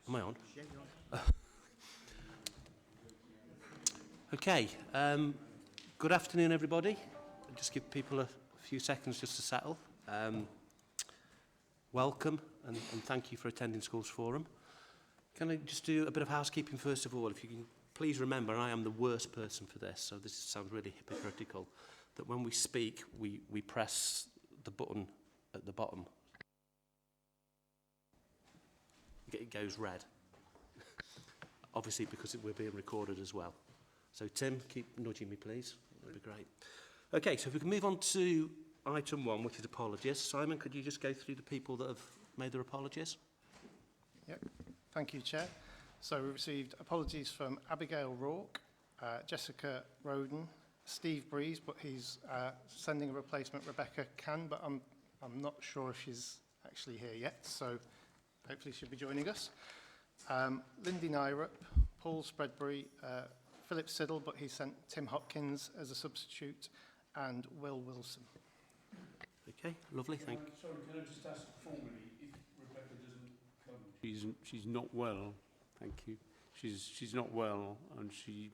Am I on? Okay. Good afternoon, everybody. I'll just give people a few seconds just to settle. Welcome and thank you for attending Schools Forum. Can I just do a bit of housekeeping first of all? If you can please remember, I am the worst person for this, so this sounds really hypocritical, that when we speak, we press the button at the bottom. It goes red. Obviously because we're being recorded as well. So Tim, keep nudging me please. That'd be great. Okay, so if we can move on to item 1, which is apologies. Simon, could you just go through the people that have made their apologies? Yep. Thank you, Chair. So we received apologies from Abigail Rourke, Jessica Roden, Steve Breeze, but he's sending a replacement, Rebecca Can, but I'm not sure if she's actually here yet, so hopefully she'll be joining us. Lindy Nyrup, Paul Spreadbury, Philip Siddle, but he sent Tim Hopkins as a substitute, and Will Wilson. Okay, lovely, thank you. Sorry, can I just ask formally if Rebecca doesn't come? She's not well, thank you. She's not well, and she,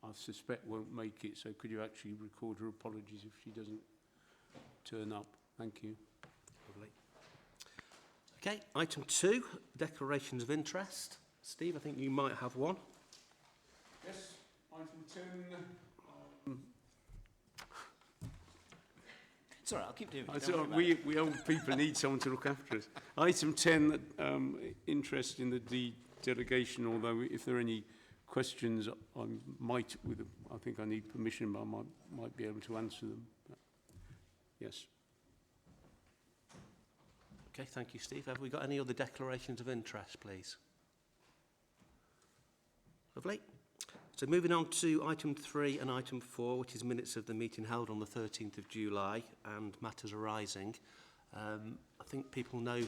I suspect, won't make it, so could you actually record her apologies if she doesn't turn up? Thank you. Lovely. Okay, item 2, declarations of interest. Steve, I think you might have one. Yes, item 10. It's all right, I'll keep doing it. We old people need someone to look after us. Item 10, interest in the delegation, although if there are any questions, I think I need permission, but I might be able to answer them. But yes. Okay, thank you, Steve. Have we got any other declarations of interest, please? Lovely. So moving on to item 3 and item 4, which is minutes of the meeting held on the 13th of July and matters arising. I think people know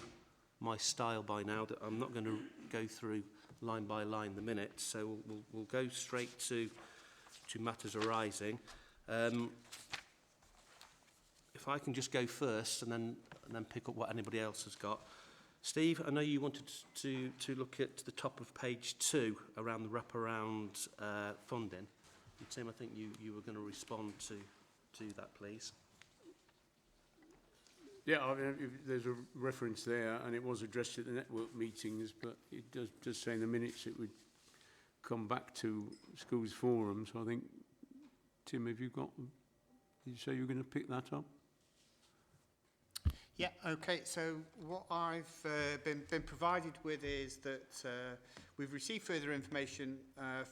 my style by now, that I'm not going to go through line by line the minutes, so we'll go straight to matters arising. If I can just go first and then pick up what anybody else has got. Steve, I know you wanted to look at the top of page 2 around the wraparound funding. And Tim, I think you were going to respond to that, please. Yeah, I mean, there's a reference there, and it was addressed at the network meetings, but it does say in the minutes it would come back to Schools Forum. So I think, Tim, have you got? Did you say you were going to pick that up? Yeah, okay, so what I've been provided with is that we've received further information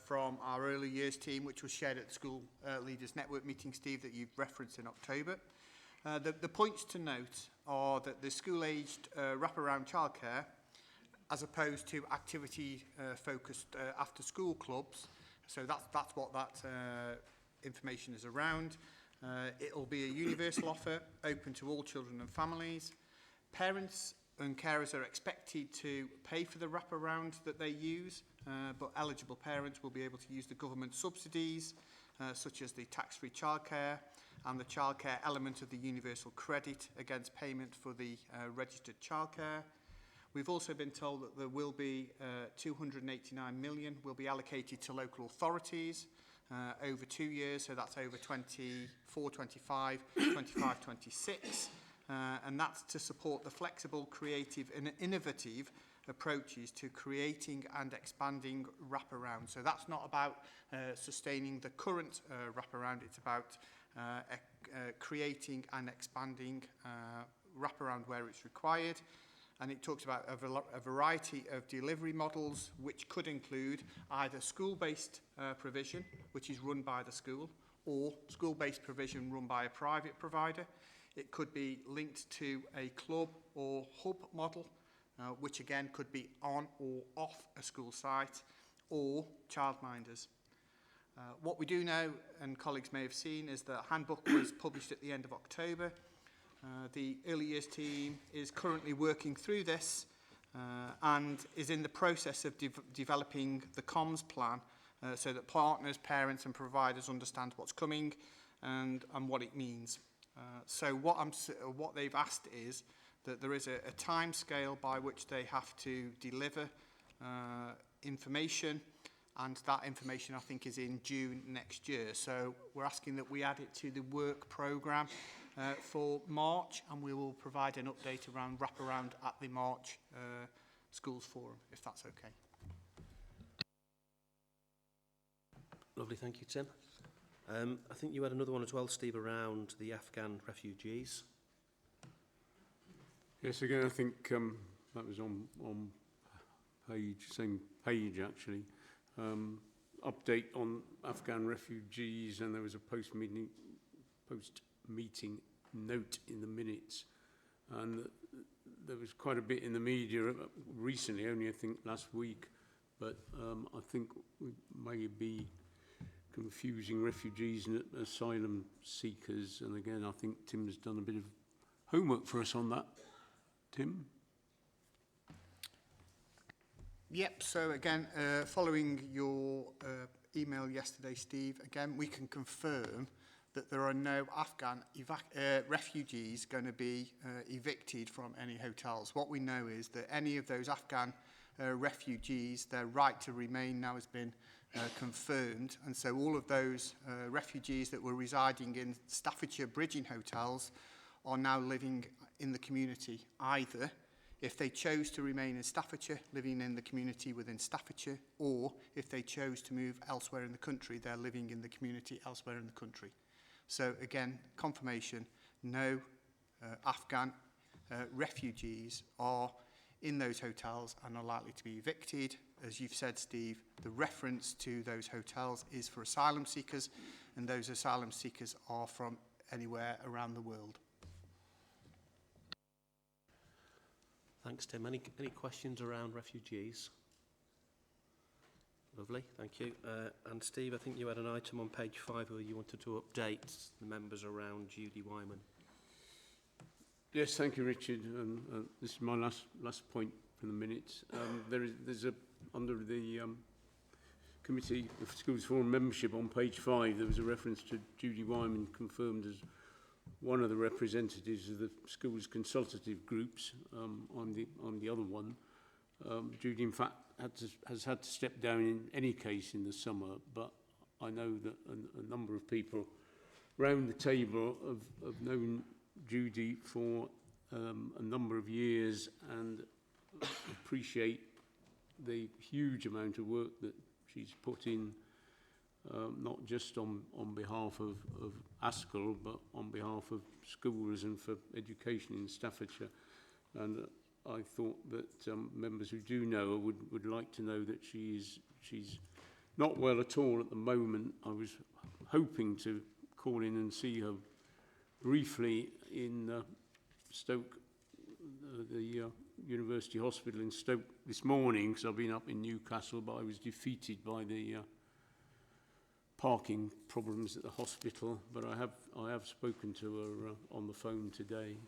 from our early years team, which was shared at the School Leaders Network meeting, Steve, that you've referenced in October. The points to note are that the school-aged wraparound childcare, as opposed to activity-focused after-school clubs, so that's what that information is around. It will be a universal offer, open to all children and families. Parents and carers are expected to pay for the wraparound that they use, but eligible parents will be able to use the government subsidies, such as the tax-free childcare and the childcare element of the universal credit against payment for the registered childcare. We've also been told that there will be 289 million will be allocated to local authorities over 2 years, so that's over 24, 25, 25, 26, and that's to support the flexible, creative and innovative approaches to creating and expanding wraparound. So that's not about sustaining the current wraparound, it's about creating and expanding wraparound where it's required. And it talks about a variety of delivery models, which could include either school-based provision, which is run by the school, or school-based provision run by a private provider. It could be linked to a club or hub model, which again could be on or off a school site, or childminders. What we do know, and colleagues may have seen, is the handbook was published at the end of October. The early years team is currently working through this and is in the process of developing the comms plan so that partners, parents and providers understand what's coming and what it means. So what they've asked is that there is a time scale by which they have to deliver information, and that information I think is in June next year. So we're asking that we add it to the work programme for March, and we will provide an update around wraparound at the March Schools Forum, if that's okay. Lovely, thank you, Tim. I think you had another one as well, Steve, around the Afghan refugees. Yes, again, I think that was on same page actually. Update on Afghan refugees, and there was a post-meeting note in the minutes, and there was quite a bit in the media recently, only I think last week, but I think we may be confusing refugees and asylum seekers, and again I think Tim's done a bit of homework for us on that. Tim? Yep, so again, following your email yesterday, Steve, again, we can confirm that there are no Afghan refugees going to be evicted from any hotels. What we know is that any of those Afghan refugees, their right to remain now has been confirmed, and so all of those refugees that were residing in Staffordshire bridging hotels are now living in the community, either if they chose to remain in Staffordshire, living in the community within Staffordshire, or if they chose to move elsewhere in the country, they're living in the community elsewhere in the country. So again, confirmation, no Afghan refugees are in those hotels and are likely to be evicted. As you've said, Steve, the reference to those hotels is for asylum seekers, and those asylum seekers are from anywhere around the world. Thanks, Tim. Any questions around refugees? Lovely, thank you. And Steve, I think you had an item on page 5 where you wanted to update the members around Judy Wyman. Yes, thank you, Richard. This is my last point from the minutes. There's a under the Committee of Schools Forum membership on page 5. There was a reference to Judy Wyman confirmed as one of the representatives of the schools consultative groups. On the other one, Judy, in fact, has had to step down in any case in the summer, but I know that a number of people round the table have known Judy for a number of years and appreciate the huge amount of work that she's put in, not just on behalf of Askell, but on behalf of schools and for education in Staffordshire. And I thought that members who do know her would like to know that she's not well at all at the moment. I was hoping to call in and see her briefly in Stoke, the University Hospital in Stoke this morning, because I've been up in Newcastle, but I was defeated by the parking problems at the hospital. But I have spoken to her on the phone today.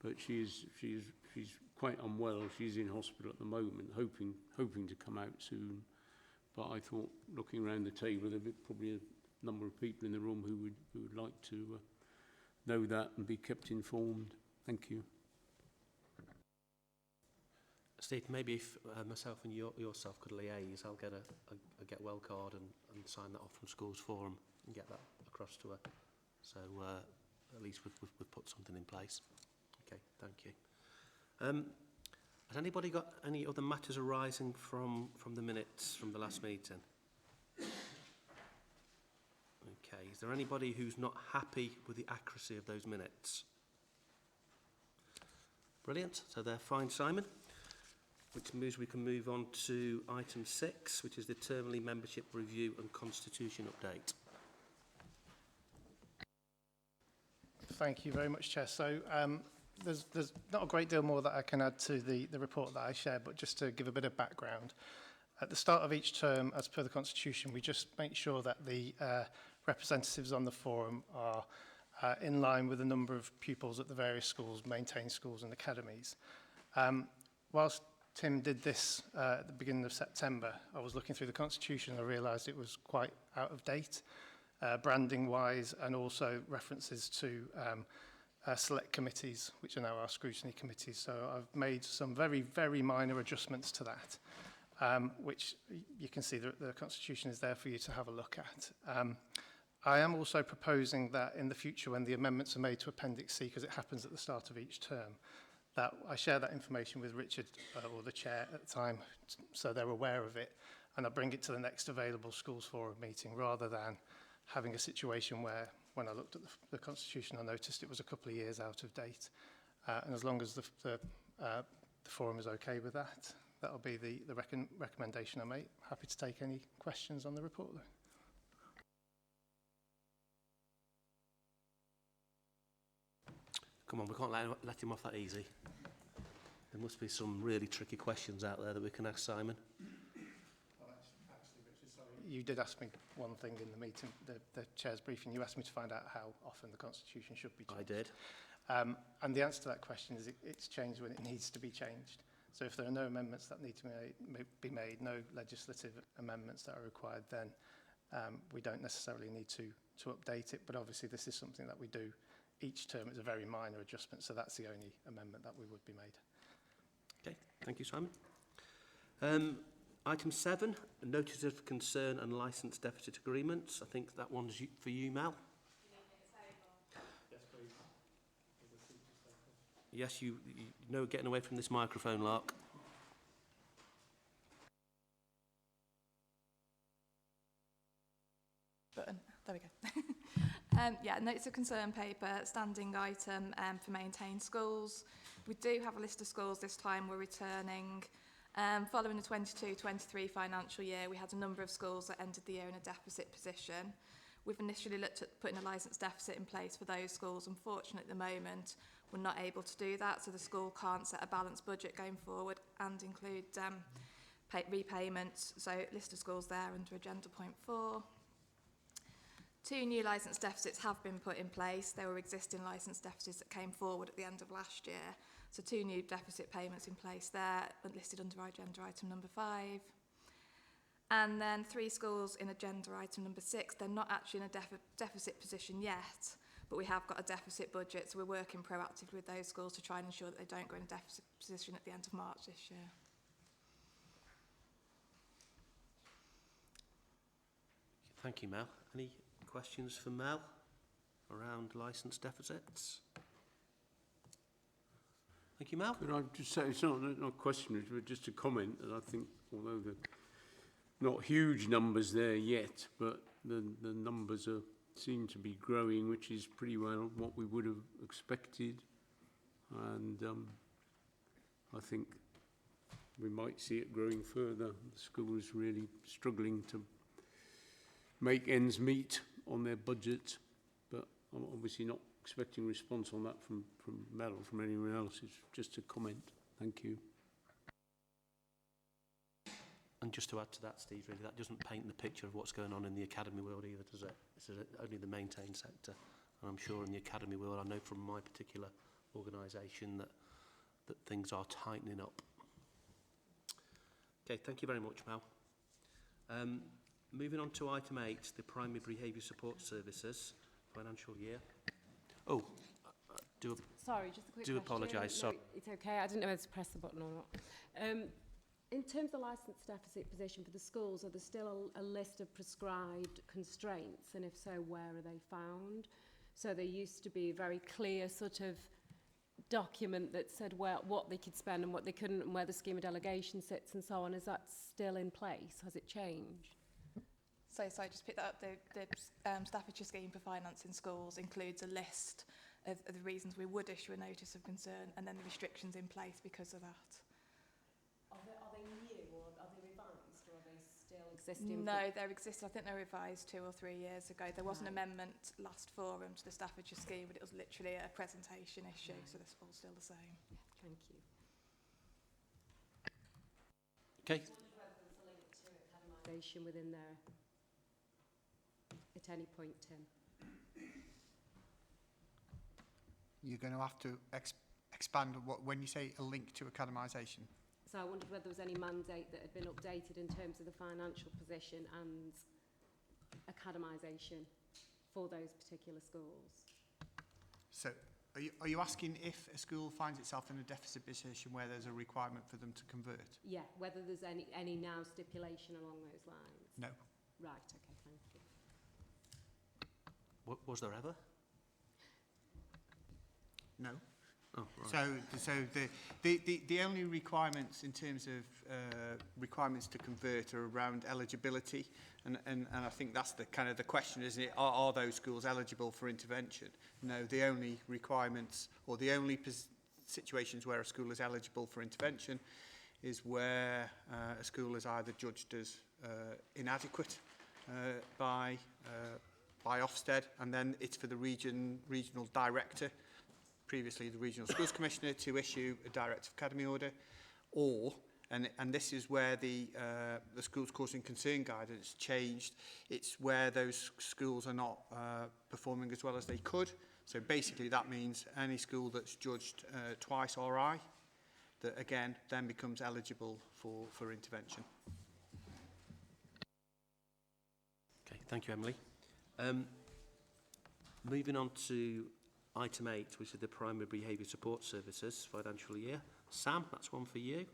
But she's quite unwell. She's in hospital at the moment, hoping to come out soon. But I thought, looking around the table, there'd be probably a number of people in the room who would like to know that and be kept informed. Thank you. Steve, maybe if myself and yourself could liaise, I'll get a get well card and sign that off from Schools Forum and get that across to her. So at least we've put something in place. Okay, thank you. Has anybody got any other matters arising from the minutes from the last meeting? Okay, is there anybody who's not happy with the accuracy of those minutes? Brilliant, so they're fine, Simon. Which means we can move on to item 6, which is the termly membership review and constitution update. Thank you very much, Chair. So there's not a great deal more that I can add to the report that I shared, but just to give a bit of background. At the start of each term, as per the Constitution, we just make sure that the representatives on the forum are in line with the number of pupils at the various schools, maintained schools and academies. Whilst Tim did this at the beginning of September, I was looking through the Constitution and I realised it was quite out of date, branding-wise, and also references to select committees, which are now our scrutiny committees. So I've made some very, very minor adjustments to that. which you can see the Constitution is there for you to have a look at. I am also proposing that in the future, when the amendments are made to Appendix C, because it happens at the start of each term, that I share that information with Richard or the chair at the time, so they're aware of it, and I bring it to the next available schools forum meeting, rather than having a situation where, when I looked at the Constitution, I noticed it was a couple of years out of date. And as long as the forum is okay with that, that'll be the recommendation I make. Happy to take any questions on the report, though. Come on, we can't let him off that easy. There must be some really tricky questions out there that we can ask Simon. Well, actually, Richard, sorry. You did ask me one thing in the meeting, the chair's briefing. You asked me to find out how often the Constitution should be changed. I did. And the answer to that question is it's changed when it needs to be changed. So if there are no amendments that need to be made, no legislative amendments that are required, then we don't necessarily need to update it. But obviously this is something that we do each term. It's a very minor adjustment, so that's the only amendment that we would be made. Okay, thank you, Simon. Item 7, notice of concern and licence deficit agreements. I think that one's for you, Mel. Yes, you know, getting away from this microphone, Lark. Button. There we go. Yeah, notice of concern paper, standing item for maintained schools. We do have a list of schools this time we're returning. Following the 22-23 financial year, we had a number of schools that ended the year in a deficit position. We've initially looked at putting a licence deficit in place for those schools. Unfortunately, at the moment, we're not able to do that, so the school can't set a balanced budget going forward and include repayments. So list of schools there under agenda point 4. 2 new licence deficits have been put in place. There were existing licence deficits that came forward at the end of last year. So 2 new deficit payments in place there, listed under agenda item number 5. And then 3 schools in agenda item number 6. They're not actually in a deficit position yet, but we have got a deficit budget, so we're working proactively with those schools to try and ensure that they don't go in a deficit position at the end of March this year. Thank you, Mel. Any questions for Mel around licence deficits? Thank you, Mel. Could I just say, it's not a question, but just a comment that I think, although the not huge numbers there yet, but the numbers seem to be growing, which is pretty well what we would have expected. And I think we might see it growing further. The school is really struggling to make ends meet on their budget, but I'm obviously not expecting a response on that from Mel or from anyone else. It's just a comment. Thank you. And just to add to that, Steve, really, that doesn't paint the picture of what's going on in the academy world either, does it? This is only the maintained sector. And I'm sure in the academy world, I know from my particular organisation that things are tightening up. Okay, thank you very much, Mel. Moving on to item 8, the Primary Behaviour Support Services financial year. Oh, sorry, just a quick do question. apologise. No, Sorry. it's okay. I didn't know whether to press the button or not. In terms of the licence deficit position for the schools, are there still a list of prescribed constraints? And if so, where are they found? So there used to be a very clear sort of document that said what they could spend and what they couldn't, and where the scheme of delegation sits and so on. Is that still in place? Has it changed? So just pick that up. The Staffordshire Scheme for Finance in Schools includes a list of the reasons we would issue a notice of concern and then the restrictions in place because of that. Are they new or are they revised or are they still existing? No, they're existing. I think they were revised 2 or 3 years ago. There was an amendment last forum to the Staffordshire Scheme, but it was literally a presentation issue, so they're all still the same. Yeah, thank you. Okay. I wondered whether there's a link to academisation within there at any point, Tim. You're going to have to expand on what, when you say a link to academisation. So I wondered whether there was any mandate that had been updated in terms of the financial position and academisation for those particular schools. So Are you asking if a school finds itself in a deficit position where there's a requirement for them to convert? Yeah, whether there's any now stipulation along those lines? No. Right, okay, thank you. Was there ever? No. Oh, right. So the only requirements in terms of requirements to convert are around eligibility, and I think that's the kind of the question, isn't it? Are those schools eligible for intervention? No, the only requirements or the only situations where a school is eligible for intervention is where a school is either judged as inadequate by Ofsted, and then it's for the regional director, previously the Regional Schools Commissioner, to issue a Directive Academy Order, or, and this is where the Schools Causing Concern guidance changed, it's where those schools are not performing as well as they could. So basically that means any school that's judged twice RI, that again then becomes eligible for intervention. Okay, thank you, Emily. Moving on to item 8, which is the Primary Behaviour Support Services financial year. Sam, that's one for you.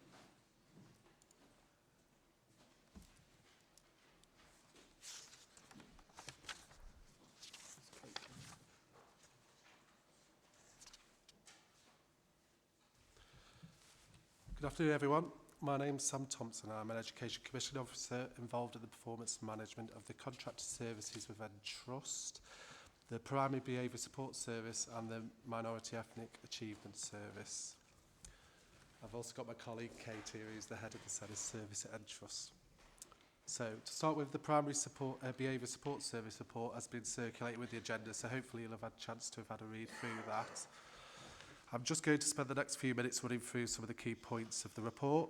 Good afternoon, everyone. My name's Sam Thompson. I'm an Education Commission Officer involved in the performance management of the contracted services with Trust, the Primary Behaviour Support Service and the Minority Ethnic Achievement Service. I've also got my colleague Kate here, who's the head of the Centre Service at Trust. So to start with, the Primary Behaviour Support Service report has been circulated with the agenda, so hopefully you'll have had a chance to have had a read through that. I'm just going to spend the next few minutes running through some of the key points of the report.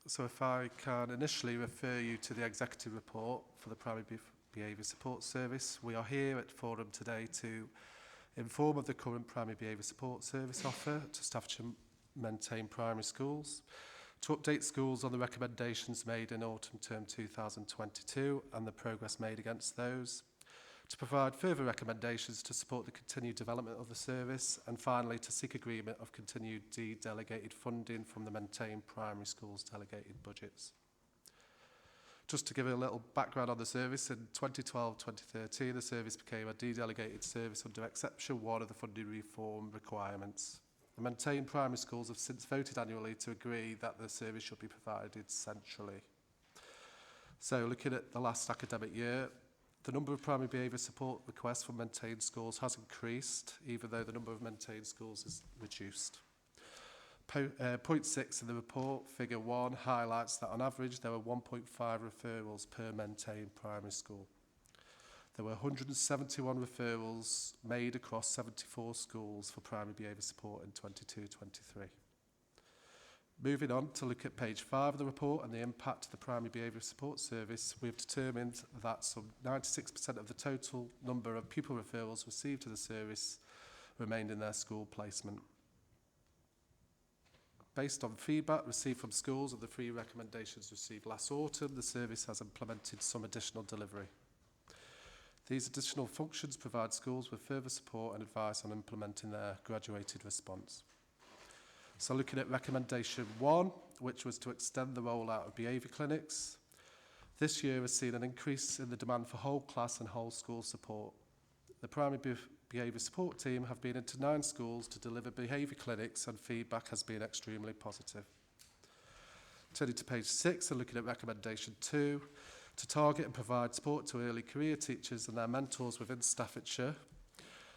So if I can initially refer you to the executive report for the Primary Behaviour Support Service. We are here at Forum today to inform of the current Primary Behaviour Support Service offer to Staffordshire maintain primary schools, to update schools on the recommendations made in autumn term 2022 and the progress made against those, to provide further recommendations to support the continued development of the service, and finally to seek agreement of continued delegated funding from the maintained primary schools delegated budgets. Just to give a little background on the service, in 2012-2013 the service became a de-delegated service under Exception 1 of the funding reform requirements. The maintained primary schools have since voted annually to agree that the service should be provided centrally. So looking at the last academic year, the number of primary behaviour support requests from maintained schools has increased, even though the number of maintained schools is reduced. Point 6 in the report, figure 1, highlights that on average there were 1.5 referrals per maintained primary school. There were 171 referrals made across 74 schools for primary behaviour support in 22-23. Moving on to look at page 5 of the report and the impact of the Primary Behaviour Support Service, we've determined that some 96% of the total number of pupil referrals received to the service remained in their school placement. Based on feedback received from schools and the 3 recommendations received last autumn, the service has implemented some additional delivery. These additional functions provide schools with further support and advice on implementing their graduated response. So looking at recommendation 1, which was to extend the rollout of behaviour clinics, this year has seen an increase in the demand for whole class and whole school support. The primary behaviour support team have been into 9 schools to deliver behaviour clinics, and feedback has been extremely positive. Turning to page 6 and looking at recommendation 2, to target and provide support to early career teachers and their mentors within Staffordshire,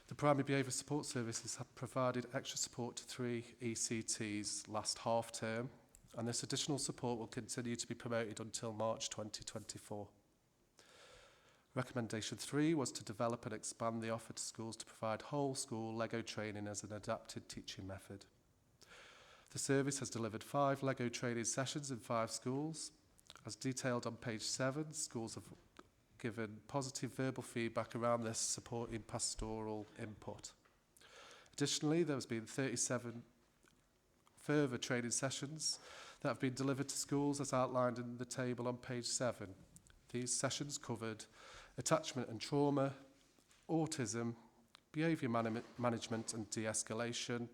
the Primary Behaviour Support Services have provided extra support to 3 ECTs last half term, and this additional support will continue to be promoted until March 2024. Recommendation 3 was to develop and expand the offer to schools to provide whole school LEGO training as an adapted teaching method. The service has delivered 5 LEGO training sessions in 5 schools. As detailed on page 7, schools have given positive verbal feedback around this supporting pastoral input. Additionally, there has been 37 further training sessions that have been delivered to schools as outlined in the table on page 7. These sessions covered attachment and trauma, autism, behaviour management and de-escalation,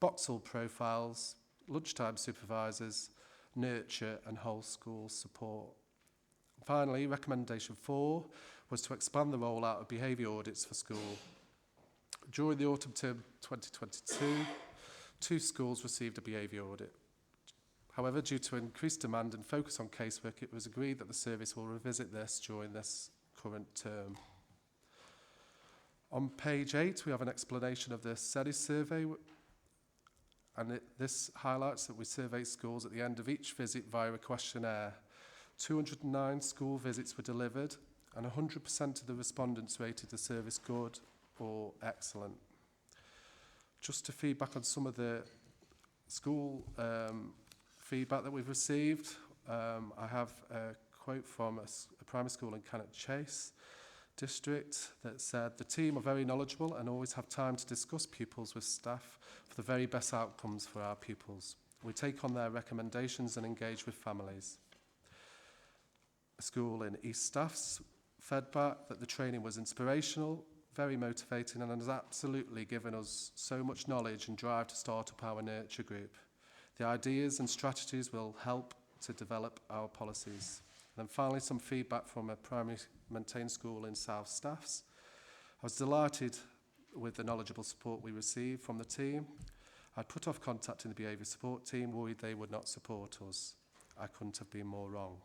Boxall profiles, lunchtime supervisors, nurture and whole school support. Finally, recommendation 4 was to expand the rollout of behaviour audits for school. During the autumn term 2022, 2 schools received a behaviour audit. However, due to increased demand and focus on casework, it was agreed that the service will revisit this during this current term. On page 8, we have an explanation of the SEDI survey, and this highlights that we surveyed schools at the end of each visit via a questionnaire. 209 school visits were delivered, and 100% of the respondents rated the service good or excellent. Just to feedback on some of the school feedback that we've received, I have a quote from a primary school in Cannock Chase district that said, "The team are very knowledgeable and always have time to discuss pupils with staff for the very best outcomes for our pupils. We take on their recommendations and engage with families." A school in East Staffs fed back that the training was inspirational, very motivating, and has absolutely given us so much knowledge and drive to start up our nurture group. The ideas and strategies will help to develop our policies. And then finally, some feedback from a primary maintained school in South Staffs. I was delighted with the knowledgeable support we received from the team. I'd put off contacting the behaviour support team, worried they would not support us. I couldn't have been more wrong.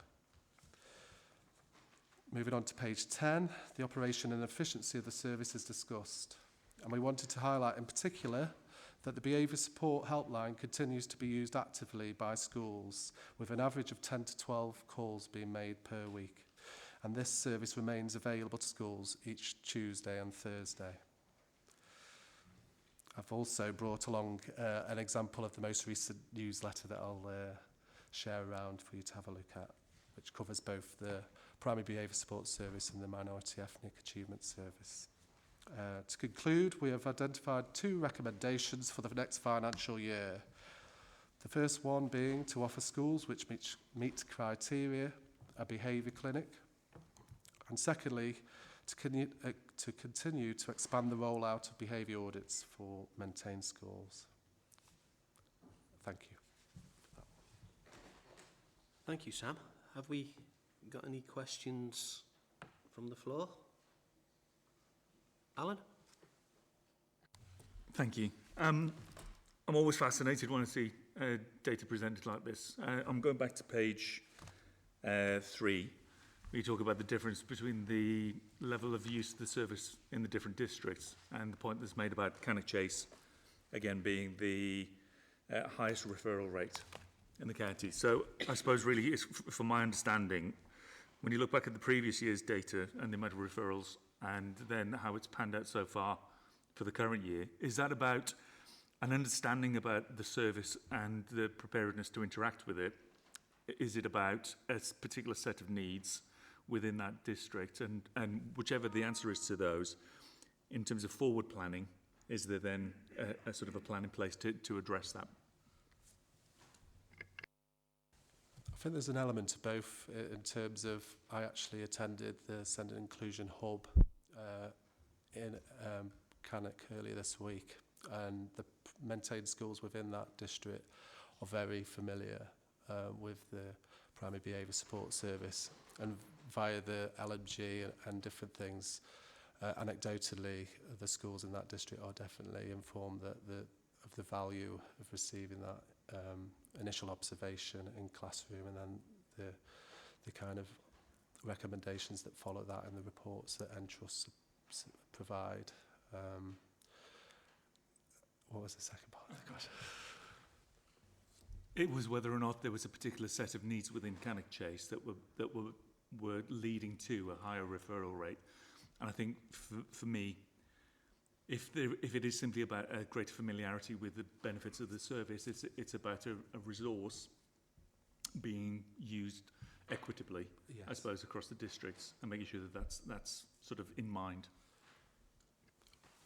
Moving on to page 10, the operation and efficiency of the service is discussed. And we wanted to highlight in particular that the behaviour support helpline continues to be used actively by schools, with an average of 10 to 12 calls being made per week. And this service remains available to schools each Tuesday and Thursday. I've also brought along an example of the most recent newsletter that I'll share around for you to have a look at, which covers both the Primary Behaviour Support Service and the Minority Ethnic Achievement Service. To conclude, we have identified 2 recommendations for the next financial year. The first one being to offer schools which meet criteria a behaviour clinic. And secondly, to continue to expand the rollout of behaviour audits for maintained schools. Thank you. Thank you, Sam. Have we got any questions from the floor? Alan? Thank you. I'm always fascinated when I see data presented like this. I'm going back to page 3. We talk about the difference between the level of use of the service in the different districts, and the point that's made about Cannock Chase, again, being the highest referral rate in the county. So I suppose really, from my understanding, when you look back at the previous year's data and the amount of referrals and then how it's panned out so far for the current year, is that about an understanding about the service and the preparedness to interact with it? Is it about a particular set of needs within that district? And whichever the answer is to those, in terms of forward planning, is there then a sort of a plan in place to address that? I think there's an element to both in terms of, I actually attended the Send and Inclusion Hub in Cannock earlier this week, and the maintained schools within that district are very familiar with the Primary Behaviour Support Service, and via the LMG and different things, anecdotally, the schools in that district are definitely informed that of the value of receiving that initial observation in classroom, and then the kind of recommendations that follow that in the reports that NTRUS provide. What was the second part of the question? It was whether or not there was a particular set of needs within Cannock Chase that were leading to a higher referral rate. And I think for me, if it is simply about a greater familiarity with the benefits of the service, it's about a resource being used equitably, yes, I suppose, across the districts, and making sure that that's sort of in mind.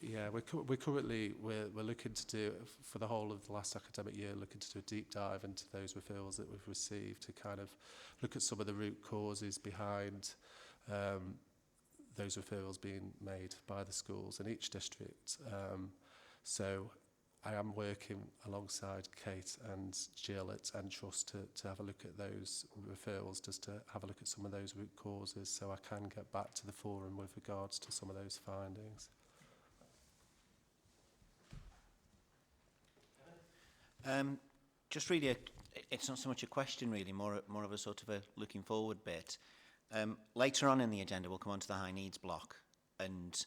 Yeah, we're currently looking to do, for the whole of the last academic year, looking to do a deep dive into those referrals that we've received to kind of look at some of the root causes behind those referrals being made by the schools in each district. So I am working alongside Kate and Jill at Entrust to have a look at those referrals, just to have a look at some of those root causes, so I can get back to the forum with regards to some of those findings. Just really, it's not so much a question really, more of a sort of a looking forward bit. Later on in the agenda, we'll come on to the high needs block and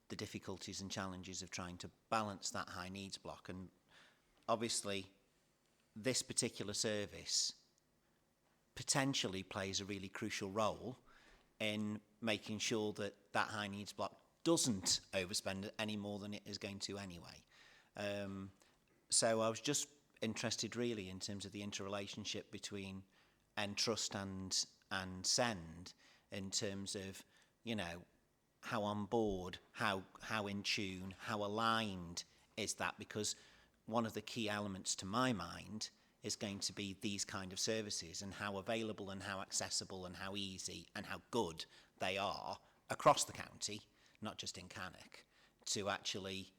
the difficulties and challenges of trying to balance that high needs block. And obviously, this particular service potentially plays a really crucial role in making sure that that high needs block doesn't overspend any more than it is going to anyway. So I was just interested really in terms of the interrelationship between Entrust and Send, in terms of, you know, how on board, how in tune, how aligned is that? Because one of the key elements to my mind is going to be these kind of services and how available and how accessible and how easy and how good they are across the county, not just in Cannock, to actually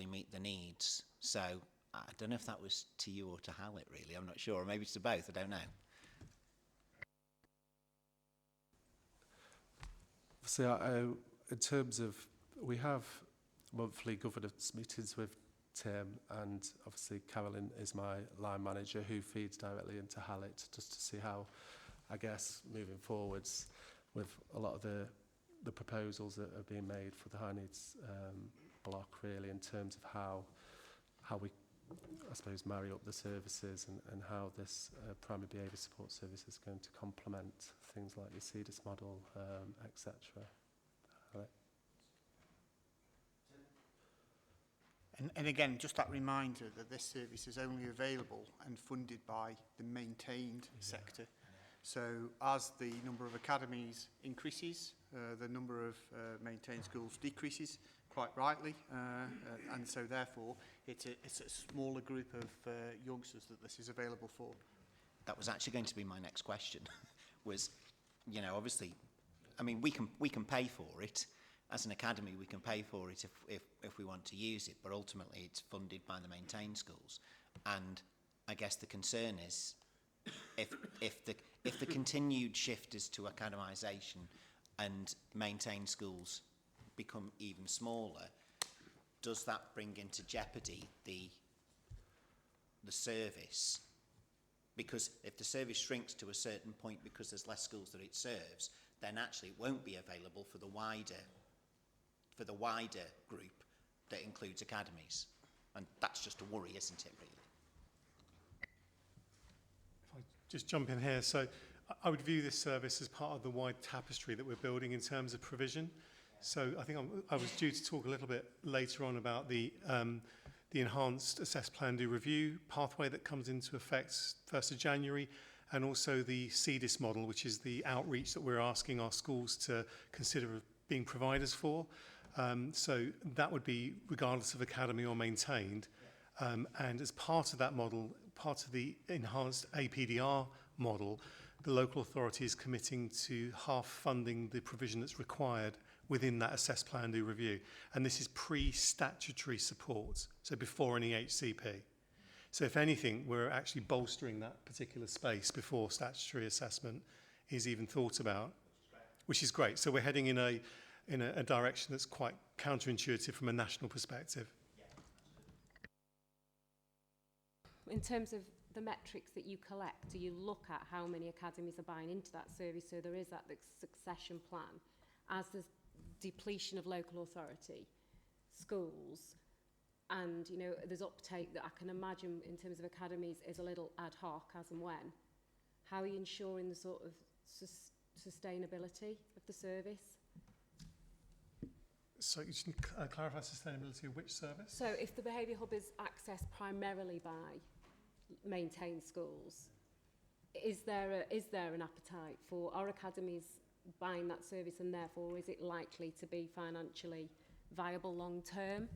meet the needs. So I don't know if that was to you or to Hallett really, I'm not sure, or maybe to both, I don't know. So in terms of, we have monthly governance meetings with Tim, and obviously Carolyn is my line manager who feeds directly into Hallett, just to see how, I guess, moving forwards with a lot of the proposals that are being made for the high needs block, really, in terms of how we, I suppose, marry up the services and how this primary behaviour support service is going to complement things like your CEDIS model, etc. And again, just that reminder that this service is only available and funded by the maintained sector. So as the number of academies increases, the number of maintained schools decreases, quite rightly, and so therefore it's a smaller group of youngsters that this is available for. That was actually going to be my next question. Was, you know, obviously, I mean, we can pay for it as an academy. We can pay for it if we want to use it, but ultimately it's funded by the maintained schools. And I guess the concern is if the continued shift is to academisation and maintained schools become even smaller, does that bring into jeopardy the service? Because if the service shrinks to a certain point because there's less schools that it serves, then actually it won't be available for the wider group that includes academies. And that's just a worry, isn't it, really? If I just jump in here, so I would view this service as part of the wide tapestry that we're building in terms of provision. So I think I was due to talk a little bit later on about the enhanced assess plan do review pathway that comes into effect 1st of January, and also the CEDIS model, which is the outreach that we're asking our schools to consider being providers for. So that would be regardless of academy or maintained. And as part of that model, part of the enhanced APDR model, the local authority is committing to half funding the provision that's required within that assess plan do review. And this is pre-statutory support, so before any HCP. So if anything, we're actually bolstering that particular space before statutory assessment is even thought about, which is great. So we're heading in a direction that's quite counterintuitive from a national perspective. In terms of the metrics that you collect, do you look at how many academies are buying into that service, so there is that succession plan? As there's depletion of local authority, schools, and you know there's uptake that I can imagine in terms of academies is a little ad hoc as and when. How are you ensuring the sort of sustainability of the service? So you can clarify sustainability of which service? So if the behaviour hub is accessed primarily by maintained schools, is there an appetite for our academies buying that service, and therefore is it likely to be financially viable long term?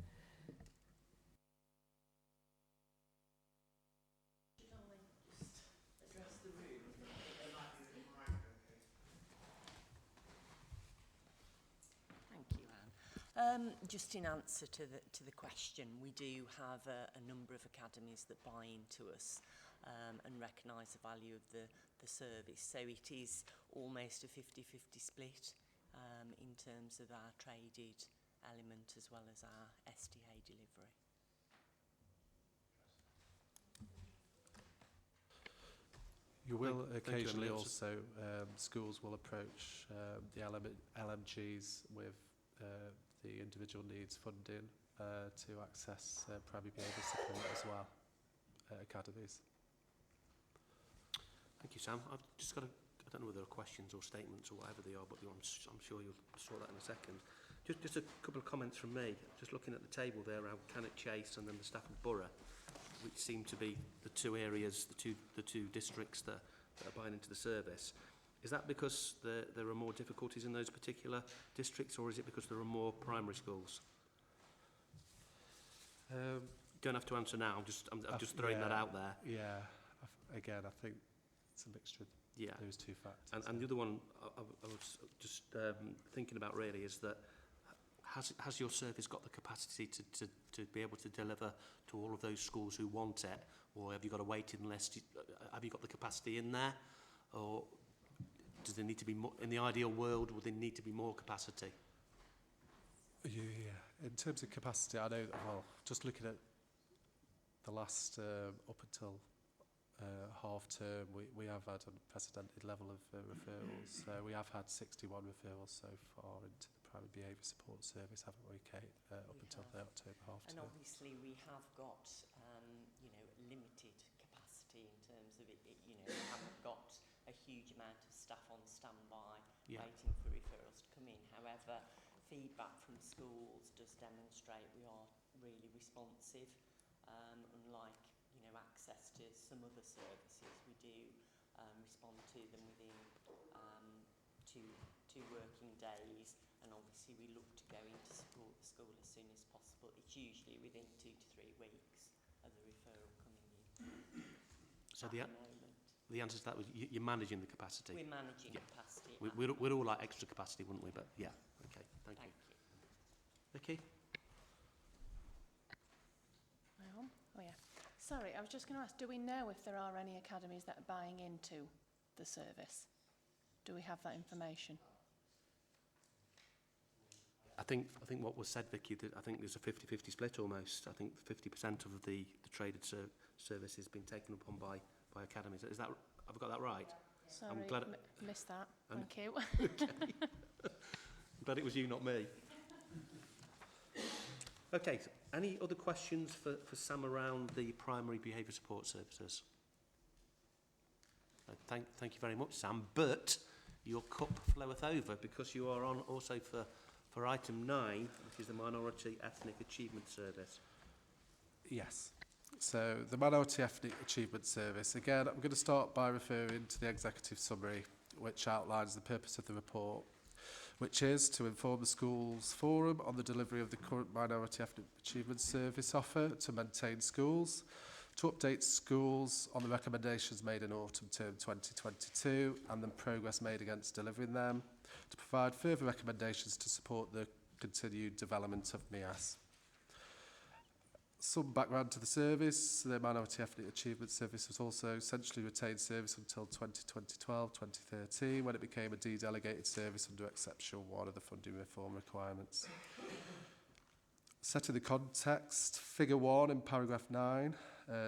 Just in answer to the question, we do have a number of academies that buy into us and recognise the value of the service. So it is almost a 50-50 split in terms of our traded element as well as our SDA delivery. You will Thank you, occasionally Emily. also, schools will approach the LMGs with the individual needs funding to access primary behaviour support as well at academies. Thank you, Sam. I've just got I don't know whether they're questions or statements or whatever they are, but I'm sure you'll sort that in a second. Just a couple of comments from me. Just looking at the table there around Cannock Chase and then the Stafford Borough, which seem to be the two areas, the two districts that are buying into the service. Is that because there are more difficulties in those particular districts, or is it because there are more primary schools? Don't have to answer now. I'm just throwing that out there. Yeah. Again, I think it's a mixture of those two factors. And the other one I was just thinking about really is that has your service got the capacity to be able to deliver to all of those schools who want it, or have you got a waiting list? Have you got the capacity in there, or does there need to be more? In the ideal world, would there need to be more capacity? Yeah. In terms of capacity, I know, well, just looking at the last up until half term, we have had an unprecedented level of referrals. We have had 61 referrals so far into the primary behaviour support service, haven't we, Kate, up until the October half term? And obviously we have got, limited capacity in terms of it, we haven't got a huge amount of staff on standby waiting for referrals to come in. However, feedback from schools does demonstrate we are really responsive, unlike access to some other services. We do respond to them within two working days, and obviously we look to go into support the school as soon as possible. It's usually within 2 to 3 weeks of the referral coming in. So the answer to that was you're managing the capacity. We're managing capacity. We'd all like extra capacity, wouldn't we? But yeah, okay, thank you. Vicky? Oh yeah. Sorry, I was just going to ask, do we know if there are any academies that are buying into the service? Do we have that information? I think what was said, Vicky, that I think there's a 50-50 split almost. I think 50% of the traded service has been taken up on by academies. Is that, have I got that right? Sorry, I'm glad missed that. Thank you. Okay. I'm glad it was you, not me. Okay, so any other questions for Sam around the primary behaviour support services? Thank you very much, Sam, but your cup floweth over because you are on also for item 9, which is the Minority Ethnic Achievement Service. Yes. So the Minority Ethnic Achievement Service, again, I'm going to start by referring to the executive summary, which outlines the purpose of the report, which is to inform the schools forum on the delivery of the current Minority Ethnic Achievement Service offer to maintain schools, to update schools on the recommendations made in autumn term 2022 and the progress made against delivering them, to provide further recommendations to support the continued development of MIAS. Some background to the service. The Minority Ethnic Achievement Service was also essentially retained service until 2012-2013 when it became a de-delegated service under Exception 1 of the funding reform requirements. Setting the context, Figure 1 in paragraph 9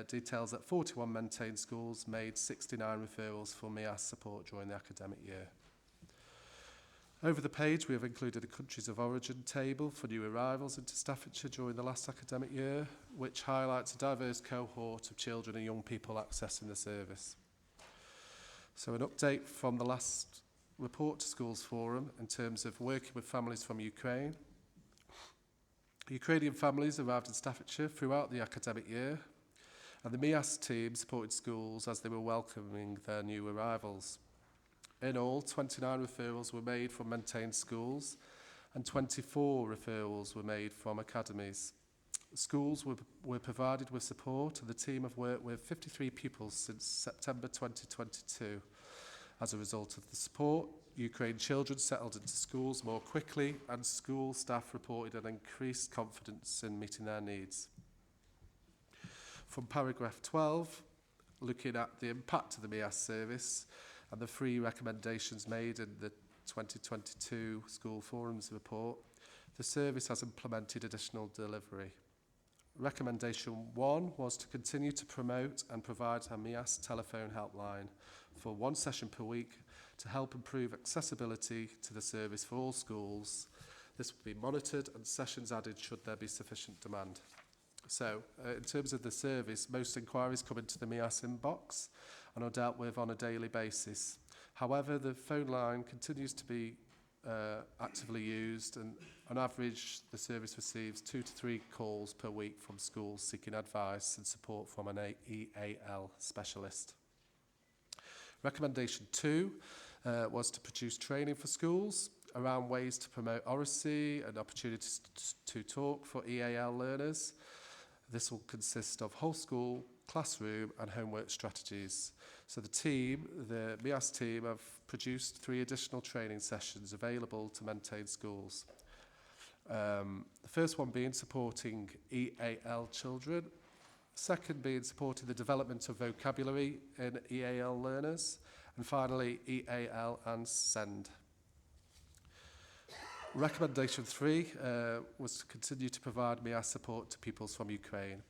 details that 41 maintained schools made 69 referrals for MIAS support during the academic year. Over the page, we have included a countries of origin table for new arrivals into Staffordshire during the last academic year, which highlights a diverse cohort of children and young people accessing the service. So an update from the last report to Schools Forum in terms of working with families from Ukraine. Ukrainian families arrived in Staffordshire throughout the academic year, and the MIAS team supported schools as they were welcoming their new arrivals. In all, 29 referrals were made from maintained schools and 24 referrals were made from academies. Schools were provided with support and the team have worked with 53 pupils since September 2022 as a result of the support, Ukraine children settled into schools more quickly, and school staff reported an increased confidence in meeting their needs. From paragraph 12, looking at the impact of the MIAS service and the 3 recommendations made in the 2022 School Forums report, the service has implemented additional delivery. Recommendation 1 was to continue to promote and provide a MIAS telephone helpline for 1 session per week to help improve accessibility to the service for all schools. This will be monitored and sessions added should there be sufficient demand. So, in terms of the service, most inquiries come into the MIAS inbox and are dealt with on a daily basis. However, the phone line continues to be actively used, and on average the service receives 2 to 3 calls per week from schools seeking advice and support from an EAL specialist. Recommendation 2 was to produce training for schools around ways to promote oracy and opportunities to talk for EAL learners. This will consist of whole school, classroom and homework strategies. So the MIAS team have produced 3 additional training sessions available to maintain schools. The first one being supporting EAL children, second being supporting the development of vocabulary in EAL learners, and finally EAL and SEND. Recommendation 3 was to continue to provide MIAS support to pupils from Ukraine.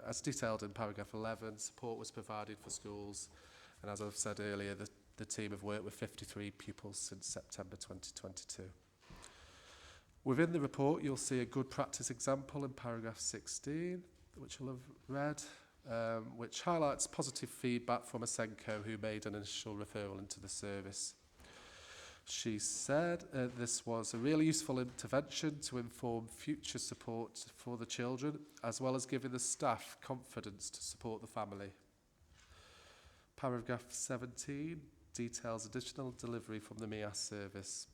As detailed in paragraph 11, support was provided for schools, and as I've said earlier, the team have worked with 53 pupils since September 2022. Within the report, you'll see a good practice example in paragraph 16, which you'll have read, which highlights positive feedback from a Senko who made an initial referral into the service. She said this was a really useful intervention to inform future support for the children, as well as giving the staff confidence to support the family. Paragraph 17 details additional delivery from the MIAS service.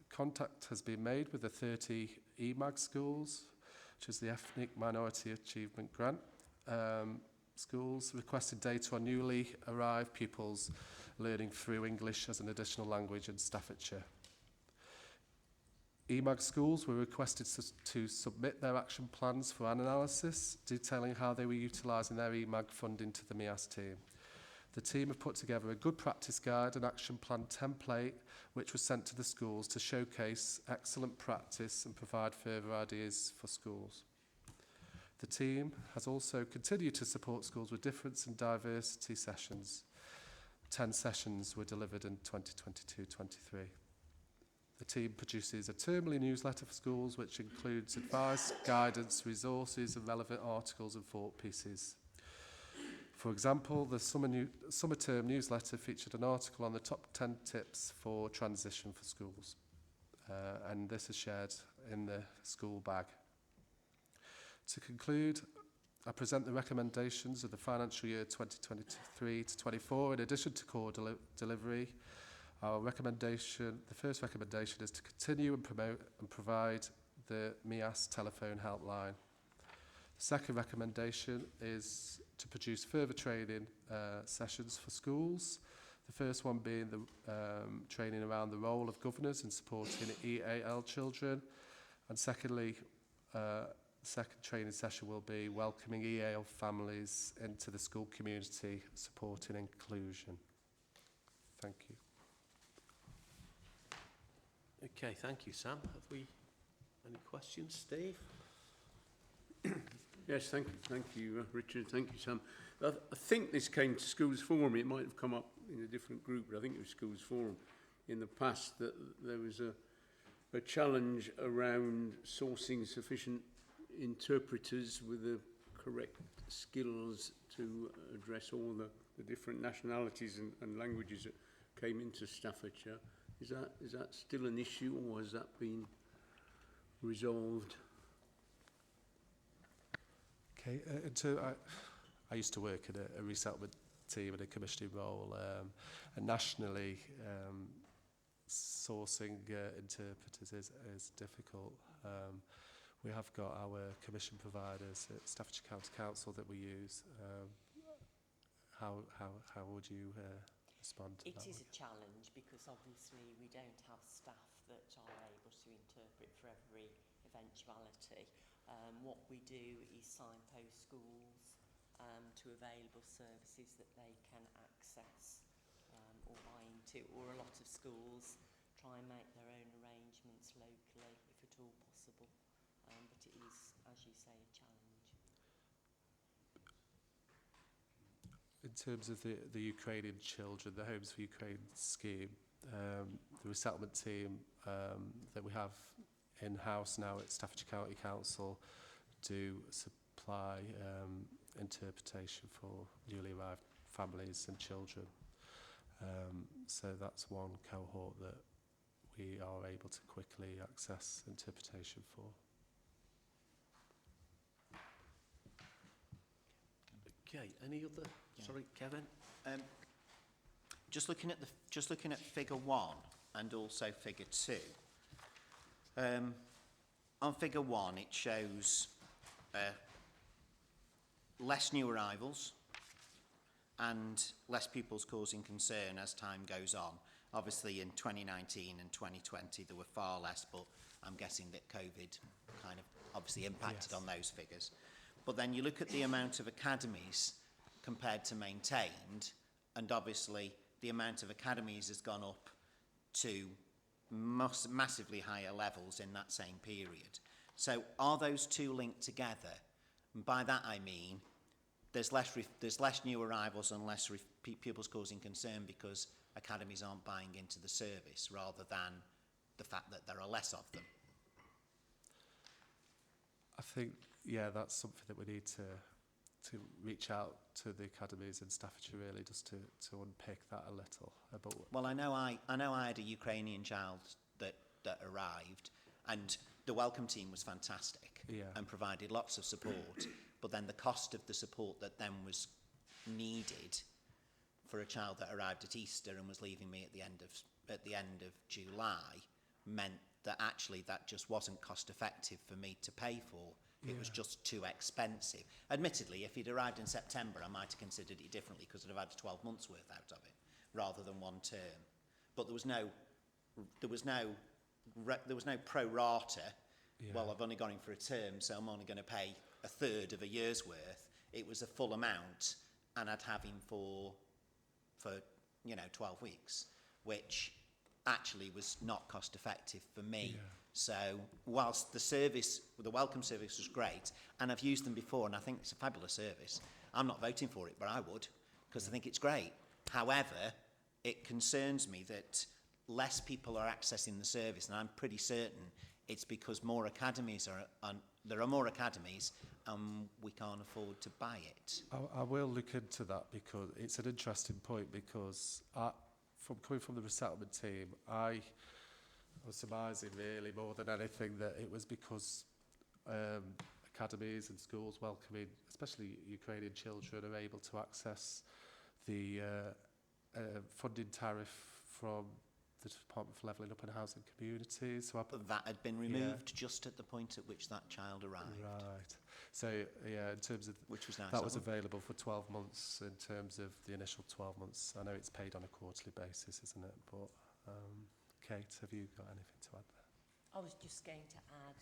Contact has been made with the 30 EMAG schools, which is the Ethnic Minority Achievement Grant. Schools requested data on newly arrived pupils learning through English as an additional language in Staffordshire. EMAG schools were requested to submit their action plans for an analysis, detailing how they were utilising their EMAG funding to the MIAS team. The team have put together a good practice guide and action plan template, which was sent to the schools to showcase excellent practice and provide further ideas for schools. The team has also continued to support schools with difference and diversity sessions. 10 sessions were delivered in 2022-23. The team produces a termly newsletter for schools, which includes advice, guidance, resources and relevant articles and thought pieces. For example, the summer term newsletter featured an article on the top 10 tips for transition for schools. And this is shared in the school bag. To conclude, I present the recommendations of the financial year 2023-24 in addition to core delivery. The first recommendation is to continue and promote and provide the MIAS telephone helpline. The second recommendation is to produce further training sessions for schools. The first one being the training around the role of governors in supporting EAL children. And secondly, the second training session will be welcoming EAL families into the school community, supporting inclusion. Thank you. Okay, thank you, Sam. Have we any questions, Steve? Yes, thank you, Richard. Thank you, Sam. I think this came to Schools Forum. It might have come up in a different group, but I think it was Schools Forum in the past that there was a challenge around sourcing sufficient interpreters with the correct skills to address all the different nationalities and languages that came into Staffordshire. Is that still an issue, or has that been resolved? Okay, I used to work in a resettlement team in a commissioning role, and nationally sourcing interpreters is difficult. We have got our commission providers at Staffordshire County Council that we use. How would you respond to It that is one. a challenge because obviously we don't have staff that are able to interpret for every eventuality. What we do is signpost schools to available services that they can access or buy into, or a lot of schools try and make their own arrangements locally if at all possible. But it is, as you say, a challenge. In terms of the Ukrainian children, the Homes for Ukraine scheme, the resettlement team that we have in-house now at Staffordshire County Council do supply interpretation for newly arrived families and children. So that's one cohort that we are able to quickly access interpretation for. Okay, any other? Yeah. Sorry, Kevin? Just looking at figure 1 and also figure 2. On figure 1, it shows less new arrivals and less pupils causing concern as time goes on. Obviously, in 2019 and 2020, there were far less, but I'm guessing that COVID kind of obviously impacted on those figures. But then you look at the amount of academies compared to maintained, and obviously the amount of academies has gone up to massively higher levels in that same period. So are those two linked together? And by that I mean there's less new arrivals and less pupils causing concern because academies aren't buying into the service, rather than the fact that there are less of them. I think, yeah, that's something that we need to reach out to the academies in Staffordshire really, just to unpick that a little. Well, I know I had a Ukrainian child that arrived, and the welcome team was fantastic and provided lots of support. But then the cost of the support that then was needed for a child that arrived at Easter and was leaving me at the end of July meant that actually that just wasn't cost effective for me to pay for. It was just too expensive. Admittedly, if he'd arrived in September, I might have considered it differently because I'd have had 12 months worth out of it rather than one term. But there was no pro rata. Well, I've only gone in for a term, so I'm only going to pay a third of a year's worth. It was a full amount, and I'd have him for 12 weeks, which actually was not cost effective for me. So whilst the welcome service was great, and I've used them before, and I think it's a fabulous service, I'm not voting for it, but I would, because I think it's great. However, it concerns me that less people are accessing the service, and I'm pretty certain it's because there are more academies, and we can't afford to buy it. I will look into that because it's an interesting point, because coming from the resettlement team, I was surmising really more than anything that it was because academies and schools welcoming, especially Ukrainian children, are able to access the funding tariff from the Department for Levelling Up and Housing Communities. So that had been removed just at the point at which that child arrived. Right. So, yeah, in terms of... Which was nice. That was available for 12 months in terms of the initial 12 months. I know it's paid on a quarterly basis, isn't it? But, Kate, have you got anything to add there? I was just going to add,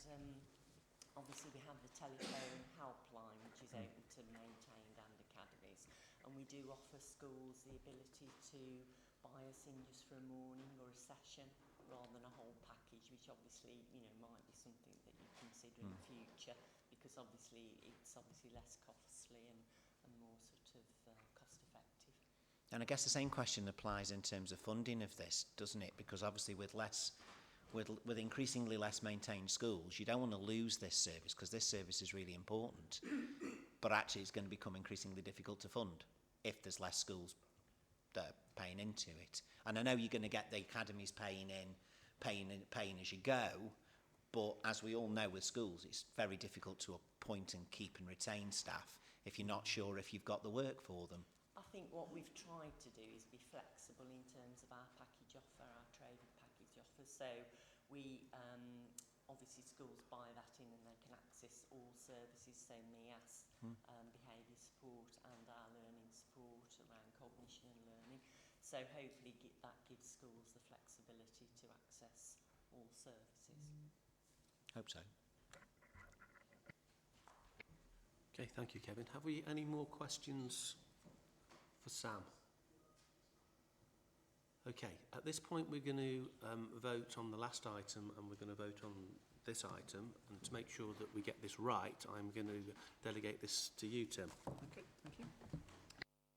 obviously we have the telephone helpline, which is open to maintained and academies, and we do offer schools the ability to buy us in just for a morning or a session rather than a whole package, which obviously, might be something that you consider in the future, because obviously it's less costly and more sort of cost effective. And I guess the same question applies in terms of funding of this, doesn't it? Because obviously with increasingly less maintained schools, you don't want to lose this service, because this service is really important. But actually it's going to become increasingly difficult to fund if there's less schools that are paying into it. And I know you're going to get the academies paying as you go, but as we all know with schools, it's very difficult to appoint and keep and retain staff if you're not sure if you've got the work for them. I think what we've tried to do is be flexible in terms of our package offer, our traded package offer. So we, obviously schools buy that in and they can access all services, so MIAS, behaviour support and our learning support around cognition and learning. So hopefully that gives schools the flexibility to access all services. Hope so. Okay, thank you, Kevin. Have we any more questions for Sam? Okay, at this point we're going to vote on the last item, and we're going to vote on this item, and to make sure that we get this right, I'm going to delegate this to you, Tim. Okay, thank you.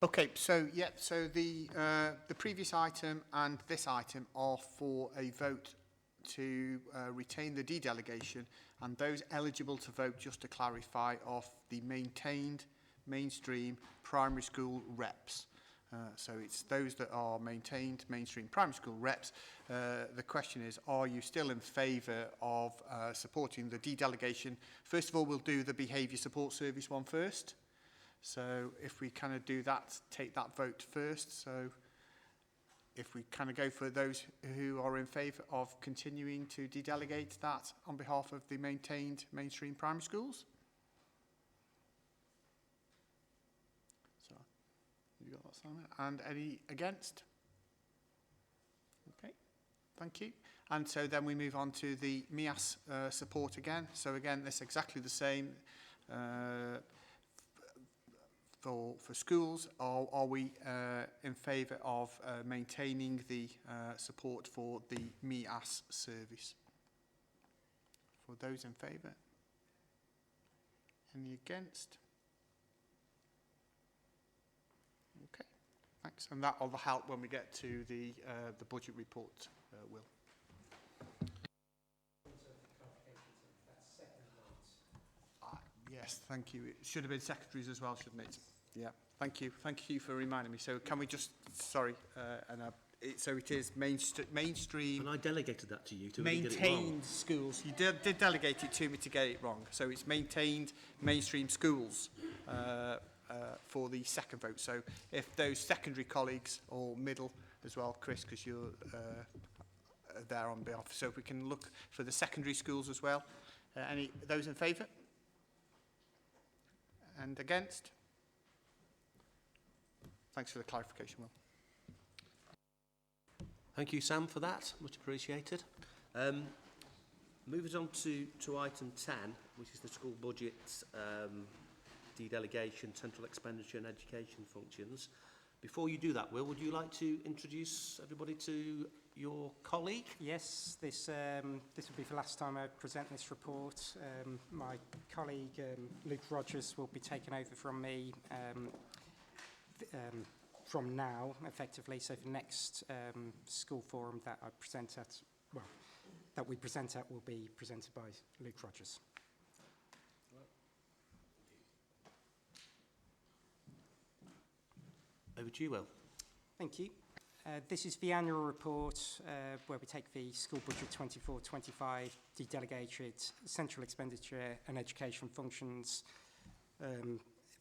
Okay, so yeah, so the previous item and this item are for a vote to retain the delegation, and those eligible to vote, just to clarify, of the maintained mainstream primary school reps. So it's those that are maintained mainstream primary school reps. The question is, are you still in favour of supporting the delegation? First of all, we'll do the behaviour support service one first. So if we kind of do that, take that vote first. So if we kind of go for those who are in favour of continuing to delegate that on behalf of the maintained mainstream primary schools. So you got that, Simon? And any against? Okay, thank you. And so then we move on to the MIAS support again. So again, this is exactly the same. For schools, are we in favour of maintaining the support for the MIAS service? For those in favour? Any against? Okay, thanks. And that will help when we get to the budget report, Will. Yes, thank you. It should have been secretaries as well, shouldn't it? Yeah, thank you. Thank you for reminding me. So can we just, sorry, so it is mainstream. And I delegated that to you to really get it wrong. Maintained schools. You did delegate it to me to get it wrong. So it's maintained mainstream schools for the second vote. So if those secondary colleagues, or middle as well, Chris, because you're there on behalf. So if we can look for the secondary schools as well. Any those in favour? And against? Thanks for the clarification, Will. Thank you, Sam, for that. Much appreciated. Moving on to item 10, which is the school budget delegation, central expenditure and education functions. Before you do that, Will, would you like to introduce everybody to your colleague? Yes, this will be the last time I present this report. My colleague Luke Rogers will be taking over from me from now, effectively. So the next school forum that I present at, well, that we present at will be presented by Luke Rogers. Over to you, Will. Thank you. This is the annual report where we take the school budget 24-25, de-delegated central expenditure and education functions.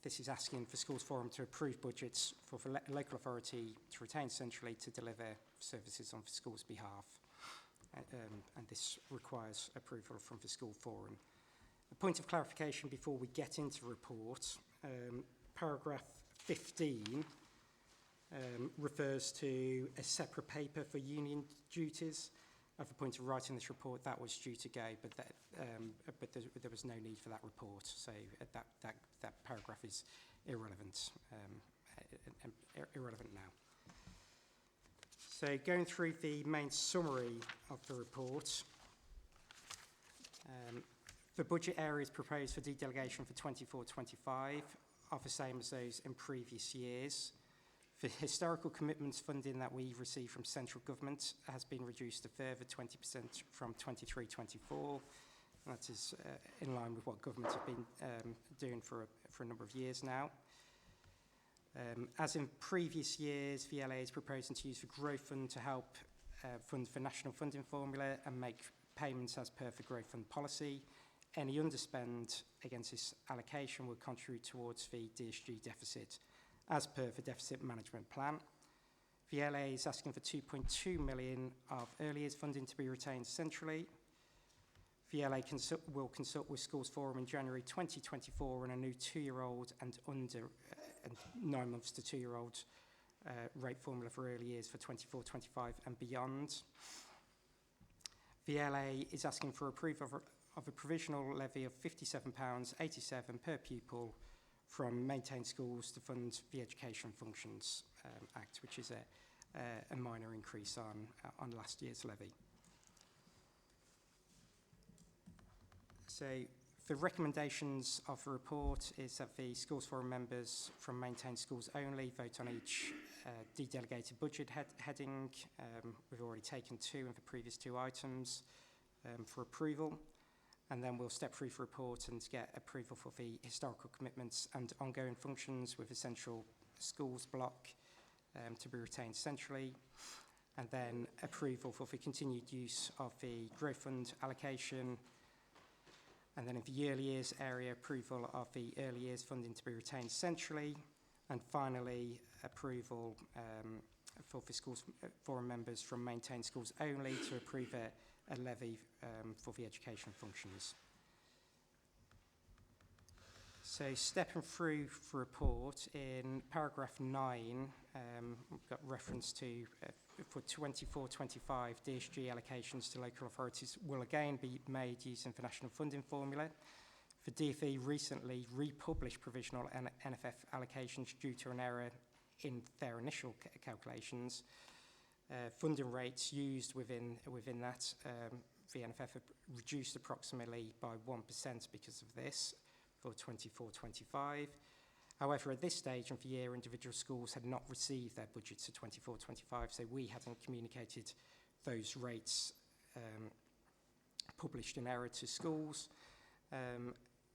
This is asking for Schools Forum to approve budgets for the local authority to retain centrally to deliver services on the school's behalf. And this requires approval from the School Forum. A point of clarification before we get into the report, paragraph 15 refers to a separate paper for union duties. At the point of writing this report, that was due to go, but there was no need for that report, so that paragraph is irrelevant, irrelevant now. So going through the main summary of the report, the budget areas proposed for de-delegation for 24-25 are the same as those in previous years. The historical commitments funding that we receive from central government has been reduced a further 20% from 23-24. That is in line with what government have been doing for a number of years now. As in previous years, VLA is proposing to use the Growth Fund to help fund the national funding formula and make payments as per the Growth Fund policy. Any underspend against this allocation will contribute towards the DSG deficit as per the deficit management plan. VLA is asking for 2.2 million of early years funding to be retained centrally. VLA will consult with Schools Forum in January 2024 on a new 2-year-old and under and 9 months to 2-year-old rate formula for early years for 24-25 and beyond. VLA is asking for approval of a provisional levy of £57.87 per pupil from maintained schools to fund the Education Functions Act, which is a minor increase on last year's levy. So the recommendations of the report is that the Schools Forum members from maintained schools only vote on each de-delegated budget heading. We've already taken 2 of the previous 2 items for approval. And then we'll step through the report and get approval for the historical commitments and ongoing functions with essential schools block to be retained centrally. And then approval for the continued use of the growth fund allocation. And then in the early years area, approval of the early years funding to be retained centrally. And finally, approval for the Schools Forum members from maintained schools only to approve a levy for the education functions. So stepping through the report, in paragraph 9, we've got reference to for 24-25 DSG allocations to local authorities will again be made using the national funding formula. The DfE recently republished provisional NFF allocations due to an error in their initial calculations. Funding rates used within that, the NFF have reduced approximately by 1% because of this for 24-25. However, at this stage of the year, individual schools had not received their budgets for 24-25, so we hadn't communicated those rates published in error to schools.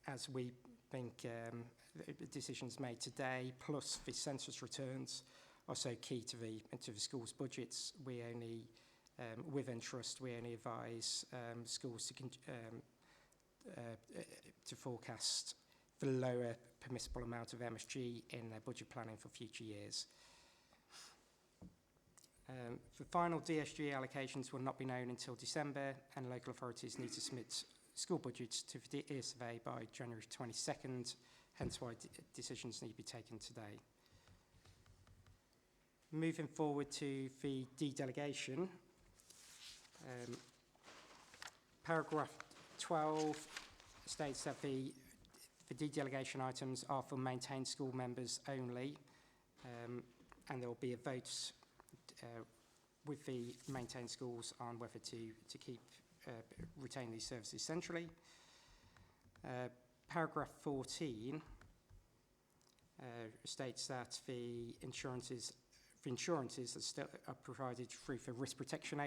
As we think the decisions made today, plus the census returns, are so key to the schools' budgets. We only, within Trust, we only advise schools to forecast the lower permissible amount of MSG in their budget planning for future years. The final DSG allocations will not be known until December, and local authorities need to submit school budgets to the ear survey by January 22nd, hence why decisions need to be taken today. Moving forward to the de-delegation, paragraph 12 states that the de-delegation items are for maintained school members only, and there will be a vote with the maintained schools on whether to keep retain these services centrally. Paragraph 14 states that the insurances that still are provided through the risk protection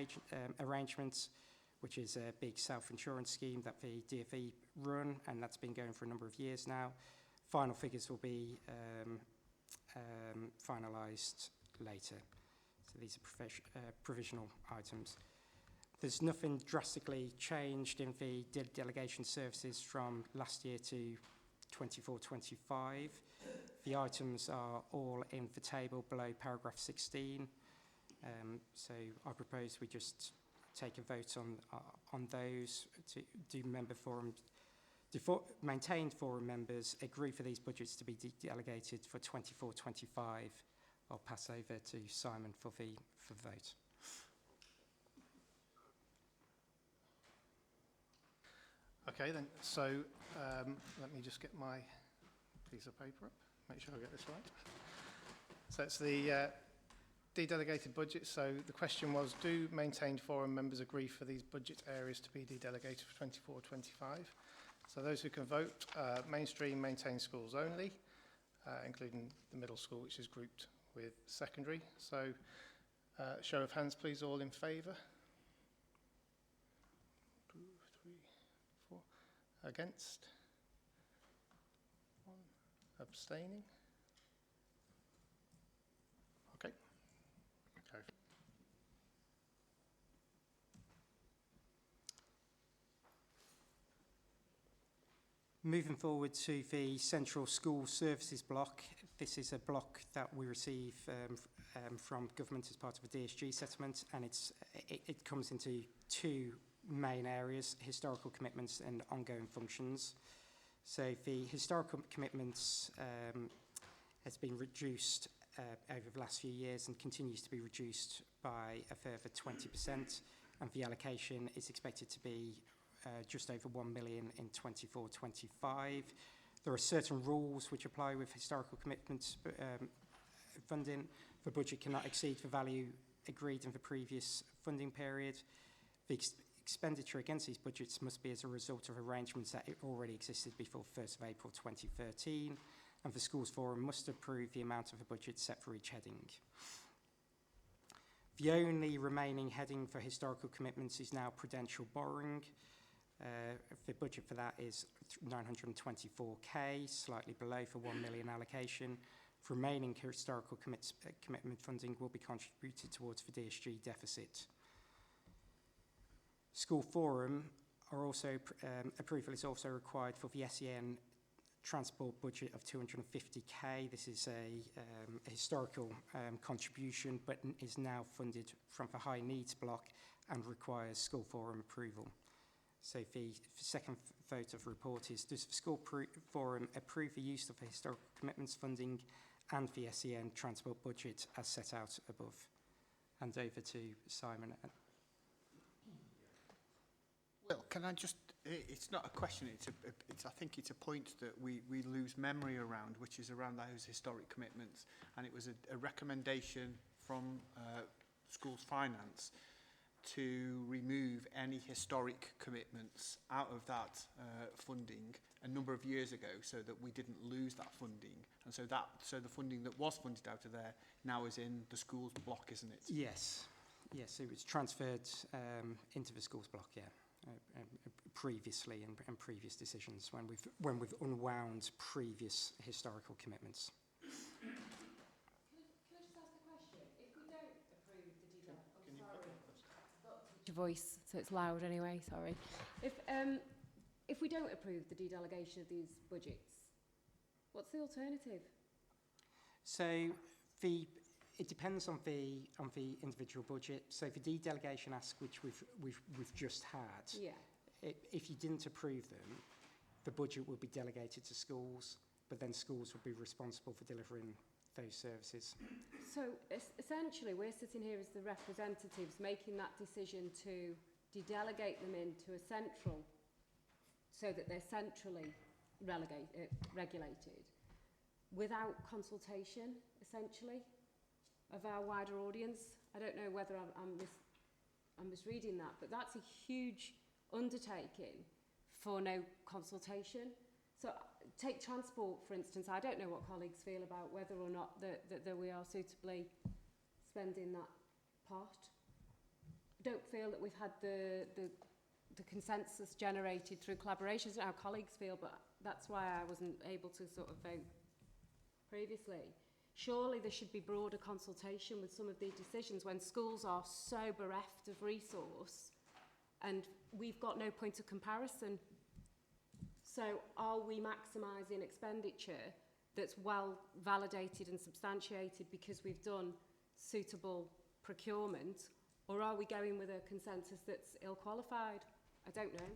arrangements, which is a big self-insurance scheme that the DfE run, and that's been going for a number of years now. Final figures will be finalised later. So these are provisional items. There's nothing drastically changed in the delegation services from last year to 24-25. The items are all in the table below paragraph 16. So I propose we just take a vote on those. Do member forum, maintained forum members agree for these budgets to be delegated for 24-25? I'll pass over to Simon for vote. Okay then, so let me just get my piece of paper up, make sure I get this right. So it's the de-delegated budget. So the question was, do maintained forum members agree for these budget areas to be de-delegated for 24-25? So those who can vote, mainstream maintained schools only, including the middle school, which is grouped with secondary. So show of hands, please, all in favour. 2, 3, 4. Against? 1. Abstaining? Okay. Okay. Moving forward to the Central School Services block. This is a block that we receive from government as part of a DSG settlement, and it comes into 2 main areas: historical commitments and ongoing functions. So the historical commitments has been reduced over the last few years and continues to be reduced by a further 20%, and the allocation is expected to be just over 1 million in 24-25. There are certain rules which apply with historical commitments funding. The budget cannot exceed the value agreed in the previous funding period. The expenditure against these budgets must be as a result of arrangements that already existed before 1st of April 2013, and the Schools Forum must approve the amount of the budget set for each heading. The only remaining heading for historical commitments is now prudential borrowing. The budget for that is 924k, slightly below the 1 million allocation. The remaining historical commitment funding will be contributed towards the DSG deficit. School Forum are also approval is also required for the SEN transport budget of 250k. This is a historical contribution, but is now funded from the high needs block and requires School Forum approval. So the second vote of the report is, does the School Forum approve the use of the historical commitments funding and the SEN transport budget as set out above? Hand over to Simon. Well, can I just, it's not a question, I think it's a point that we lose memory around, which is around those historic commitments. And it was a recommendation from Schools Finance to remove any historic commitments out of that funding a number of years ago, so that we didn't lose that funding. And so the funding that was funded out of there now is in the schools block, isn't it? Yes, it was transferred into the schools block, yeah. Previously and previous decisions when we've unwound previous historical commitments. Can I just ask a question? If we don't approve the delegation, your voice, so it's loud anyway. Sorry. If we don't approve the delegation of these budgets, what's the alternative? So it depends on the individual budget. So the delegation ask, which we've just had, yeah. If you didn't approve them, the budget would be delegated to schools, but then schools would be responsible for delivering those services. So essentially, we're sitting here as the representatives making that decision to delegate them into a central, so that they're centrally regulated, without consultation, essentially, of our wider audience. I don't know whether I'm misreading that, but that's a huge undertaking for no consultation. So take transport, for instance. I don't know what colleagues feel about whether or not that we are suitably spending that pot. I don't feel that we've had the consensus generated through collaborations. I don't know how colleagues feel, but that's why I wasn't able to sort of vote previously. Surely there should be broader consultation with some of these decisions when schools are so bereft of resource and we've got no point of comparison. So are we maximising expenditure that's well validated and substantiated because we've done suitable procurement, or are we going with a consensus that's ill-qualified? I don't know.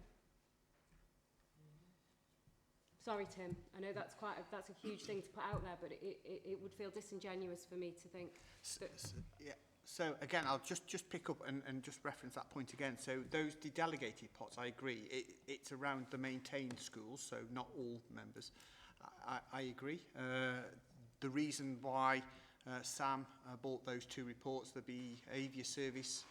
Sorry, Tim. I know that's that's a huge thing to put out there, but it would feel disingenuous for me to think that... Yeah. So again, I'll just pick up and just reference that point again. So those dedelegated pots, I agree. It's around the maintained schools, so not all members. I agree. The reason why Sam bought those two reports, the behaviour services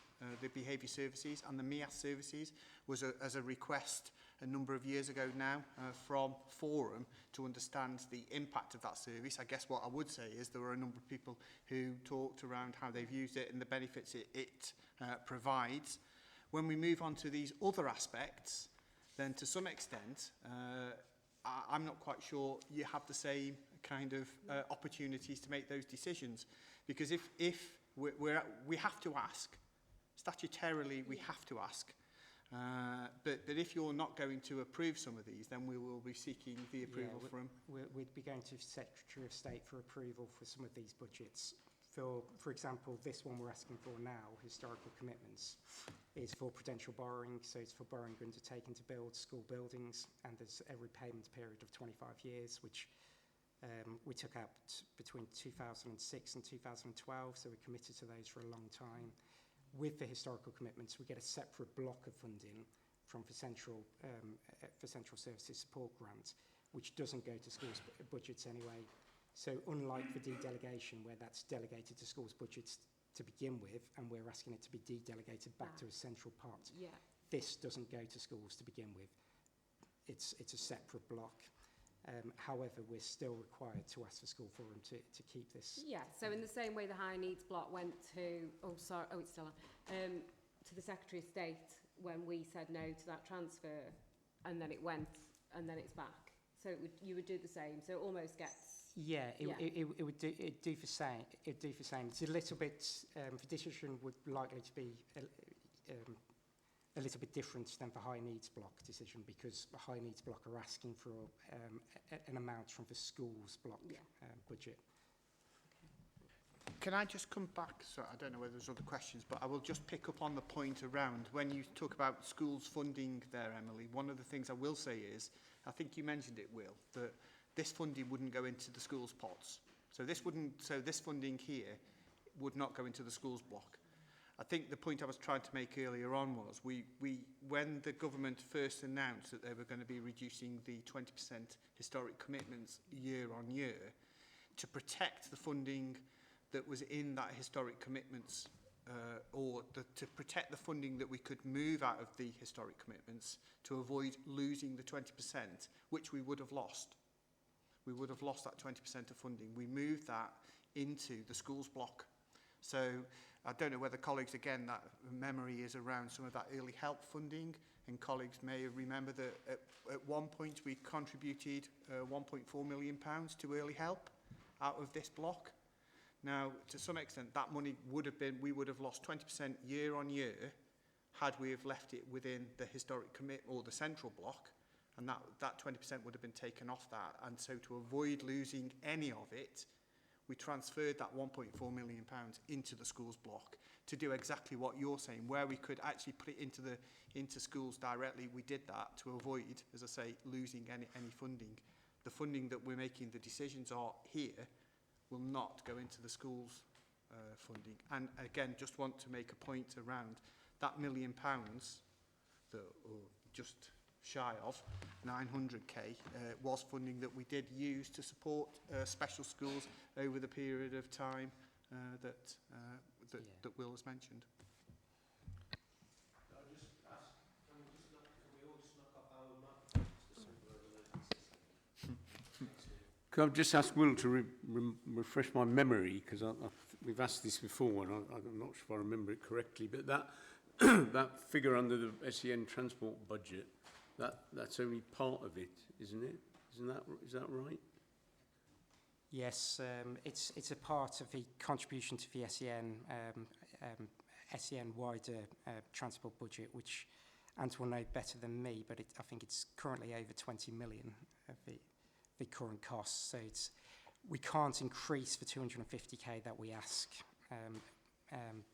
and the MIAS services, was as a request a number of years ago now from Forum to understand the impact of that service. I guess what I would say is there were a number of people who talked around how they've used it and the benefits it provides. When we move on to these other aspects, then to some extent, I'm not quite sure you have the same kind of opportunities to make those decisions. Because if we have to ask, statutorily we have to ask, but if you're not going to approve some of these, then we will be seeking the approval from... We'd be going to Secretary of State for approval for some of these budgets. For example, this one we're asking for now, historical commitments, is for prudential borrowing, so it's for borrowing undertaken to build school buildings, and there's a repayment period of 25 years, which We took out between 2006 and 2012, so we're committed to those for a long time. With the historical commitments, we get a separate block of funding for central services support grants, which doesn't go to schools' budgets anyway. So unlike the de-delegation, where that's delegated to schools' budgets to begin with, and we're asking it to be de-delegated back to a central pot, this doesn't go to schools to begin with. It's a separate block. However, we're still required to ask the school forum to keep this. Yeah, so in the same way the high needs block went to, it's still on, to the Secretary of State when we said no to that transfer, and then it went, and then it's back. So you would do the same. So it almost gets. Yeah, it would do the same. It'd do the same. It's a little bit. The decision would likely to be a little bit different than the high needs block decision, because the high needs block are asking for an amount from the schools block budget. Can I just come back? So I don't know whether there's other questions, but I will just pick up on the point around when you talk about schools funding there, Emily. One of the things I will say is, I think you mentioned it, Will, that this funding wouldn't go into the schools pots. So this funding here would not go into the schools block. I think the point I was trying to make earlier on was when the government first announced that they were going to be reducing the 20% historic commitments year on year, to protect the funding that was in that historic commitments, to protect the funding that we could move out of the historic commitments to avoid losing the 20%, which we would have lost. We would have lost that 20% of funding. We moved that into the schools block. So I don't know whether colleagues, again, that memory is around some of that early help funding, and colleagues may remember that at one point we contributed £1.4 million to early help out of this block. Now, to some extent, that money would have been, we would have lost 20% year on year had we have left it within the historic commit or the central block, and that 20% would have been taken off that. And so to avoid losing any of it, we transferred that £1.4 million into the schools block to do exactly what you're saying, where we could actually put it into schools directly. We did that to avoid, as I say, losing any funding. The funding that we're making the decisions are here will not go into the schools funding. And again, just want to make a point around that £1 million, or just shy of 900k, was funding that we did use to support special schools over the period of time that Will has mentioned. Could I just ask Will to refresh my memory, because we've asked this before and I'm not sure if I remember it correctly, but that that figure under the SEN transport budget, that's only part of it, isn't it? Is that right? Yes, it's a part of the contribution to the SEN wider transport budget, which Ant will know better than me, but I think it's currently over 20 million of the current costs. So we can't increase the 250k that we ask.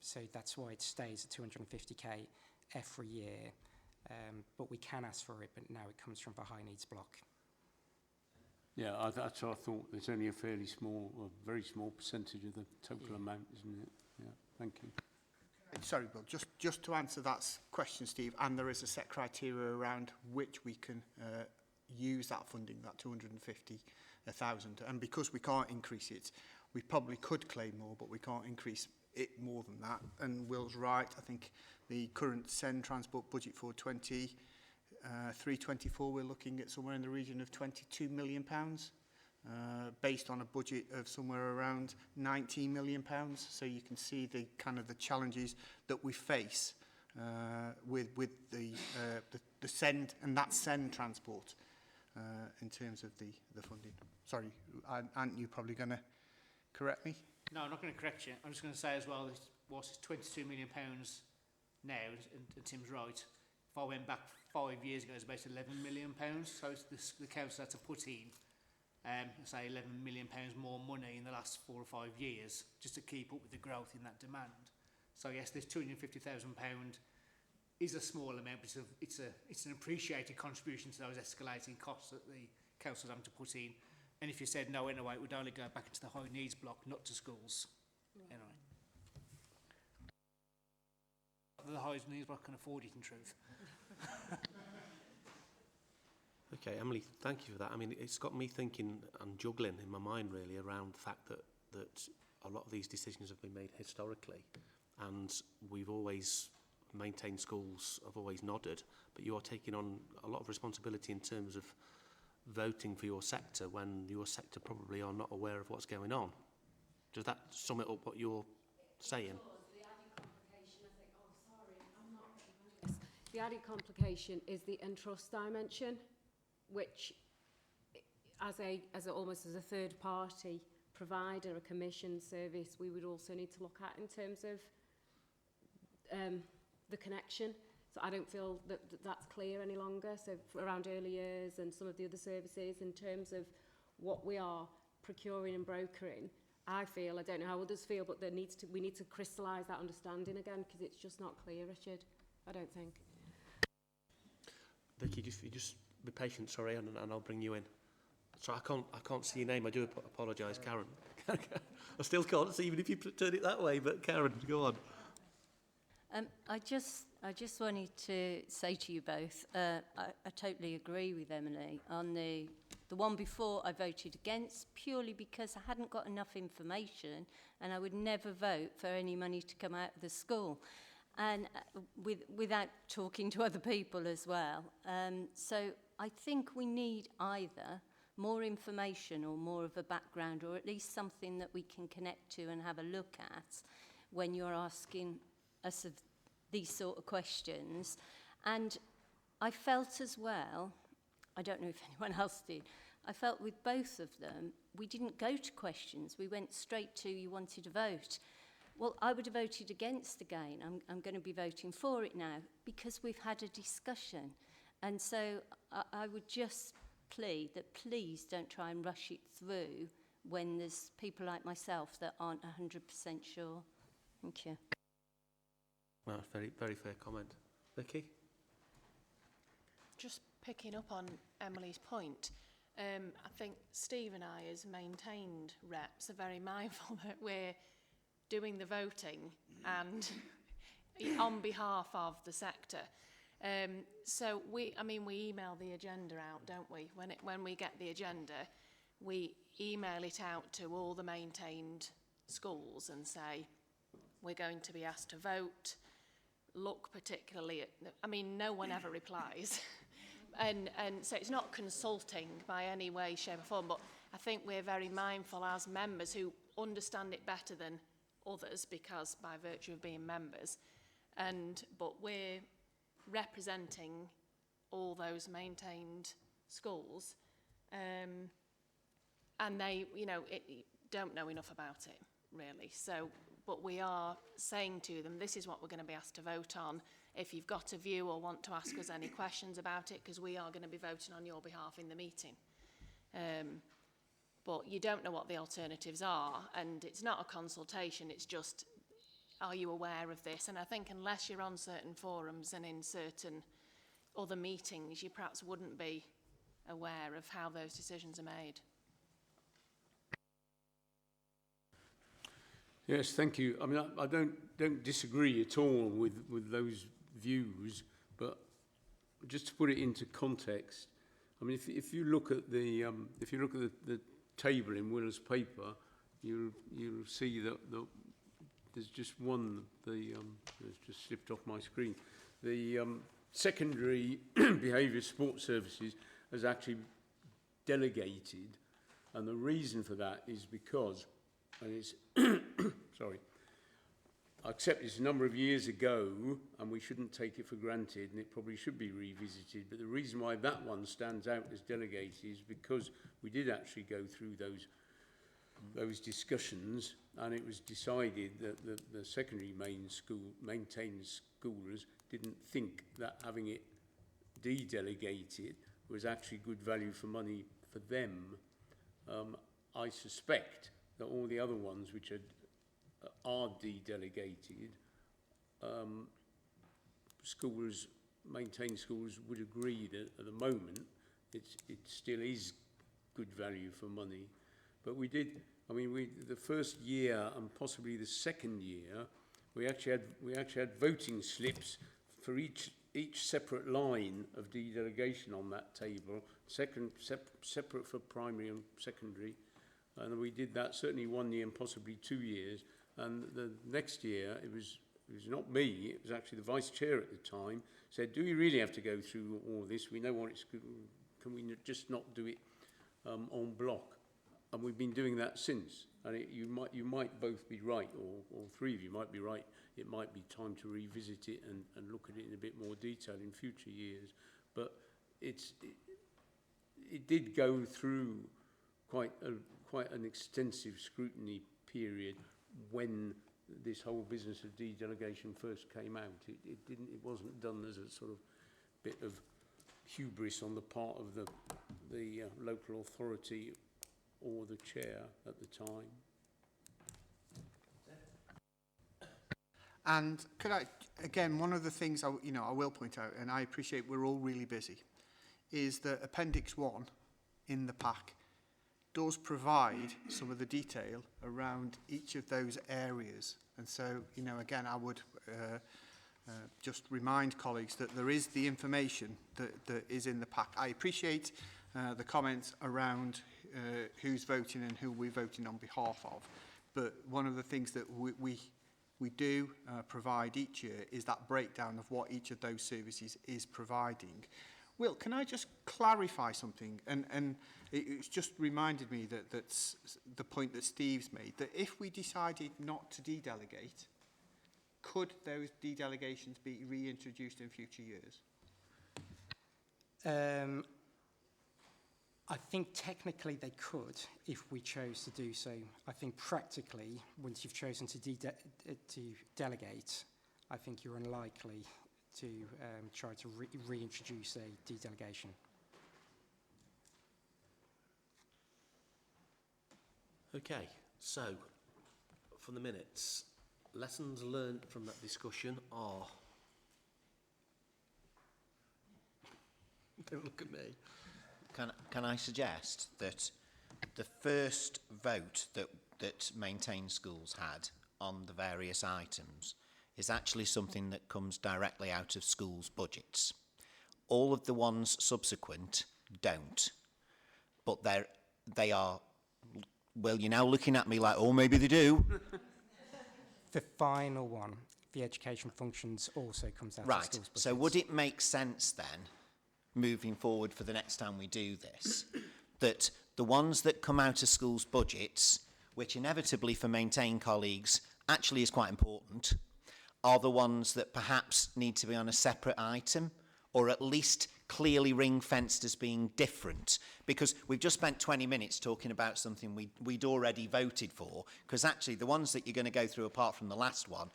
So that's why it stays at 250k every year. But we can ask for it, but now it comes from the high needs block. Yeah, that's what I thought. There's only a fairly small, or very small percentage of the total amount, isn't it? Yeah, thank you. Sorry, Bill, just to answer that question, Steve, and there is a set criteria around which we can use that funding, that 250,000. And because we can't increase it, we probably could claim more, but we can't increase it more than that. And Will's right. I think the current SEN transport budget for 23-24, we're looking at somewhere in the region of £22 million, based on a budget of somewhere around £19 million. So you can see the kind of the challenges that we face with the SEN and that SEN transport in terms of the funding. Sorry, aren't you probably going to correct me? No, I'm not going to correct you. I'm just going to say as well, whilst it's £22 million now, and Tim's right, if I went back 5 years ago, it was about £11 million. So it's the council had to put in, say, £11 million more money in the last 4 or 5 years just to keep up with the growth in that demand. So yes, this £250,000 is a small amount, but it's an appreciated contribution to those escalating costs that the council's having to put in. And if you said no anyway, it would only go back into the high needs block, not to schools. Anyway. The high needs block can afford it, in truth. Okay, Emily, thank you for that. I mean, it's got me thinking and juggling in my mind really around the fact that a lot of these decisions have been made historically, and we've always maintained schools, have always nodded, but you are taking on a lot of responsibility in terms of voting for your sector when your sector probably are not aware of what's going on. Does that sum it up what you're saying? The added complication is the entrust dimension, which, almost as a third party provider, a commission service, we would also need to look at in terms of the connection. So I don't feel that that's clear any longer. So around early years and some of the other services, in terms of what we are procuring and brokering, I feel, I don't know how others feel, but we need to crystallise that understanding again, because it's just not clear, Richard, I don't think. Vicky, just be patient, sorry, and I'll bring you in. Sorry, I can't see your name. I do apologise, Karen. I still can't see, even if you turn it that way. But Karen, go on. I just wanted to say to you both, I totally agree with Emily on the one before. I voted against purely because I hadn't got enough information, and I would never vote for any money to come out of the school. And without talking to other people as well. So I think we need either more information or more of a background, or at least something that we can connect to and have a look at when you're asking us of these sort of questions. And I felt as well, I don't know if anyone else did, I felt with both of them, we didn't go to questions. We went straight to, you wanted to vote. Well, I would have voted against again. I'm going to be voting for it now because we've had a discussion. And so I would just plead that please don't try and rush it through when there's people like myself that aren't 100% sure. Thank you. Well, very, very fair comment. Vicky? Just picking up on Emily's point, I think Steve and I, as maintained reps, are very mindful that we're doing the voting and on behalf of the sector. So we email the agenda out, don't we? When we get the agenda, we email it out to all the maintained schools and say, we're going to be asked to vote. Look particularly at, no one ever replies. And so it's not consulting by any way, shape or form, but I think we're very mindful as members who understand it better than others, because by virtue of being members, but we're representing all those maintained schools, and they don't know enough about it really. So but we are saying to them, this is what we're going to be asked to vote on. If you've got a view or want to ask us any questions about it, because we are going to be voting on your behalf in the meeting. But you don't know what the alternatives are, and it's not a consultation, it's just, are you aware of this? And I think unless you're on certain forums and in certain other meetings, you perhaps wouldn't be aware of how those decisions are made. Yes, thank you. I don't disagree at all with those views, but just to put it into context, if you look at the table in Will's paper, you'll see that there's just one. It's just slipped off my screen. The secondary behaviour support services has actually delegated, and the reason for that is because, and it's sorry, I accept this a number of years ago, and we shouldn't take it for granted, and it probably should be revisited. But the reason why that one stands out as delegated is because we did actually go through those discussions, and it was decided that the secondary maintained schools didn't think that having it de-delegated was actually good value for money for them. I suspect that all the other ones which are de-delegated, maintained schools would agree that at the moment it still is good value for money. But we did, I mean, the first year and possibly the second year, we actually had voting slips for each separate line of delegation on that table, separate for primary and secondary. And we did that certainly 1 year and possibly 2 years. And the next year, it was not me, it was actually the vice chair at the time, said, do we really have to go through all this? We know what it's, can we just not do it en bloc? And we've been doing that since. And you might both be right, or all three of you might be right. It might be time to revisit it and look at it in a bit more detail in future years. But it did go through quite an extensive scrutiny period when this whole business of dedelegation first came out. It wasn't done as a sort of bit of hubris on the part of the local authority or the chair at the time. And could I, again, one of the things I will point out, and I appreciate we're all really busy, is that Appendix 1 in the pack does provide some of the detail around each of those areas. And so, again, I would just remind colleagues that there is the information that is in the pack. I appreciate the comments around who's voting and who we're voting on behalf of. But one of the things that we do provide each year is that breakdown of what each of those services is providing. Will, can I just clarify something? And it's just reminded me that's the point that Steve's made, that if we decided not to de-delegate, could those de-delegations be reintroduced in future years? I think technically they could if we chose to do so. I think practically, once you've chosen to delegate, I think you're unlikely to try to reintroduce a de-delegation. Okay, so for the minutes, lessons learned from that discussion are... Don't look at me. Can I suggest that the first vote that Maintain Schools had on the various items is actually something that comes directly out of schools' budgets. All of the ones subsequent don't, but they are. Well, you're now looking at me like, oh, maybe they do. The final one, the education functions, also comes out of schools' budgets. So would it make sense then, moving forward for the next time we do this, that the ones that come out of schools' budgets, which inevitably for Maintain colleagues actually is quite important, are the ones that perhaps need to be on a separate item, or at least clearly ring-fenced as being different? Because we've just spent 20 minutes talking about something we'd already voted for, because actually the ones that you're going to go through apart from the last one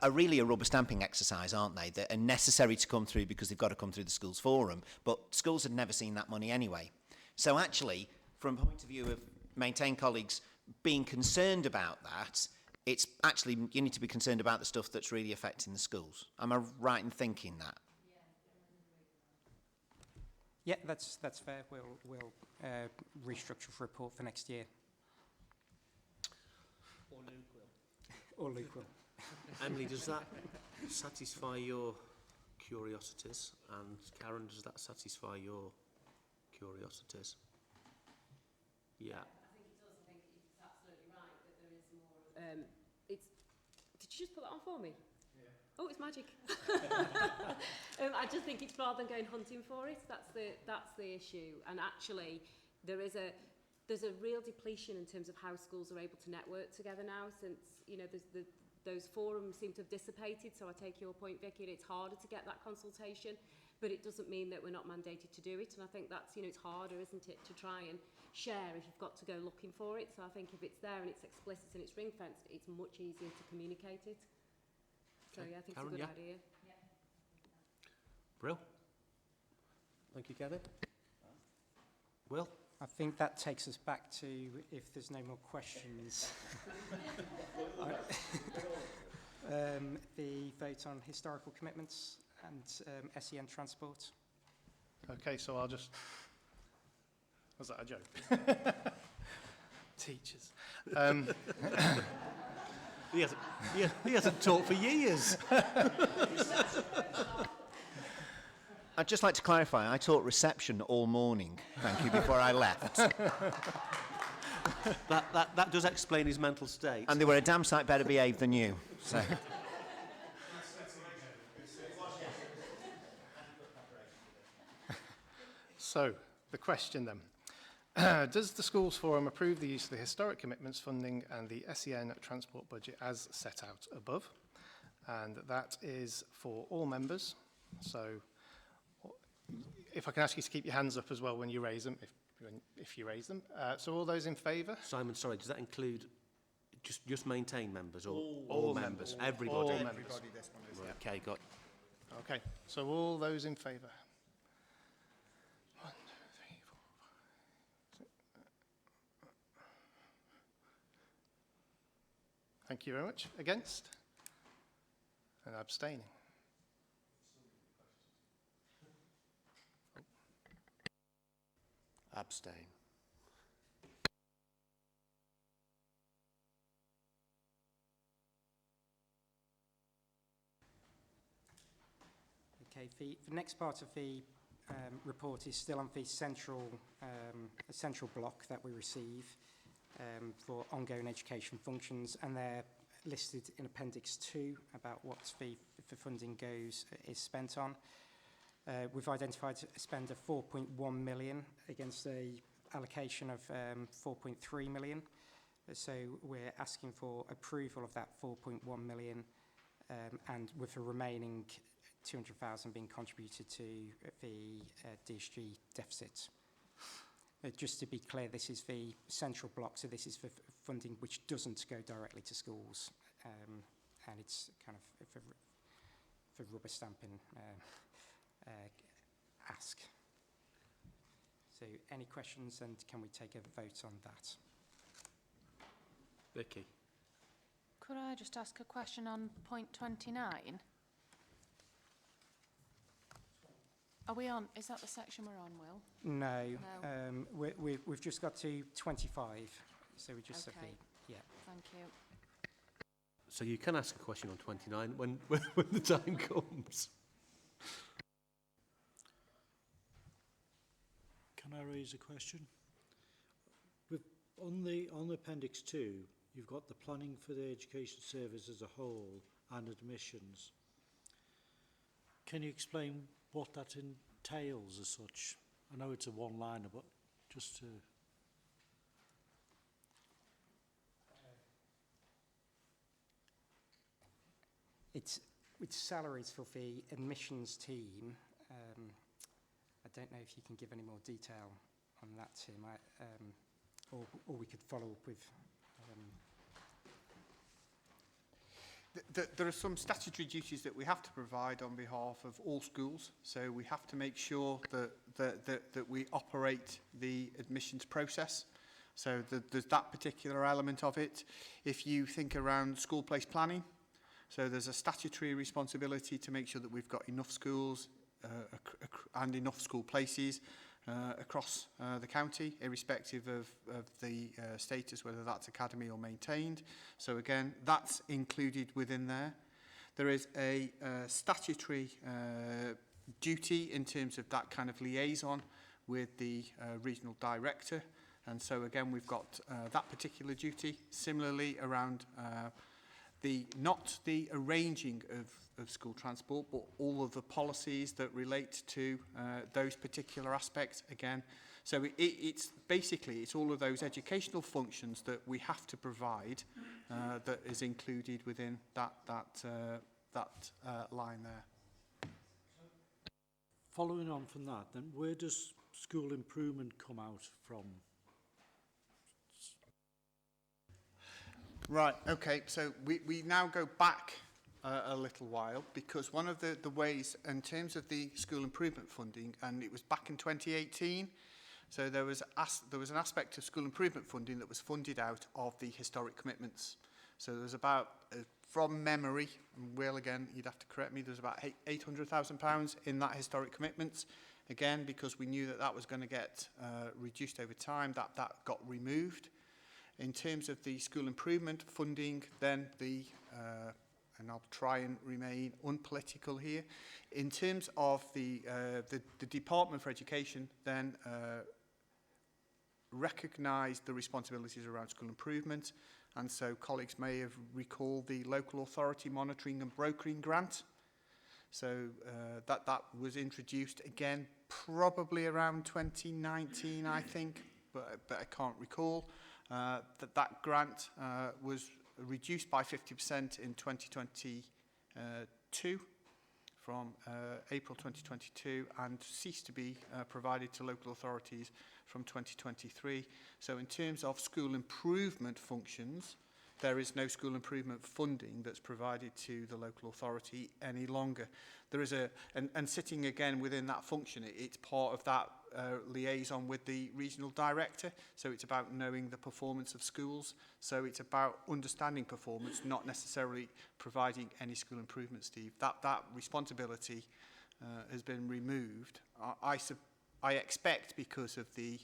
are really a rubber stamping exercise, aren't they? That are necessary to come through because they've got to come through the schools forum, but schools had never seen that money anyway. So actually, from a point of view of Maintain colleagues being concerned about that, it's actually, you need to be concerned about the stuff that's really affecting the schools. Am I right in thinking that? Yeah, that's fair. We'll restructure the report for next year. Or Luke will. Or Luke will. Emily, does that satisfy your curiosities? And Karen, does that satisfy your curiosities? Yeah. I think it does. I think it's absolutely right that there is more. Did you just put that on for me? Yeah. Oh, it's magic. I just think it's rather than going hunting for it. That's the issue. And actually, there's a real depletion in terms of how schools are able to network together now. Since those forums seem to have dissipated. So I take your point, Vicky. It's harder to get that consultation, but it doesn't mean that we're not mandated to do it. And I think that's it's harder, isn't it, to try and share if you've got to go looking for it. So I think if it's there and it's explicit and it's ring fenced, it's much easier to communicate it. So yeah, I think Karen, it's a good idea. Yeah. Brill. Thank you, Kevin. Will? I think that takes us back to, if there's no more questions, the vote on historical commitments and SEN transport. Okay, so I'll just Was that a joke? Teachers. He hasn't taught for years. I'd just like to clarify, I taught reception all morning, thank you, before I left. That does explain his mental state. And they were a damn sight better behaved than you. So. So, the question then. Does the Schools Forum approve the use of the historic commitments funding and the SEN transport budget as set out above? And that is for all members. So, if I can ask you to keep your hands up as well when you raise them, if you raise them. So all those in favour? Simon, sorry, does that include just maintain members or all members? members. Everybody? All members. Everybody, this one is, Right, okay, got. Okay, so all those in favour? 1, 2, 3, 4, 5, 6. Thank you very much. Against? And abstaining. Abstain. Okay, the next part of the report is still on the central block that we receive for ongoing education functions, and they're listed in Appendix 2 about what the funding is spent on. We've identified a spend of 4.1 million against a allocation of 4.3 million. So we're asking for approval of that 4.1 million and with the remaining 200,000 being contributed to the DSG deficit. Just to be clear, this is the central block, so this is for funding which doesn't go directly to schools, and it's kind of for rubber stamping ask. So any questions, and can we take a vote on that? Vicky. Could I just ask a question on point 29? Are we on, is that the section we're on, Will? No, we've just got to 25, so we just okay. said yeah. Thank you. So you can ask a question on 29 when the time comes. Can I raise a question? On Appendix 2, you've got the planning for the education service as a whole and admissions. Can you explain what that entails as such? I know it's a one-liner, but just to... It's salaries for the admissions team. I don't know if you can give any more detail on that, Tim, or we could follow up with... There are some statutory duties that we have to provide on behalf of all schools, so we have to make sure that we operate the admissions process. So there's that particular element of it. If you think around school place planning, so there's a statutory responsibility to make sure that we've got enough schools and enough school places across the county, irrespective of the status, whether that's academy or maintained. So again, that's included within there. There is a statutory duty in terms of that kind of liaison with the regional director. And so again, we've got that particular duty. Similarly, around not the arranging of school transport, but all of the policies that relate to those particular aspects again. So it's basically, it's all of those educational functions that we have to provide that is included within that line there. Following on from that, then, where does school improvement come out from? Right, okay, so we now go back a little while, because one of the ways, in terms of the school improvement funding, and it was back in 2018, so there was an aspect of school improvement funding that was funded out of the historic commitments. So there was about, from memory, and Will, again, you'd have to correct me, there's about £800,000 in that historic commitments, Again, because we knew that that was going to get reduced over time, that got removed. In terms of the school improvement funding, then and I'll try and remain unpolitical here. In terms of the Department for Education, then recognised the responsibilities around school improvement, and so colleagues may have recalled the local authority monitoring and brokering grant. So that was introduced again probably around 2019, I think, but I can't recall. That grant was reduced by 50% in 2022 from April 2022 and ceased to be provided to local authorities from 2023. So in terms of school improvement functions, there is no school improvement funding that's provided to the local authority any longer. There is and sitting again within that function, it's part of that liaison with the regional director. So it's about knowing the performance of schools. So it's about understanding performance, not necessarily providing any school improvement, Steve. That responsibility has been removed. I expect because of the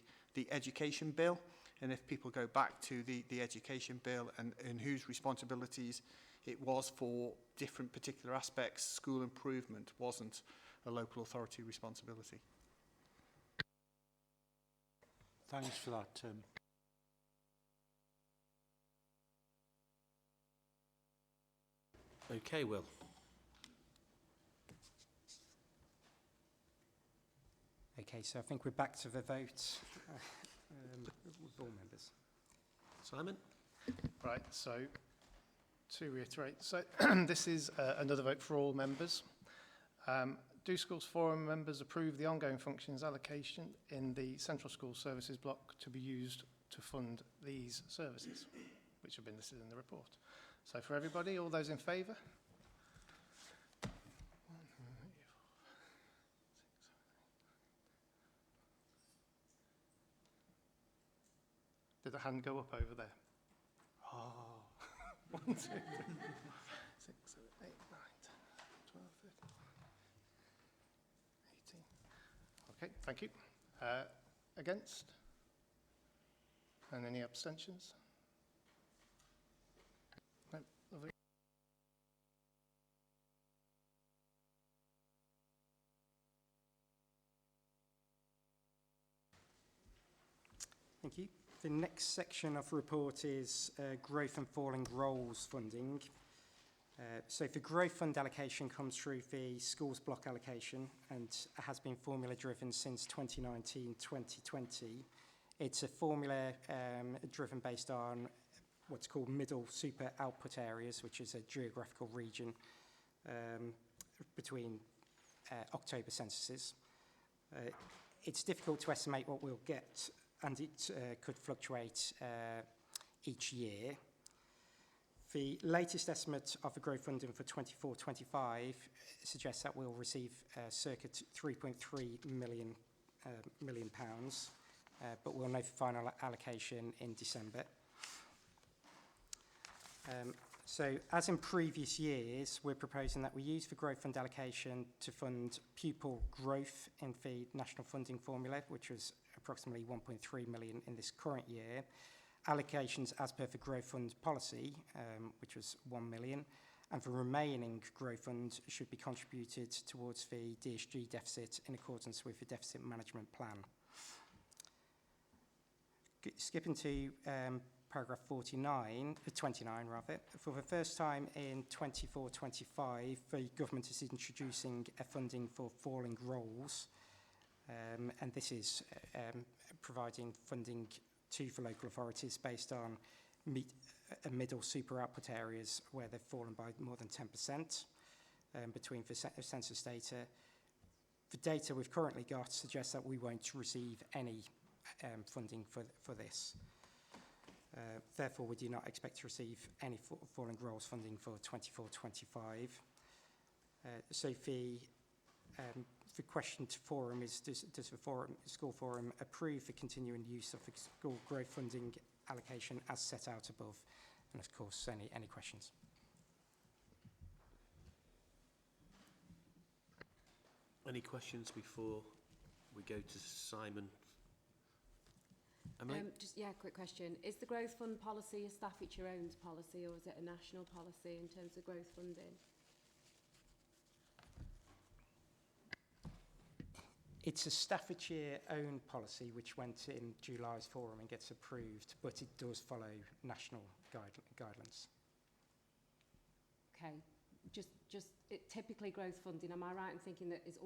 education bill. And if people go back to the education bill and whose responsibilities it was for different particular aspects, school improvement wasn't a local authority responsibility. Thanks for that, Tim. Okay, Will. Okay, so I think we're back to the vote. With all members. Simon? Right, so to reiterate, so this is another vote for all members. Do Schools Forum members approve the ongoing functions allocation in the Central School Services block to be used to fund these services, which have been listed in the report? So for everybody, all those in favour? Did the hand go up over there? Oh. 1, 2, 3, 6, 7, 8, 9, 10, 12, 13, 18. Okay, thank you. Against? And any abstentions? No, lovely. Thank you. The next section of the report is growth and falling roles funding. So the growth fund allocation comes through the schools block allocation and has been formula driven since 2019-2020. It's a formula driven based on what's called middle super output areas, which is a geographical region between October censuses. It's difficult to estimate what we'll get, and it could fluctuate each year. The latest estimate of the growth funding for 24-25 suggests that we'll receive circa 3.3 million pounds, but we'll know the final allocation in December. So, as in previous years, we're proposing that we use the growth fund allocation to fund pupil growth in the national funding formula, which was approximately 1.3 million in this current year. Allocations as per the growth fund policy, which was 1 million, and the remaining growth fund should be contributed towards the DSG deficit in accordance with the deficit management plan. Skipping to paragraph 29 rather. For the first time in 24-25, the government is introducing a funding for falling roles, and this is providing funding to the local authorities based on middle super output areas where they've fallen by more than 10% between the census data. The data we've currently got suggests that we won't receive any funding for this. Therefore, we do not expect to receive any falling roles funding for 24-25. So the question to forum is, does the school forum approve the continuing use of the school growth funding allocation as set out above? And of course, any questions? Any questions before we go to Simon. Emily? Quick question. Is the growth fund policy a Staffordshire-owned policy, or is it a national policy in terms of growth funding? It's a Staffordshire-owned policy which went in July's forum and gets approved, but it does follow national guidelines. Okay. Typically growth funding, am I right in thinking that it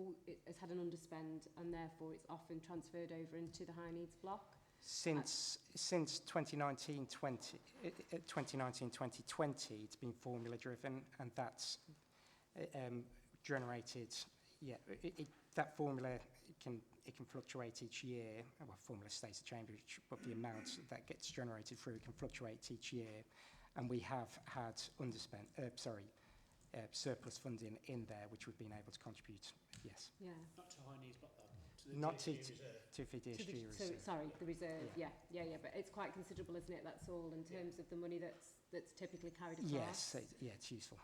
has had an underspend and therefore it's often transferred over into the high needs block? Since 2019-2020, it's been formula driven, and that's generated. Yeah, that formula can fluctuate each year. Well, formula stays the same, but the amount that gets generated through can fluctuate each year, and we have had surplus funding in there, which we've been able to contribute. Yes. Yeah. Not to high needs, but Not to the DSG reserve. Sorry, the reserve. Yeah, but it's quite considerable, isn't it? That's all in terms of the money that's typically carried across. Yes, it's useful.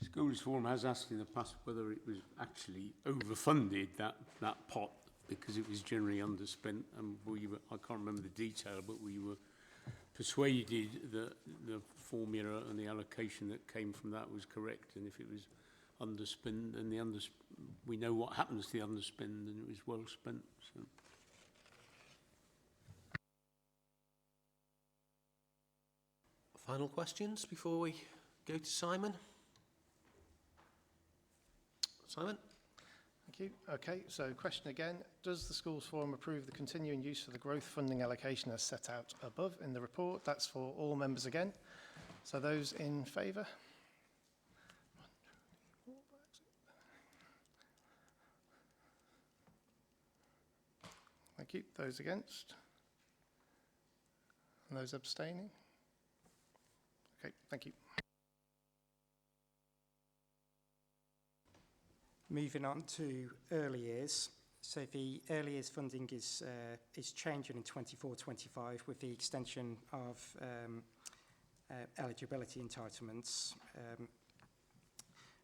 Schools Forum has asked in the past whether it was actually overfunded, that pot, because it was generally underspent, and I can't remember the detail, but we were persuaded that the formula and the allocation that came from that was correct, and if it was underspent, then we know what happens to the underspend, and it was well spent. So. Final questions before we go to Simon? Simon? Thank you. Okay, so question again. Does the Schools Forum approve the continuing use of the growth funding allocation as set out above in the report? That's for all members again. So those in favour? Thank you. Those against? And those abstaining? Okay, thank you. Moving on to early years. So the early years funding is changing in 24-25 with the extension of eligibility entitlements.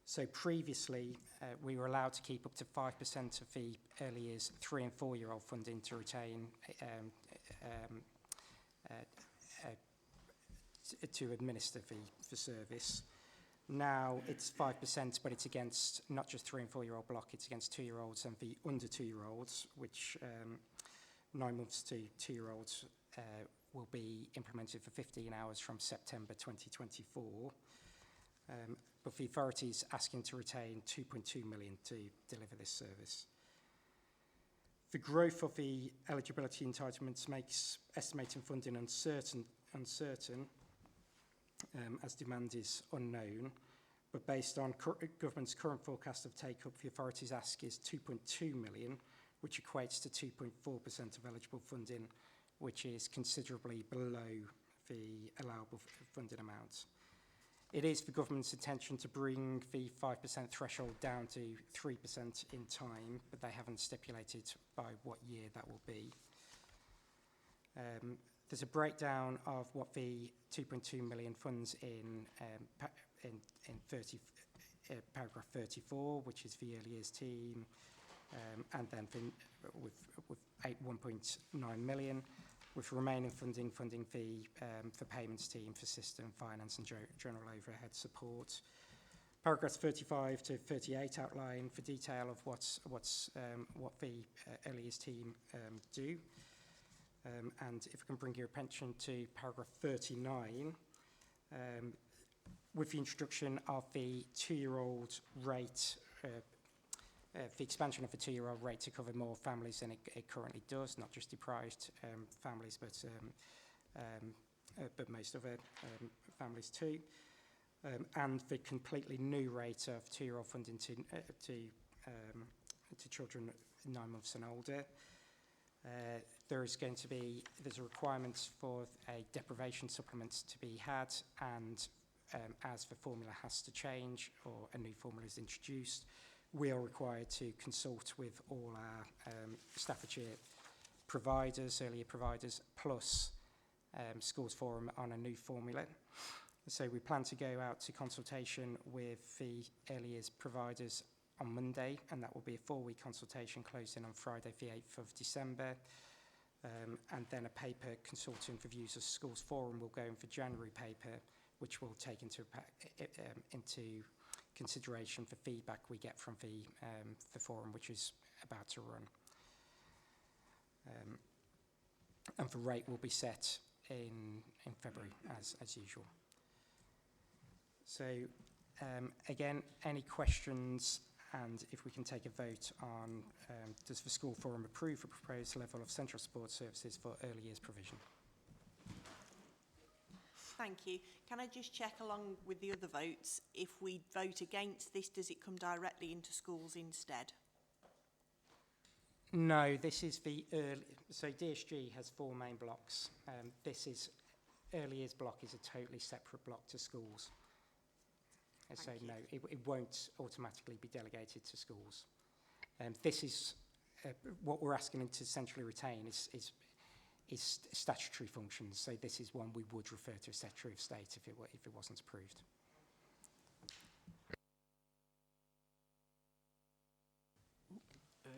So previously, we were allowed to keep up to 5% of the early years 3 and 4 year old funding to retain to administer the service. Now it's 5%, but it's against not just 3 and 4 year old block, it's against 2 year olds and the under 2 year olds, which 9 months to 2 year olds will be implemented for 15 hours from September 2024. But the authority is asking to retain 2.2 million to deliver this service. The growth of the eligibility entitlements makes estimating funding uncertain as demand is unknown. But based on government's current forecast of take-up, the authority's ask is 2.2 million, which equates to 2.4% of eligible funding, which is considerably below the allowable funding amount. It is the government's intention to bring the 5% threshold down to 3% in time, but they haven't stipulated by what year that will be. There's a breakdown of what the 2.2 million funds in paragraph 34, which is the early years team, and then with 1.9 million, with remaining funding for payments team for system, finance and general overhead support. Paragraphs 35 to 38 outline the detail of what the early years team do. And if I can bring your attention to paragraph 39, with the introduction of the 2 year old rate, the expansion of the 2 year old rate to cover more families than it currently does, not just deprived families, but most other families too. And the completely new rate of 2 year old funding to children 9 months and older. There's a requirement for a deprivation supplement to be had, and as the formula has to change or a new formula is introduced, we are required to consult with all our Staffordshire providers, earlier providers, plus Schools Forum on a new formula. So we plan to go out to consultation with the early years providers on Monday, and that will be a 4-week consultation closing on Friday the 8th of December. And then a paper consultant reviews of schools forum will go in for January paper, which will take into consideration for feedback we get from the forum, which is about to run. And the rate will be set in February, as usual. So, again, any questions? And if we can take a vote on, does the school forum approve the proposed level of central support services for early years provision? Thank you. Can I just check along with the other votes, if we vote against this, does it come directly into schools instead? No, this is the early, so DSG has 4 main blocks. This is, early years block is a totally separate block to schools. So no, it won't automatically be delegated to schools. This is what we're asking them to centrally retain is statutory functions. So this is one we would refer to as Secretary of State if it wasn't approved.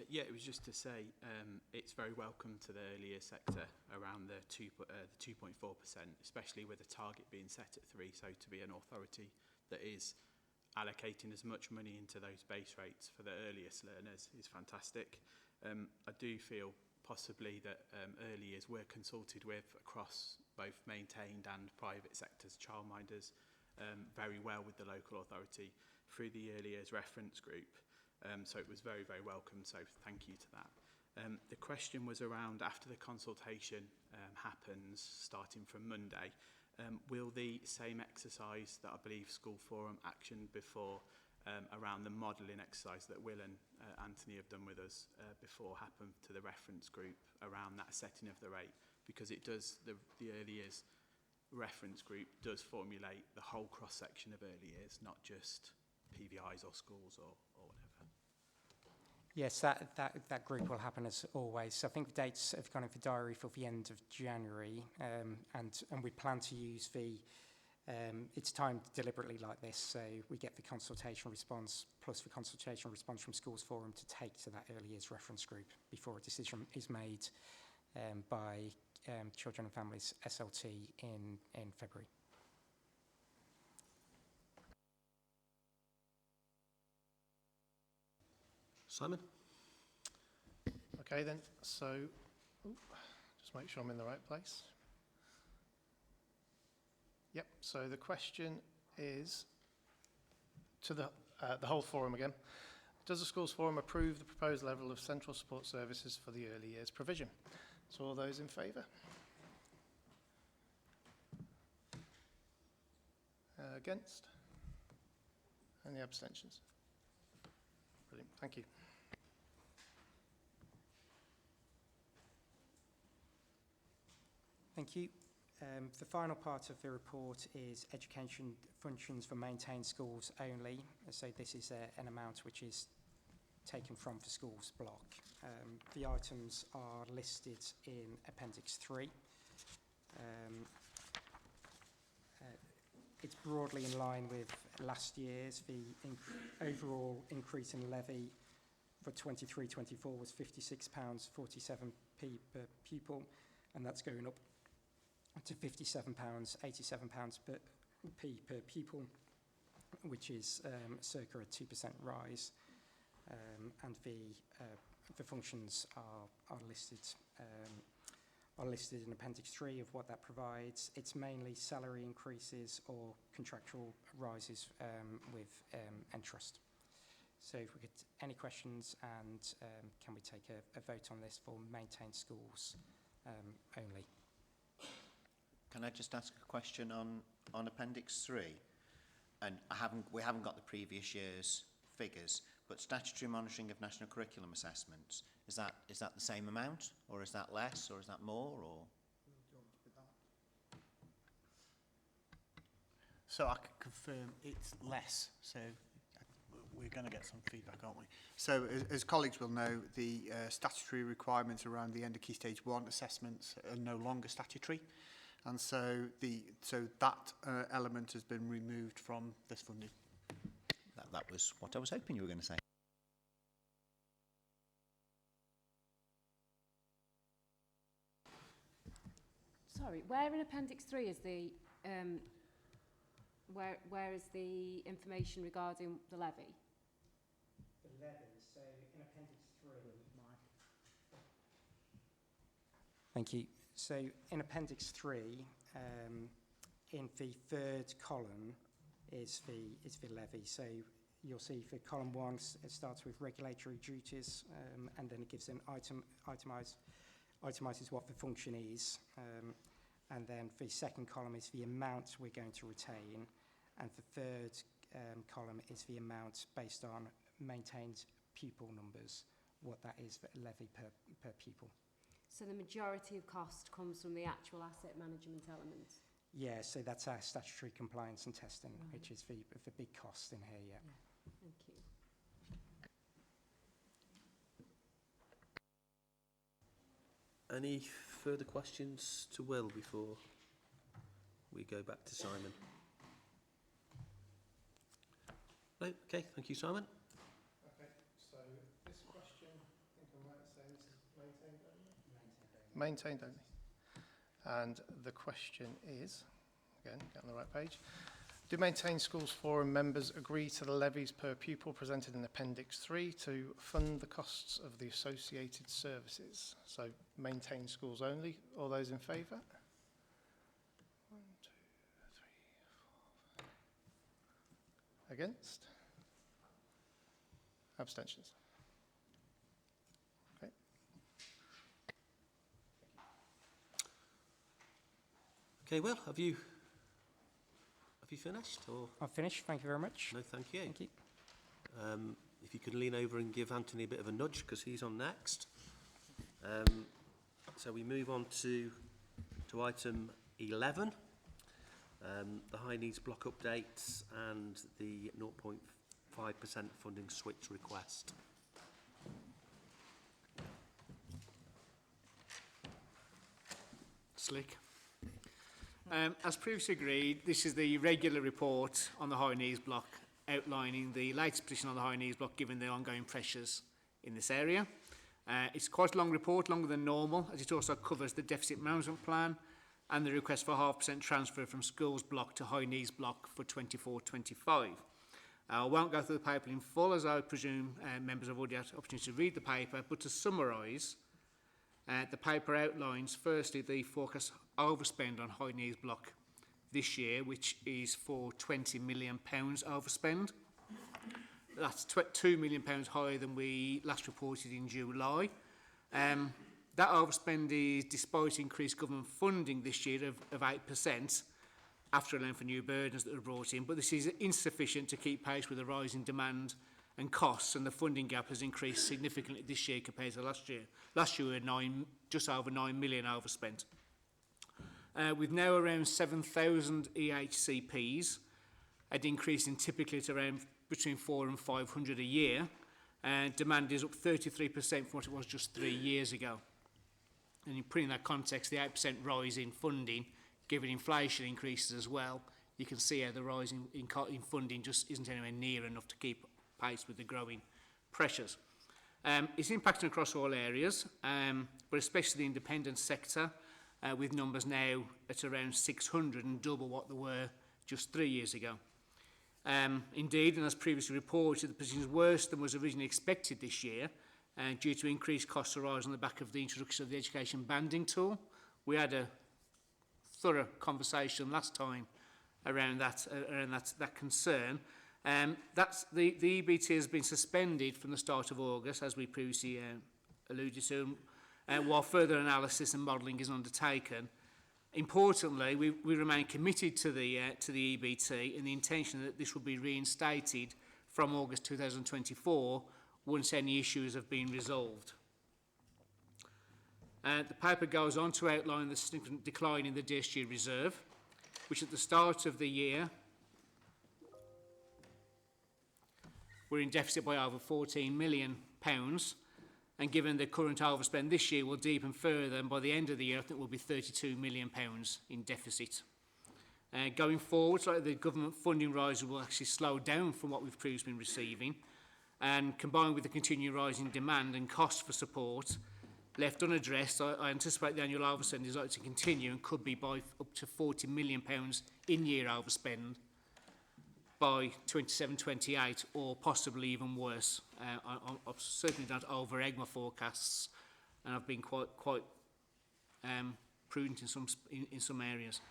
Yeah, it was just to say it's very welcome to the earlier sector around the 2.4%, especially with the target being set at 3. So to be an authority that is allocating as much money into those base rates for the earliest learners is fantastic. I do feel possibly that early years we're consulted with across both maintained and private sectors, childminders, very well with the local authority through the early years reference group. So it was very, very welcome, so thank you to that. The question was around after the consultation happens, starting from Monday, will the same exercise that I believe School Forum actioned before around the modelling exercise that Will and Anthony have done with us before happen to the reference group around that setting of the rate? Because it does, the early years reference group does formulate the whole cross-section of early years, not just PVIs or schools or whatever. Yes, that group will happen as always. So I think the dates have gone in for diary for the end of January, and we plan to use it's timed deliberately like this, so we get the consultation response plus the consultation response from Schools Forum to take to that early years reference group before a decision is made by Children and Families SLT in February. Simon? Okay then, so just make sure I'm in the right place. Yep, so the question is to the whole forum again. Does the Schools Forum approve the proposed level of central support services for the early years provision? So all those in favour? Against? Any abstentions? Brilliant, thank you. Thank you. The final part of the report is education functions for maintained schools only. So this is an amount which is taken from the schools block. The items are listed in Appendix 3. It's broadly in line with last year's. The overall increase in levy for 23-24 was £56.47p per pupil, and that's going up to £57.87 per pupil, which is circa a 2% rise. And the functions are listed in Appendix 3 of what that provides. It's mainly salary increases or contractual rises with Entrust. So if we could, any questions, and can we take a vote on this for maintained schools only? Can I just ask a question on Appendix 3? And we haven't got the previous year's figures, but statutory monitoring of national curriculum assessments, is that the same amount, or is that less, or is that more, or? So I can confirm it's less. So we're going to get some feedback, aren't we? So as colleagues will know, the statutory requirements around the end of Key Stage 1 assessments are no longer statutory. And so that element has been removed from this funding. That was what I was hoping you were going to say. sorry, where in Appendix 3 is the, where is the information regarding the levy? The levy, so in Appendix 3, thank you. So in Appendix 3, in the third column is the levy. So you'll see for column 1, it starts with regulatory duties, and then it gives an itemises what the function is. And then the second column is the amount we're going to retain. And the third column is the amount based on maintained pupil numbers, what that is for levy per pupil. So the majority of cost comes from the actual asset management element? Yeah, so that's our statutory compliance and testing, which is the big cost in here, yeah. Thank you. Any further questions to Will before we go back to Simon? No? Okay, thank you, Simon. Okay, so this question, I think I'm right in saying this is maintained only? Maintained only. And the question is, again, get on the right page, do Maintained Schools Forum members agree to the levies per pupil presented in Appendix 3 to fund the costs of the associated services? So Maintained Schools only. All those in favour? 1, 2, 3, 4. Against? Abstentions? Okay. Okay, Will, have you finished? Or? I've finished, thank you very much. No, thank you. Thank you. If you could lean over and give Anthony a bit of a nudge, because he's on next. So we move on to item 11, the high needs block updates and the 0.5% funding switch request. Slick. As previously agreed, this is the regular report on the high needs block, outlining the latest position on the high needs block given the ongoing pressures in this area. It's quite a long report, longer than normal, as it also covers the deficit management plan and the request for 0.5% transfer from schools block to high needs block for 24-25. I won't go through the paper in full, as I presume members have already had the opportunity to read the paper, but to summarise, the paper outlines firstly the forecast overspend on high needs block this year, which is for £20 million overspend. That's £2 million higher than we last reported in July. That overspend is despite increased government funding this year of 8%, after allowing for new burdens that were brought in, but this is insufficient to keep pace with the rise in demand and costs, and the funding gap has increased significantly this year compared to last year. Last year we had just over 9 million overspent. With now around 7,000 EHCPs, an increase in typically at around between 400 and 500 a year, and demand is up 33% from what it was just 3 years ago. And in putting that context, the 8% rise in funding, given inflation increases as well, you can see how the rise in funding just isn't anywhere near enough to keep pace with the growing pressures. It's impacting across all areas, but especially the independent sector, with numbers now at around 600 and double what they were just 3 years ago. Indeed, and as previously reported, the position is worse than was originally expected this year, due to increased costs arising on the back of the introduction of the education banding tool. We had a thorough conversation last time around that concern. That's the EBT has been suspended from the start of August, as we previously alluded to, while further analysis and modelling is undertaken. Importantly, we remain committed to the EBT and the intention that this will be reinstated from August 2024 once any issues have been resolved. The paper goes on to outline the significant decline in the DSG reserve, which at the start of the year were in deficit by over £14 million, and given the current overspend this year will deepen further, and by the end of the year I think we'll be £32 million in deficit. Going forward, so the government funding rise will actually slow down from what we've previously been receiving, and combined with the continued rise in demand and cost for support, left unaddressed, I anticipate the annual overspend is likely to continue and could be by up to £40 million in-year overspend by 27-28, or possibly even worse. I certainly don't over-egg my forecasts, and I've been quite prudent in some areas.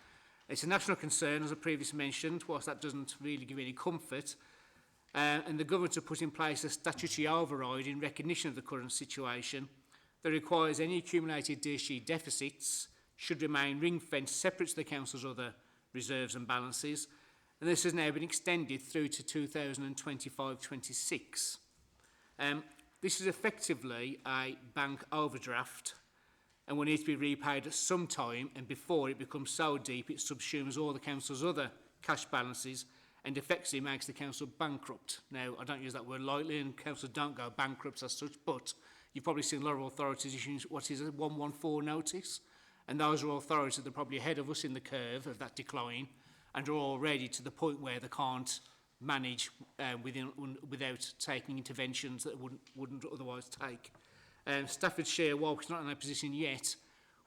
It's a national concern, as I previously mentioned, whilst that doesn't really give any comfort. And the government have put in place a statutory override in recognition of the current situation that requires any accumulated DSG deficits should remain ring-fenced separate to the Council's other reserves and balances. And this has now been extended through to 2025-26. This is effectively a bank overdraft and will need to be repaid at some time, and before it becomes so deep it subsumes all the Council's other cash balances and effectively makes the Council bankrupt. Now, I don't use that word lightly, and Councils don't go bankrupt as such, but you've probably seen a lot of authorities issuing what is a 114 notice, and those are authorities that are probably ahead of us in the curve of that decline and are already to the point where they can't manage without taking interventions that wouldn't otherwise take. Staffordshire, while it's not in a position yet,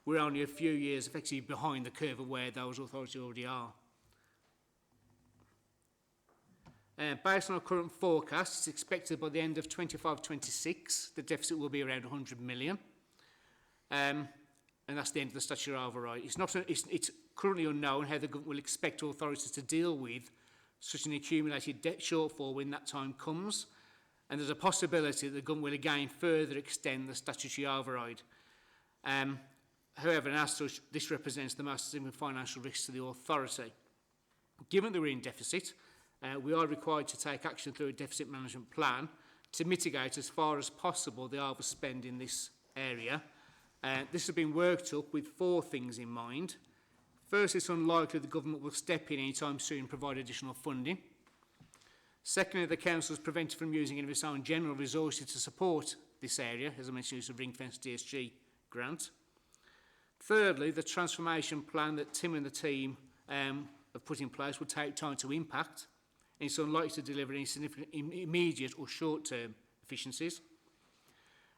we're only a few years effectively behind the curve of where those authorities already are. Based on our current forecast, it's expected by the end of 25-26, the deficit will be around 100 million. And that's the end of the statutory override. It's currently unknown how the government will expect authorities to deal with such an accumulated debt shortfall when that time comes. And there's a possibility that the government will again further extend the statutory override. However, and as such, this represents the most significant financial risk to the authority. Given that we're in deficit, we are required to take action through a deficit management plan to mitigate as far as possible the overspend in this area. This has been worked up with 4 things in mind. First, it's unlikely the government will step in anytime soon and provide additional funding. Secondly, the Council is prevented from using any of its own general resources to support this area, as I mentioned, it's a ring-fence DSG grant. Thirdly, the transformation plan that Tim and the team have put in place will take time to impact, and it's unlikely to deliver any significant immediate or short-term efficiencies.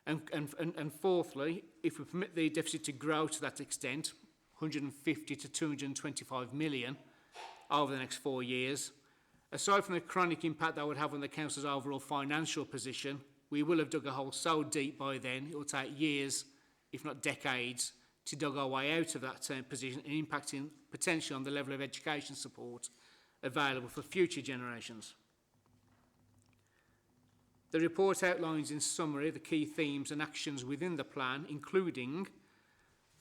And fourthly, if we permit the deficit to grow to that extent, 150 to 225 million over the next 4 years, aside from the chronic impact that would have on the Council's overall financial position, we will have dug a hole so deep by then it will take years, if not decades, to dig our way out of that position and impacting potentially on the level of education support available for future generations. The report outlines in summary the key themes and actions within the plan, including,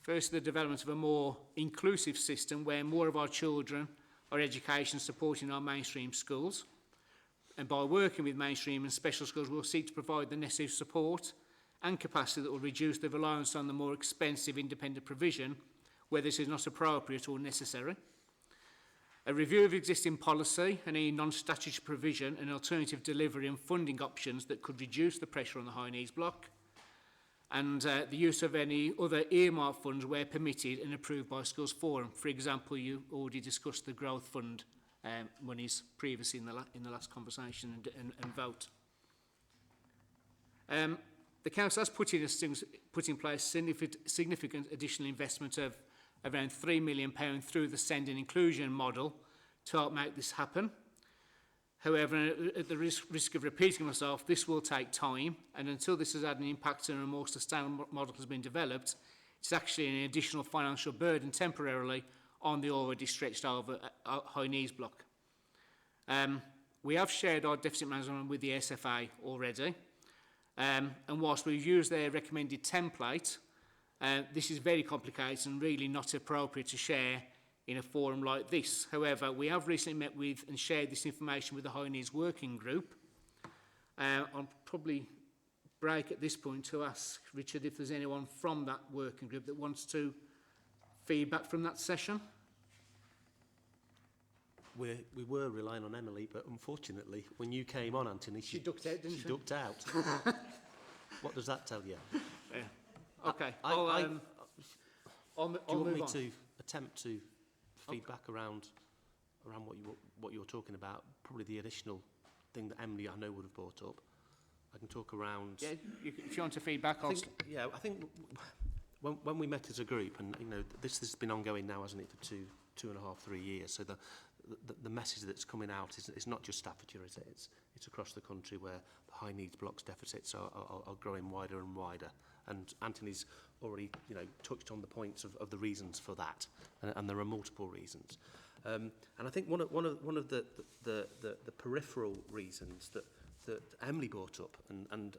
first, the development of a more inclusive system where more of our children are education supporting our mainstream schools. And by working with mainstream and special schools, we'll seek to provide the necessary support and capacity that will reduce the reliance on the more expensive independent provision where this is not appropriate or necessary. A review of existing policy and any non-statutory provision and alternative delivery and funding options that could reduce the pressure on the high needs block. And the use of any other earmark funds where permitted and approved by Schools Forum. For example, you already discussed the Growth Fund monies previously in the last conversation and vote. The Council has put in place significant additional investment of around £3 million through the Send and Inclusion model to help make this happen. However, at the risk of repeating myself, this will take time, and until this has had an impact and a more sustainable model has been developed, it's actually an additional financial burden temporarily on the already stretched over high needs block. We have shared our deficit management with the SFA already, and whilst we've used their recommended template, this is very complicated and really not appropriate to share in a forum like this. However, we have recently met with and shared this information with the High Needs Working Group. I'll probably break at this point to ask Richard if there's anyone from that working group that wants to feedback from that session. We were relying on Emily, but unfortunately, when you came on, Anthony, she ducked out, didn't she? She ducked out. What does that tell you? Yeah. Okay. Do you want me move on. to attempt to feedback around what you're talking about? Probably the additional thing that Emily, I know, would have brought up. I can talk around... Yeah, if you want to feedback, I think when we met as a group, and this has been ongoing now, hasn't it, for 2.5, 3 years. So the message that's coming out is not just Staffordshire, is it? It's across the country where the high needs blocks deficits are growing wider and wider. And Anthony's already touched on the points of the reasons for that, and there are multiple reasons. And I think one of the peripheral reasons that Emily brought up, and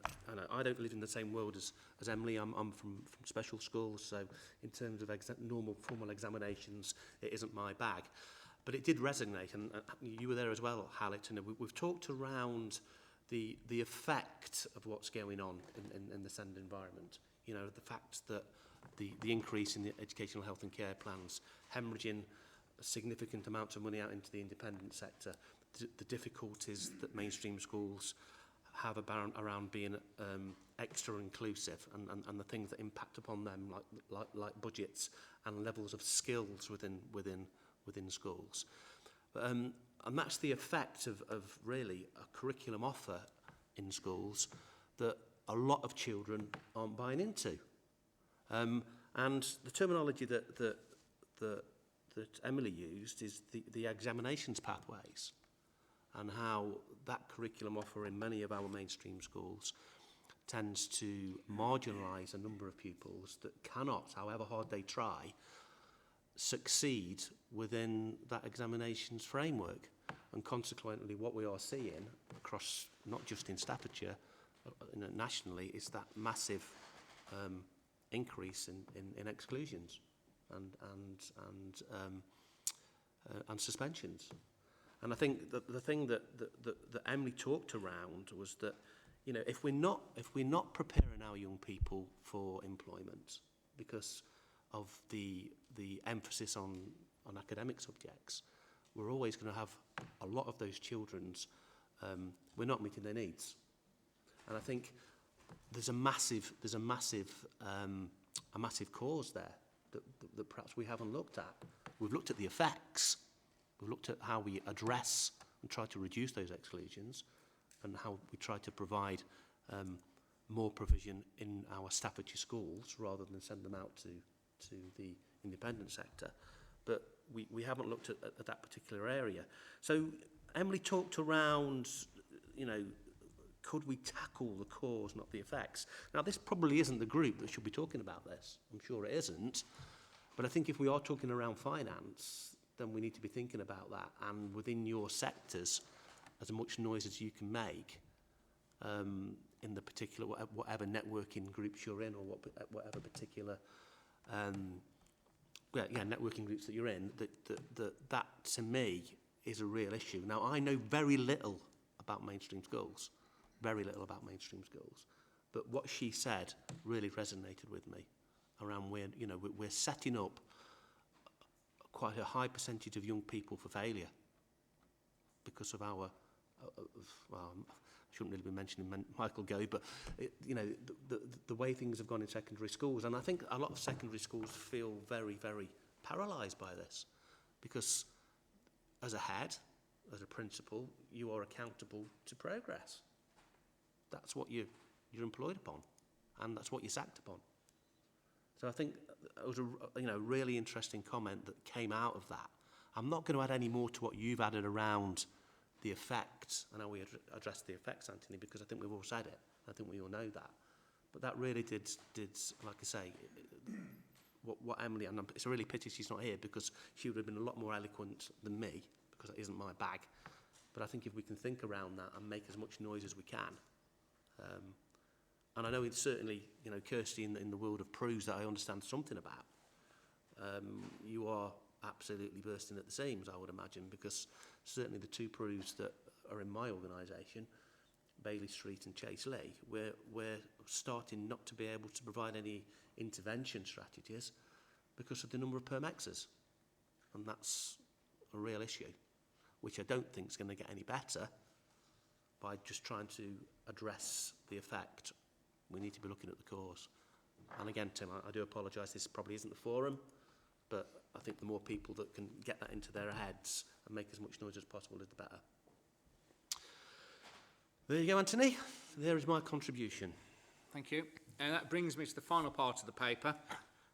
I don't live in the same world as Emily. I'm from special schools, so in terms of normal formal examinations, it isn't my bag. But it did resonate, and you were there as well, Hallett, and we've talked around the effect of what's going on in the SEND environment. The fact that the increase in the educational health and care plans, hemorrhaging significant amounts of money out into the independent sector, the difficulties that mainstream schools have around being extra inclusive, and the things that impact upon them, like budgets and levels of skills within schools. And that's the effect of really a curriculum offer in schools that a lot of children aren't buying into. And the terminology that Emily used is the examinations pathways, and how that curriculum offer in many of our mainstream schools tends to marginalise a number of pupils that cannot, however hard they try, succeed within that examinations framework. And consequently, what we are seeing across, not just in Staffordshire, nationally, is that massive increase in exclusions and suspensions. And I think that the thing that Emily talked around was that, if we're not preparing our young people for employment because of the emphasis on academic subjects, we're always going to have a lot of those children's, we're not meeting their needs. And I think there's a massive cause there that perhaps we haven't looked at. We've looked at the effects. We've looked at how we address and try to reduce those exclusions, and how we try to provide more provision in our Staffordshire schools rather than send them out to the independent sector. But we haven't looked at that particular area. So Emily talked around, could we tackle the cause, not the effects? Now, this probably isn't the group that should be talking about this. I'm sure it isn't. But I think if we are talking around finance, then we need to be thinking about that. And within your sectors, as much noise as you can make in the particular, whatever networking groups you're in, or whatever particular networking groups that you're in, that to me is a real issue. Now, I know very little about mainstream schools, but what she said really resonated with me around where, we're setting up quite a high percentage of young people for failure because of our, well, I shouldn't really be mentioning Michael Gove, but the way things have gone in secondary schools. And I think a lot of secondary schools feel very, very paralysed by this, because as a head, as a principal, you are accountable to progress. That's what you're employed upon, and that's what you're sacked upon. So I think it was a really interesting comment that came out of that. I'm not going to add any more to what you've added around the effects and how we address the effects, Anthony, because I think we've all said it. I think we all know that. But that really did like I say, what Emily, and it's a really pity she's not here, because she would have been a lot more eloquent than me, because that isn't my bag. But I think if we can think around that and make as much noise as we can, and I know it's certainly, Kirsty in the world of proofs that I understand something about. You are absolutely bursting at the seams, I would imagine, because certainly the two proofs that are in my organisation, Bailey Street and Chase Lee, we're starting not to be able to provide any intervention strategies because of the number of permexes. And that's a real issue, which I don't think is going to get any better by just trying to address the effect. We need to be looking at the cause. And again, Tim, I do apologise, this probably isn't the forum, but I think the more people that can get that into their heads and make as much noise as possible is the better. There you go, Anthony. there is my contribution. Thank you. And that brings me to the final part of the paper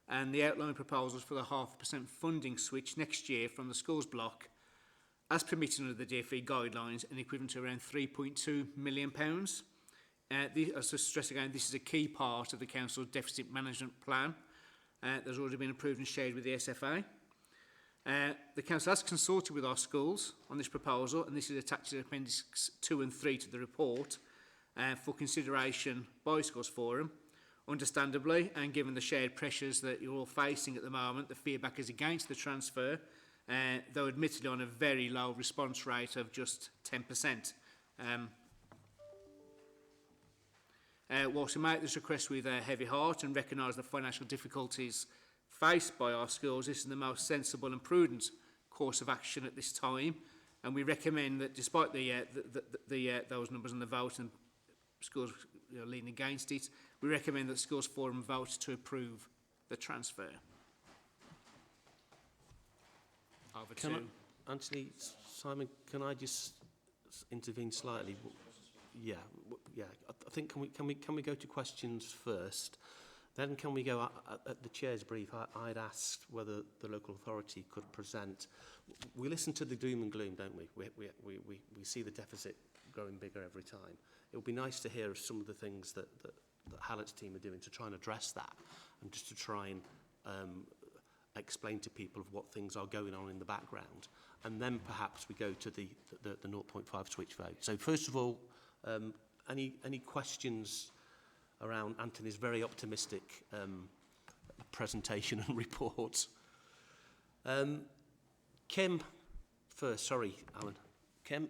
and the outline proposals for the 0.5% funding switch next year from the schools block as permitted under the DfE guidelines and equivalent to around £3.2 million. As to stress again, this is a key part of the Council's deficit management plan. There's already been approved and shared with the SFA. The Council has consulted with our schools on this proposal, and this is attached to Appendix 2 and 3 to the report for consideration by Schools Forum. Understandably, and given the shared pressures that you're all facing at the moment, the feedback is against the transfer, though admittedly on a very low response rate of just 10%. Whilst we make this request with a heavy heart and recognise the financial difficulties faced by our schools, this is the most sensible and prudent course of action at this time, and we recommend that despite those numbers on the vote and schools leaning against it, we recommend that Schools Forum vote to approve the transfer. Over to Anthony, Simon, can I just intervene slightly? Yeah. I think can we go to questions first? Then can we go at the chair's brief? I'd asked whether the local authority could present. We listen to the doom and gloom, don't we? We see the deficit growing bigger every time. It would be nice to hear some of the things that Hallett's team are doing to try and address that, and just to try and explain to people of what things are going on in the background, and then perhaps we go to the 0.5 switch vote. So first of all, any questions around Anthony's very optimistic presentation and report? Kim first. Sorry, Alan. Kim.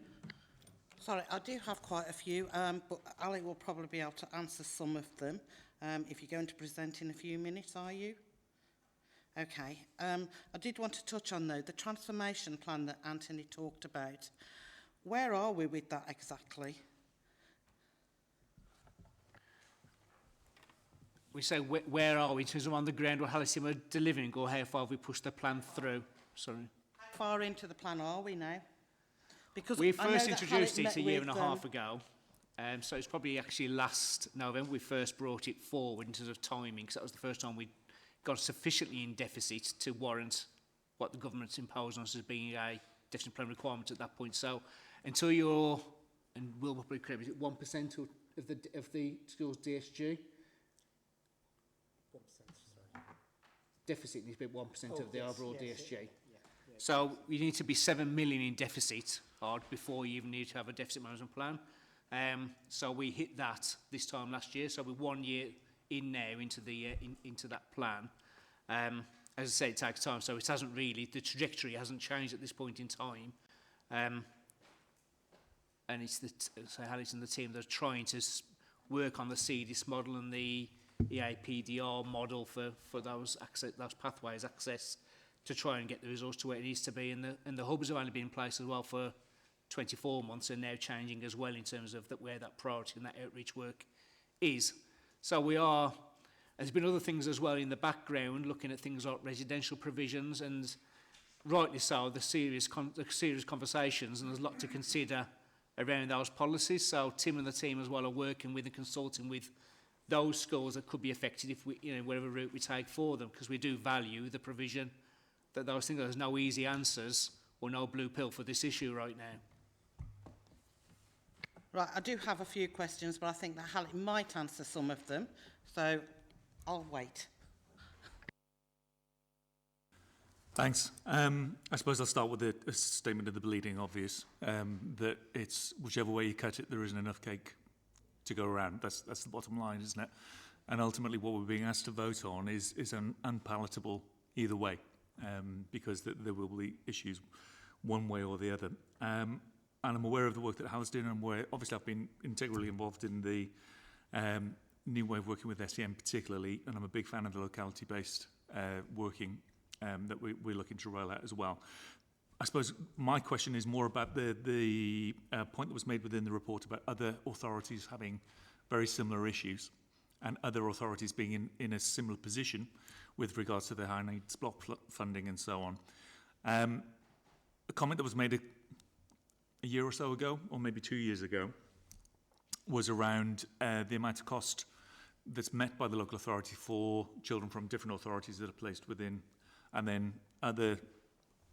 Sorry, I do have quite a few, but Ali will probably be able to answer some of them. If you're going to present in a few minutes, are you? Okay. I did want to touch on, though, the transformation plan that Anthony talked about. Where are we with that exactly? we say where are we in terms of on the ground or how we're delivering, or how far have we pushed the plan through? Sorry. How far into the plan are we now? Because we first introduced it a year and a half ago. So it's probably actually last November we first brought it forward in terms of timing, because that was the first time we got sufficiently in deficit to warrant what the government's imposed on us as being a deficit plan requirement at that point. So until you're, and we'll probably correct, is it 1% of the school's DSG? 1%, sorry. Deficit needs to be 1% of the overall DSG. So you need to be 7 million in deficit before you even need to have a deficit management plan. So we hit that this time last year. So we're 1 year in now into that plan. As I say, it takes time. So it hasn't really, the trajectory hasn't changed at this point in time. And it's so Alex and the team that are trying to work on the CDIS model and the EAPDR model for those pathways access to try and get the resource to where it needs to be. And the hubs have only been in place as well for 24 months and now changing as well in terms of where that priority and that outreach work is. So there's been other things as well in the background, looking at things like residential provisions, and rightly so, the serious conversations, and there's a lot to consider around those policies. So Tim and the team as well are working with and consulting with those schools that could be affected if we, whatever route we take for them, because we do value the provision that those things. There's no easy answers or no blue pill for this issue right now. Right, I do have a few questions, but I think that Halleck might answer some of them, so I'll wait. Thanks. I suppose I'll start with a statement of the bleeding obvious, that it's whichever way you cut it, there isn't enough cake to go around. That's the bottom line, isn't it? And ultimately what we're being asked to vote on is unpalatable either way, because there will be issues one way or the other. And I'm aware of the work that Hal's doing, and obviously I've been integrally involved in the new way of working with SEM particularly, and I'm a big fan of the locality-based working that we're looking to roll out as well. I suppose my question is more about the point that was made within the report about other authorities having very similar issues and other authorities being in a similar position with regards to the high needs block funding and so on. A comment that was made a year or so ago, or maybe 2 years ago, was around the amount of cost that's met by the local authority for children from different authorities that are placed within, and then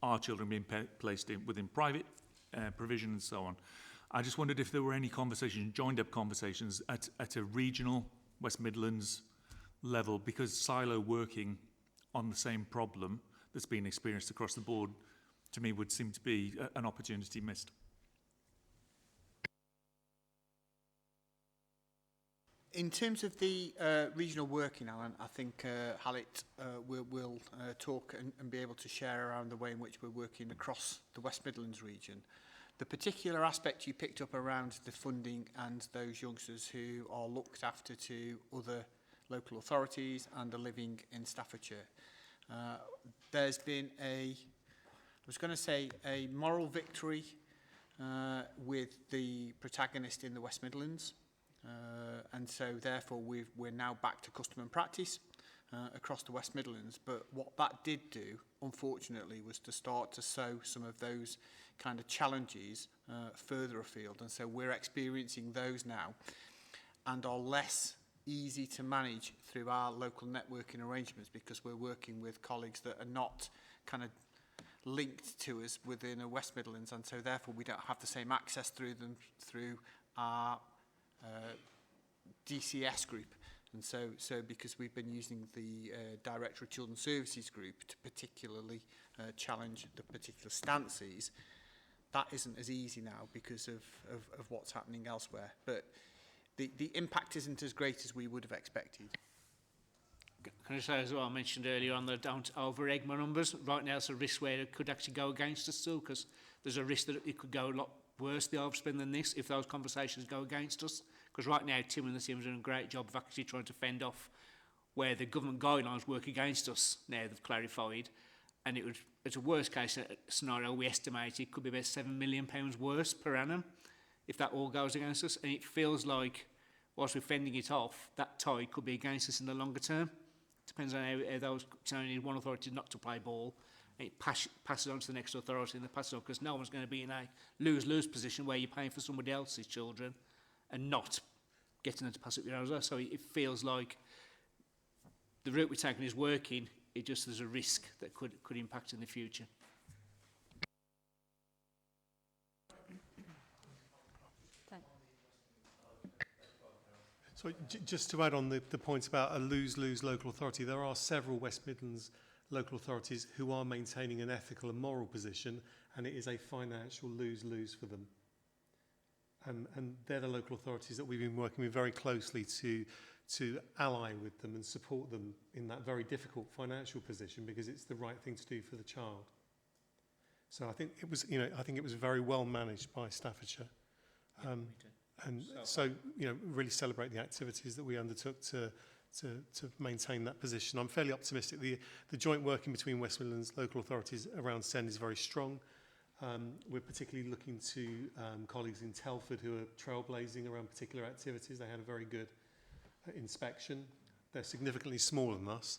our children being placed within private provision and so on. I just wondered if there were any conversations, joined up conversations at a regional West Midlands level, because silo working on the same problem that's been experienced across the board, to me, would seem to be an opportunity missed. In terms of the regional working, Alan, I think Hallett will talk and be able to share around the way in which we're working across the West Midlands region. The particular aspect you picked up around the funding and those youngsters who are looked after to other local authorities and are living in Staffordshire. There's been a moral victory with the protagonist in the West Midlands. And so therefore we're now back to custom and practice across the West Midlands. But what that did do, unfortunately, was to start to sow some of those kind of challenges further afield. And so we're experiencing those now and are less easy to manage through our local networking arrangements, because we're working with colleagues that are not kind of linked to us within a West Midlands, and so therefore we don't have the same access through them through our DCS group. And so because we've been using the Director of Children's Services group to particularly challenge the particular stances, that isn't as easy now because of what's happening elsewhere. But the impact isn't as great as we would have expected. Can I say as well, I mentioned earlier on, that don't over-egg my numbers. Right now it's a risk where it could actually go against us still, because there's a risk that it could go a lot worse, the overspend, than this if those conversations go against us. Because right now Tim and the team are doing a great job of actually trying to fend off where the government guidelines work against us. Now they've clarified, and it would, it's a worst case scenario, we estimate it could be about £7 million worse per annum if that all goes against us. And it feels like whilst we're fending it off, that tide could be against us in the longer term. Depends on how those, you only need one authority not to play ball, and it passes on to the next authority, and they pass it on, because no one's going to be in a lose-lose position where you're paying for somebody else's children and not getting them to pass it your own. So it feels like the route we're taking is working, it just there's a risk that could impact in the future. So just to add on the point about a lose-lose local authority, there are several West Midlands local authorities who are maintaining an ethical and moral position, and it is a financial lose-lose for them. And they're the local authorities that we've been working with very closely to ally with them and support them in that very difficult financial position, because it's the right thing to do for the child. So I think it was, I think it was very well managed by Staffordshire. And so, really celebrate the activities that we undertook to maintain that position. I'm fairly optimistic. The joint working between West Midlands local authorities around SEND is very strong. We're particularly looking to colleagues in Telford who are trailblazing around particular activities. They had a very good inspection. They're significantly smaller than us.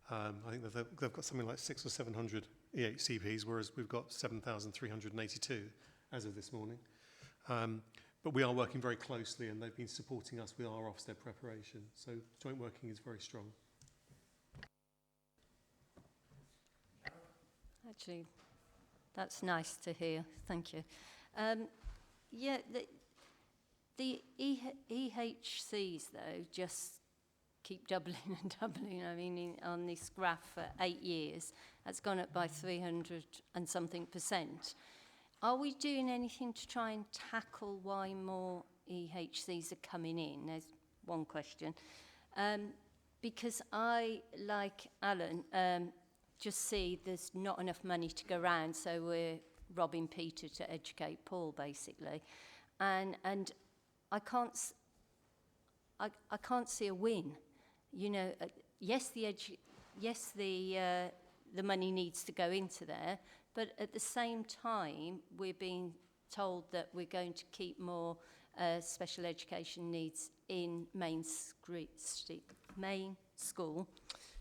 I think they've got something like 600 or 700 EHCPs, whereas we've got 7,382 as of this morning. But we are working very closely, and they've been supporting us with our Ofsted preparation. So joint working is very strong. Actually, that's nice to hear. Thank you. The EHCs, though, just keep doubling and doubling. I mean, on this graph for 8 years, that's gone up by 300 and something %. Are we doing anything to try and tackle why more EHCs are coming in? There's one question. Because I, like Alan, just see there's not enough money to go around, so we're robbing Peter to educate Paul, basically. And I can't see a win. Yes, the money needs to go into there, but at the same time, we're being told that we're going to keep more special education needs in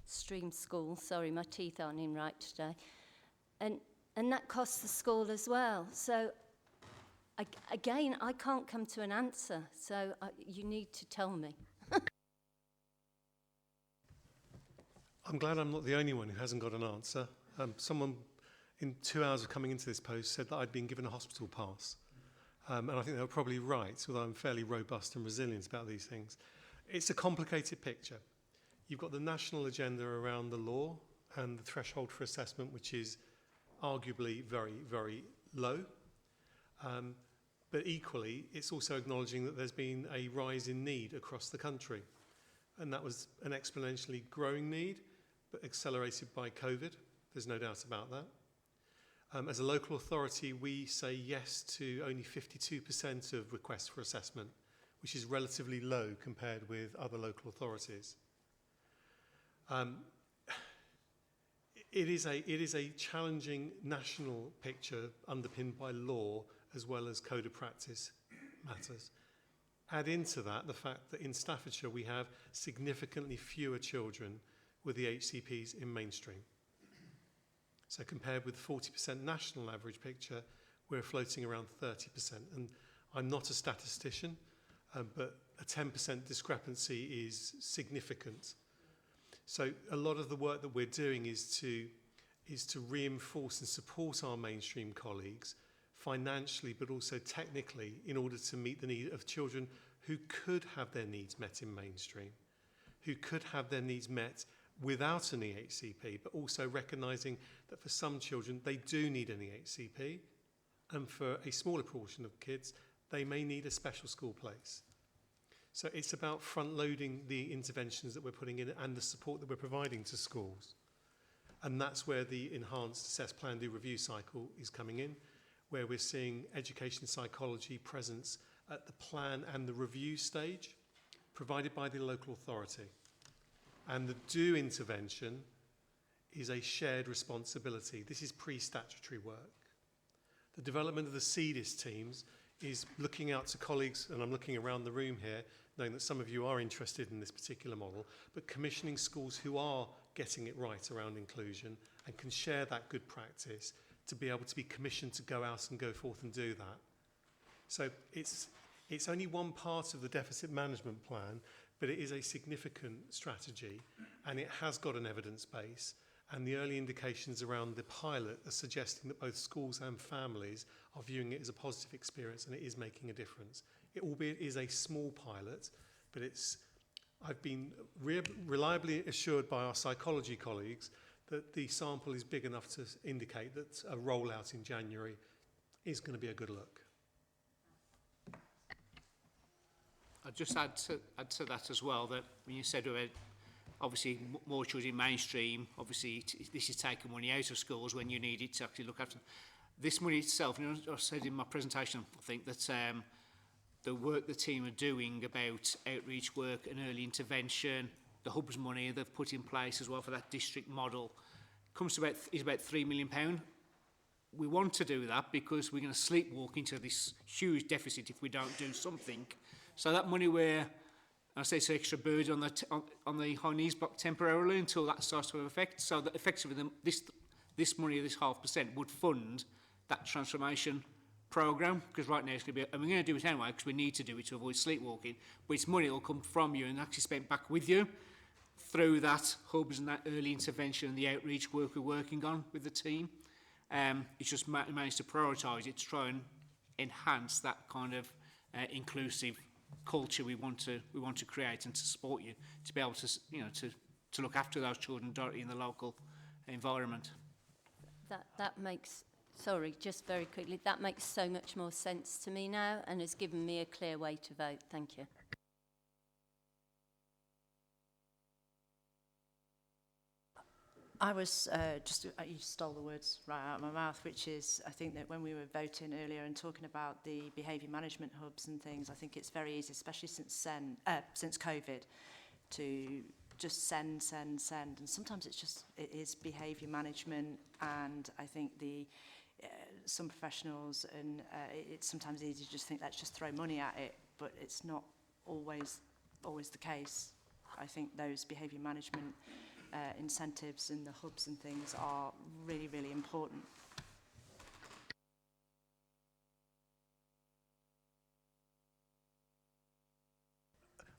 stream school. Sorry, my teeth aren't in right today. And that costs the school as well. So Again, I can't come to an answer, so you need to tell me. I'm glad I'm not the only one who hasn't got an answer. Someone in 2 hours of coming into this post said that I'd been given a hospital pass. And I think they were probably right, although I'm fairly robust and resilient about these things. It's a complicated picture. You've got the national agenda around the law and the threshold for assessment, which is arguably very, very low. But equally, it's also acknowledging that there's been a rise in need across the country. And that was an exponentially growing need, but accelerated by COVID. There's no doubt about that. As a local authority, we say yes to only 52% of requests for assessment, which is relatively low compared with other local authorities. It is a challenging national picture underpinned by law as well as code of practice matters. Add into that the fact that in Staffordshire we have significantly fewer children with the HCPs in mainstream. So compared with 40% national average picture, we're floating around 30%. And I'm not a statistician, but a 10% discrepancy is significant. So a lot of the work that we're doing is to reinforce and support our mainstream colleagues financially, but also technically, in order to meet the need of children who could have their needs met in mainstream, who could have their needs met without an EHCP, but also recognising that for some children, they do need an EHCP, and for a smaller portion of kids, they may need a special school place. So it's about front-loading the interventions that we're putting in and the support that we're providing to schools. And that's where the enhanced assess, plan, do, review cycle is coming in, where we're seeing education psychology presence at the plan and the review stage, provided by the local authority. And the do intervention is a shared responsibility. This is pre-statutory work. The development of the CDIS teams is looking out to colleagues, and I'm looking around the room here, knowing that some of you are interested in this particular model, but commissioning schools who are getting it right around inclusion and can share that good practice to be able to be commissioned to go out and go forth and do that. So it's only one part of the deficit management plan, but it is a significant strategy, and it has got an evidence base, and the early indications around the pilot are suggesting that both schools and families are viewing it as a positive experience, and it is making a difference. It albeit is a small pilot, but I've been reliably assured by our psychology colleagues that the sample is big enough to indicate that a rollout in January is going to be a good look. I'd just add to that as well, that when you said about obviously more children in mainstream, obviously this is taking money out of schools when you need it to actually look after them. This money itself, you know, I said in my presentation, I think that the work the team are doing about outreach work and early intervention, the hubs money they've put in place as well for that district model, is about £3 million. We want to do that because we're going to sleepwalk into this huge deficit if we don't do something. So that money I say it's an extra burden on the high needs block temporarily until that starts to have effect. So that effectively this money, this 0.5%, would fund that transformation programme, because right now it's going to be, and we're going to do it anyway because we need to do it to avoid sleepwalking, but it's money that will come from you and actually spent back with you through that hubs and that early intervention and the outreach work we're working on with the team. It's just managed to prioritise it to try and enhance that kind of inclusive culture we want to create and to support you to be able to, you know, to look after those children directly in the local environment. That makes, sorry, just very quickly, that makes so much more sense to me now and has given me a clear way to vote. Thank you. I was you stole the words right out of my mouth, which is, I think that when we were voting earlier and talking about the behaviour management hubs and things, I think it's very easy, especially since COVID, to just send. And sometimes it is behaviour management, and I think some professionals, and it's sometimes easy to just think, let's just throw money at it, but it's not always the case. I think those behaviour management incentives and the hubs and things are really, really important.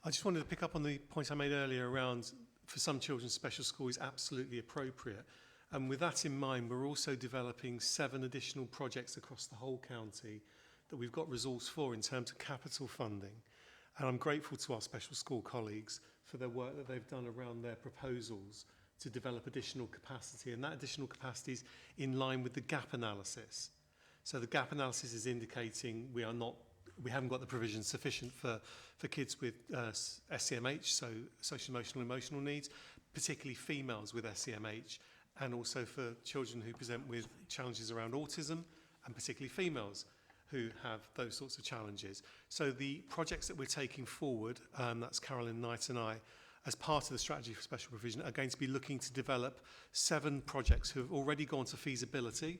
I just wanted to pick up on the point I made earlier around, for some children, special school is absolutely appropriate. And with that in mind, we're also developing 7 additional projects across the whole county that we've got resource for in terms of capital funding. And I'm grateful to our special school colleagues for their work that they've done around their proposals to develop additional capacity. And that additional capacity is in line with the gap analysis. So the gap analysis is indicating we haven't got the provision sufficient for kids with SEMH, so social emotional needs, particularly females with SEMH, and also for children who present with challenges around autism, and particularly females who have those sorts of challenges. So the projects that we're taking forward, that's Carolyn Knight and I, as part of the strategy for special provision, are going to be looking to develop 7 projects who have already gone to feasibility.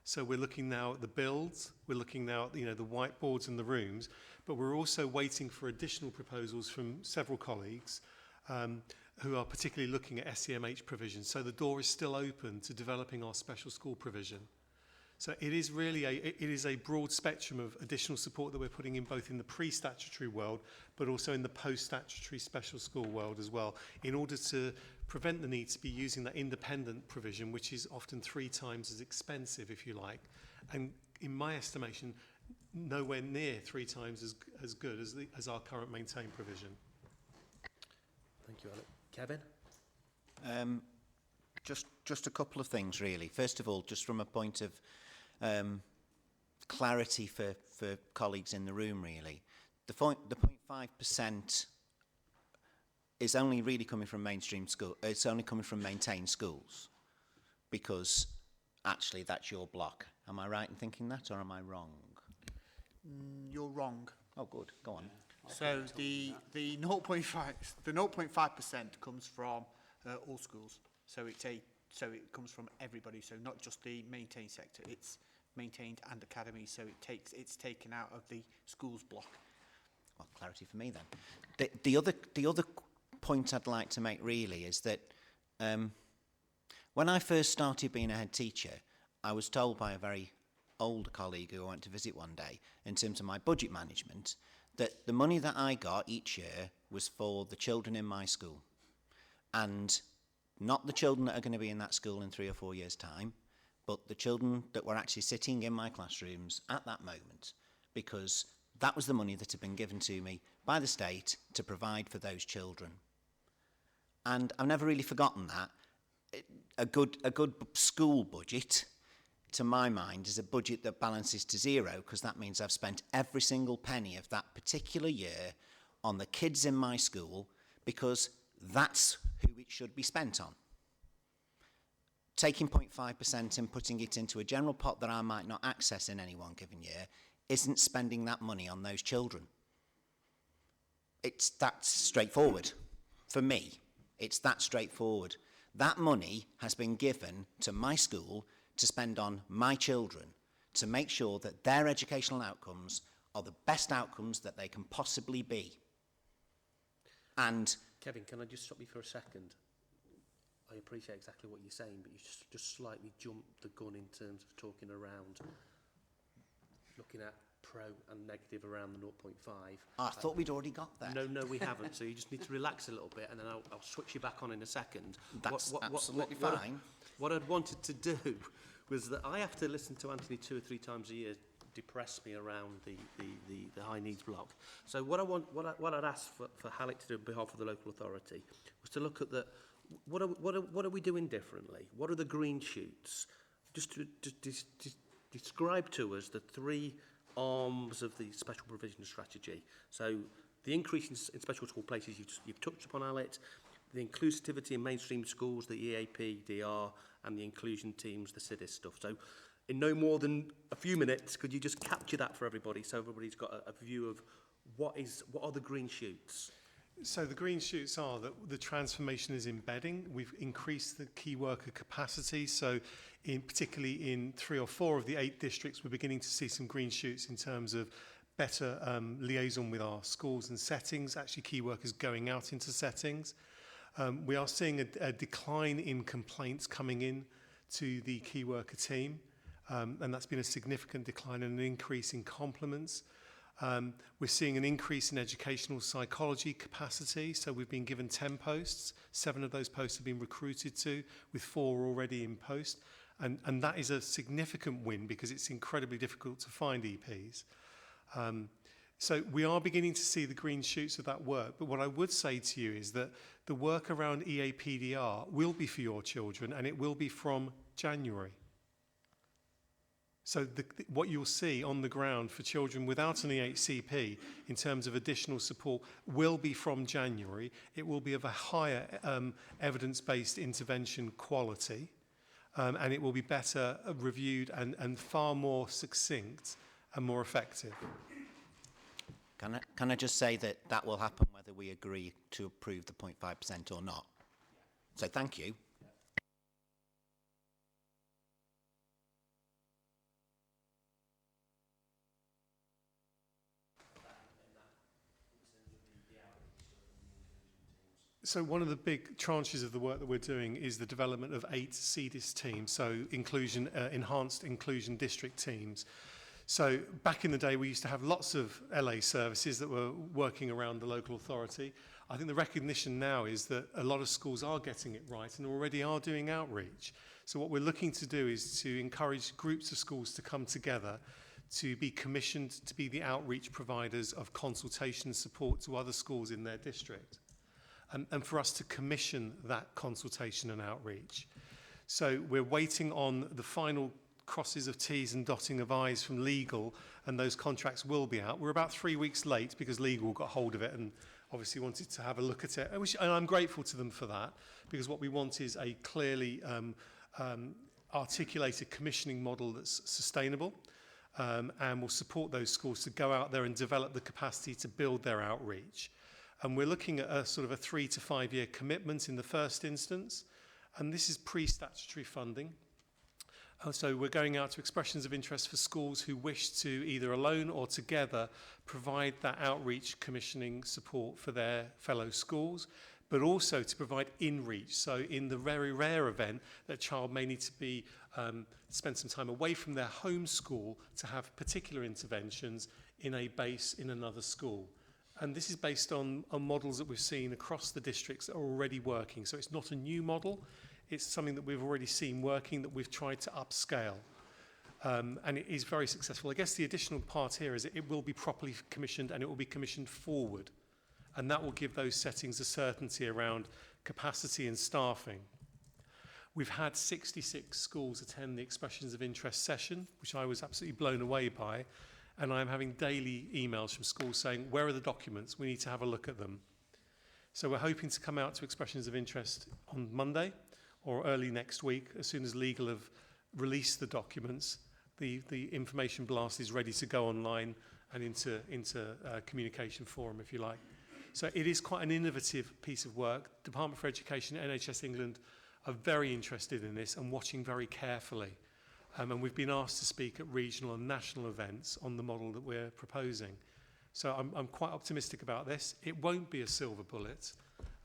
So we're looking now at the builds, we're looking now at the whiteboards and the rooms, but we're also waiting for additional proposals from several colleagues who are particularly looking at SEMH provision. So the door is still open to developing our special school provision. So it is really a broad spectrum of additional support that we're putting in both in the pre-statutory world, but also in the post-statutory special school world as well, in order to prevent the need to be using that independent provision, which is often 3 times as expensive, if you like, and in my estimation, nowhere near 3 times as good as our current maintained provision. Thank you, Alec. Kevin? Just a couple of things, really. First of all, just from a point of clarity for colleagues in the room, really. The 0.5% is only really coming from mainstream school. It's only coming from maintained schools, because actually that's your block. Am I right in thinking that, or am I wrong? You're wrong. Oh, good. Go on. So the 0.5% comes from all schools. So it comes from everybody. So not just the maintained sector. It's maintained and academy. So it's taken out of the schools block. Well, clarity for me then. The other point I'd like to make really is that when I first started being a head teacher, I was told by a very old colleague who I went to visit one day, in terms of my budget management, that the money that I got each year was for the children in my school, and not the children that are going to be in that school in 3 or 4 years' time, but the children that were actually sitting in my classrooms at that moment, because that was the money that had been given to me by the state to provide for those children. And I've never really forgotten that. A good school budget, to my mind, is a budget that balances to 0, because that means I've spent every single penny of that particular year on the kids in my school, because that's who it should be spent on. Taking 0.5% and putting it into a general pot that I might not access in any one given year isn't spending that money on those children. It's that straightforward. For me, it's that straightforward. That money has been given to my school to spend on my children, to make sure that their educational outcomes are the best outcomes that they can possibly be. And Kevin, can I just stop you for a second? I appreciate exactly what you're saying, but you just slightly jumped the gun in terms of talking around, looking at pro and negative around the 0.5. I thought we'd already got there. No, we haven't. So you just need to relax a little bit, and then I'll switch you back on in a second. That's absolutely fine. What I'd wanted to do was that I have to listen to Anthony 2 or 3 times a year depress me around the high needs block. So what I'd asked for Halleck to do on behalf of the local authority was to look at what are we doing differently? What are the green shoots? Just to describe to us the 3 arms of the special provision strategy. So the increase in special school places you've touched upon, Alec, the inclusivity in mainstream schools, the EAP, DR, and the inclusion teams, the CIDIS stuff. So in no more than a few minutes, could you just capture that for everybody so everybody's got a view of what are the green shoots? So the green shoots are that the transformation is embedding. We've increased the key worker capacity. So particularly in 3 or 4 of the 8 districts, we're beginning to see some green shoots in terms of better liaison with our schools and settings, actually key workers going out into settings. We are seeing a decline in complaints coming in to the key worker team, and that's been a significant decline and an increase in compliments. We're seeing an increase in educational psychology capacity. So we've been given 10 posts. 7 of those posts have been recruited to, with 4 already in post. And that is a significant win because it's incredibly difficult to find EPs. So we are beginning to see the green shoots of that work. But what I would say to you is that the work around EAPDR will be for your children, and it will be from January. So what you'll see on the ground for children without an EHCP in terms of additional support will be from January. It will be of a higher evidence-based intervention quality, and it will be better reviewed and far more succinct and more effective. Can I just say that that will happen whether we agree to approve the 0.5% or not? So thank you. So one of the big tranches of the work that we're doing is the development of 8 CDIS teams, so enhanced inclusion district teams. So back in the day, we used to have lots of LA services that were working around the local authority. I think the recognition now is that a lot of schools are getting it right and already are doing outreach. So what we're looking to do is to encourage groups of schools to come together to be commissioned to be the outreach providers of consultation and support to other schools in their district. And for us to commission that consultation and outreach. So we're waiting on the final crosses of T's and dotting of I's from legal, and those contracts will be out. We're about 3 weeks late because legal got hold of it and obviously wanted to have a look at it. And I'm grateful to them for that, because what we want is a clearly articulated commissioning model that's sustainable, and will support those schools to go out there and develop the capacity to build their outreach. And we're looking at a sort of a 3 to 5 year commitment in the first instance. And this is pre-statutory funding. So we're going out to expressions of interest for schools who wish to either alone or together provide that outreach commissioning support for their fellow schools, but also to provide in-reach. So in the very rare event that a child may need to be spend some time away from their home school to have particular interventions in a base in another school. And this is based on models that we've seen across the districts that are already working. So it's not a new model. It's something that we've already seen working that we've tried to upscale. And it is very successful. I guess the additional part here is that it will be properly commissioned and it will be commissioned forward. And that will give those settings a certainty around capacity and staffing. We've had 66 schools attend the expressions of interest session, which I was absolutely blown away by. And I'm having daily emails from schools saying, where are the documents? We need to have a look at them. So we're hoping to come out to expressions of interest on Monday or early next week. As soon as legal have released the documents, the information blast is ready to go online and into communication forum, if you like. So it is quite an innovative piece of work. Department for Education and NHS England are very interested in this and watching very carefully. And we've been asked to speak at regional and national events on the model that we're proposing. So I'm quite optimistic about this. It won't be a silver bullet.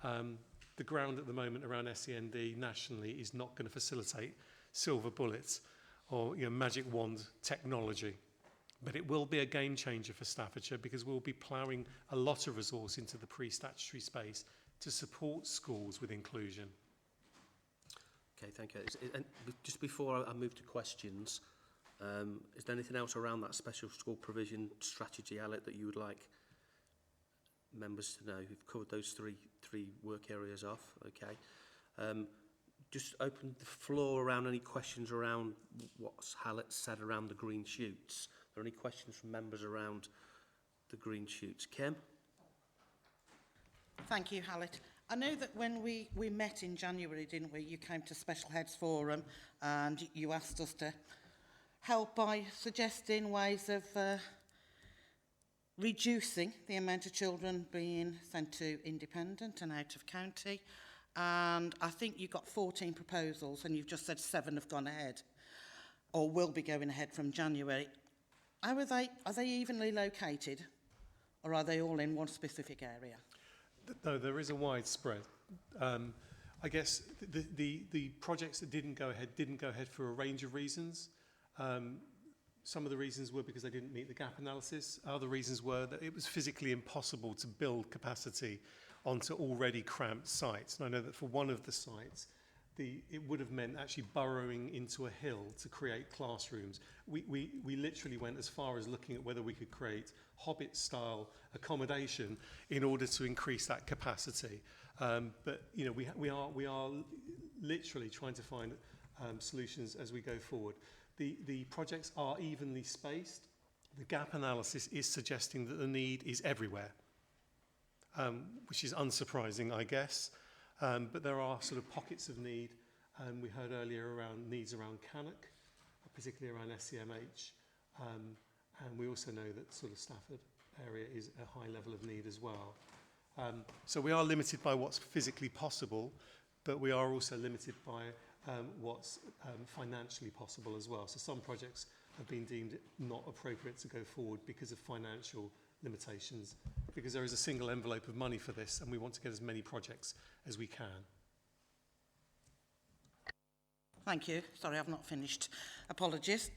The ground at the moment around SEND nationally is not going to facilitate silver bullets or magic wand technology. But it will be a game changer for Staffordshire because we'll be ploughing a lot of resource into the pre-statutory space to support schools with inclusion. Okay, thank you. And just before I move to questions, is there anything else around that special school provision strategy, Alec, that you would like members to know? We've covered those three work areas off. Okay. Just open the floor around any questions around what Hallett said around the green shoots. Are there any questions from members around the green shoots? Kim? Thank you, Hallett. I know that when we met in January, didn't we, you came to Special Heads Forum and you asked us to help by suggesting ways of reducing the amount of children being sent to independent and out of county. And I think you got 14 proposals and you've just said 7 have gone ahead or will be going ahead from January. How are they evenly located or are they all in one specific area? No, there is a wide spread. I guess the projects that didn't go ahead for a range of reasons. Some of the reasons were because they didn't meet the gap analysis. Other reasons were that it was physically impossible to build capacity onto already cramped sites. And I know that for one of the sites, it would have meant actually burrowing into a hill to create classrooms. We literally went as far as looking at whether we could create Hobbit-style accommodation in order to increase that capacity. But you know, we are literally trying to find solutions as we go forward. The projects are evenly spaced. The gap analysis is suggesting that the need is everywhere, which is unsurprising, I guess. But there are sort of pockets of need. We heard earlier around needs around Cannock, particularly around SEMH. And we also know that sort of Stafford area is a high level of need as well. So we are limited by what's physically possible, but we are also limited by what's financially possible as well. So some projects have been deemed not appropriate to go forward because of financial limitations, because there is a single envelope of money for this and we want to get as many projects as we can. Thank you. Sorry, I've not finished. Apologies.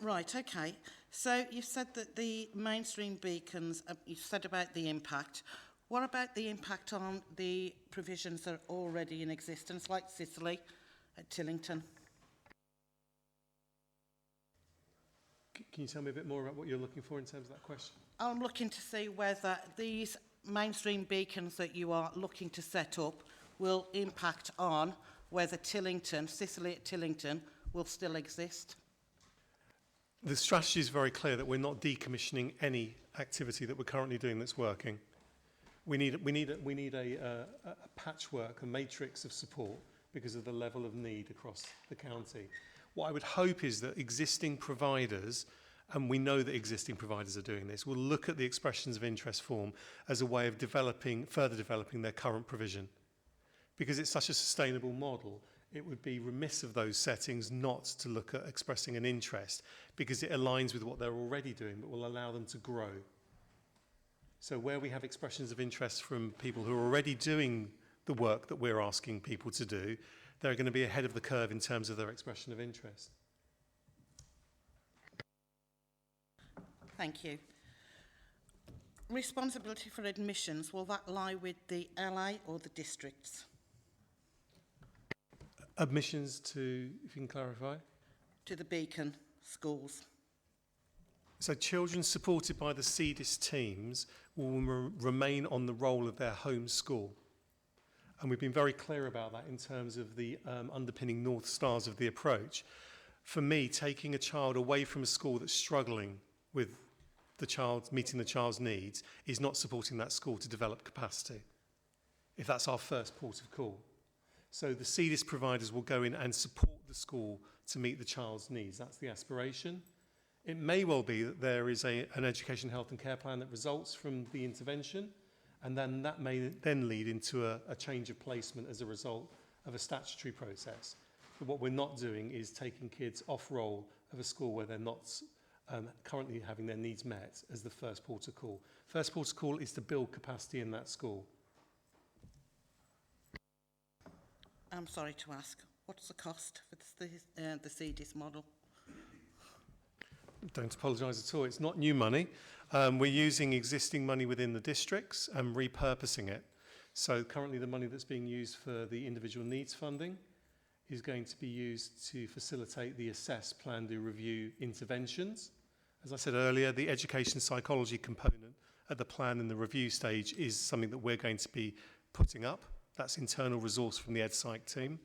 Right, okay. So you said that the mainstream beacons, you said about the impact. What about the impact on the provisions that are already in existence, like Sicily at Tillington? Can you tell me a bit more about what you're looking for in terms of that question? I'm looking to see whether these mainstream beacons that you are looking to set up will impact on whether Tillington, Sicily at Tillington, will still exist. The strategy is very clear that we're not decommissioning any activity that we're currently doing that's working. We need a patchwork, a matrix of support because of the level of need across the county. What I would hope is that existing providers, and we know that existing providers are doing this, will look at the expressions of interest form as a way of further developing their current provision. Because it's such a sustainable model, it would be remiss of those settings not to look at expressing an interest, because it aligns with what they're already doing, but will allow them to grow. So where we have expressions of interest from people who are already doing the work that we're asking people to do, they're going to be ahead of the curve in terms of their expression of interest. Thank you. Responsibility for admissions, will that lie with the LA or the districts? Admissions to, if you can clarify? To the Beacon schools. So children supported by the CDIS teams will remain on the role of their home school. And we've been very clear about that in terms of the underpinning North Stars of the approach. For me, taking a child away from a school that's struggling with the child, meeting the child's needs, is not supporting that school to develop capacity, if that's our first port of call. So the CDIS providers will go in and support the school to meet the child's needs. That's the aspiration. It may well be that there is an education, health and care plan that results from the intervention, and then that may then lead into a change of placement as a result of a statutory process. But what we're not doing is taking kids off roll of a school where they're not currently having their needs met as the first port of call. First port of call is to build capacity in that school. I'm sorry to ask, what's the cost for the CDIS model? Don't apologise at all. It's not new money. We're using existing money within the districts and repurposing it. So currently the money that's being used for the individual needs funding is going to be used to facilitate the assess, plan, do, review interventions. As I said earlier, the education psychology component at the plan and the review stage is something that we're going to be putting up. That's internal resource from the EdPsych team.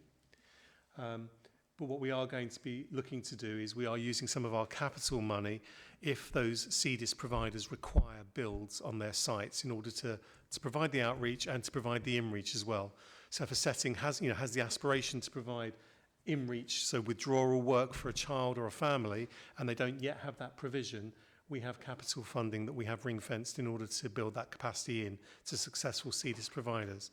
But what we are going to be looking to do is we are using some of our capital money if those CDIS providers require builds on their sites in order to provide the outreach and to provide the in-reach as well. So if a setting has the aspiration to provide in-reach, so withdrawal work for a child or a family, and they don't yet have that provision, we have capital funding that we have ring-fenced in order to build that capacity in to successful CDIS providers.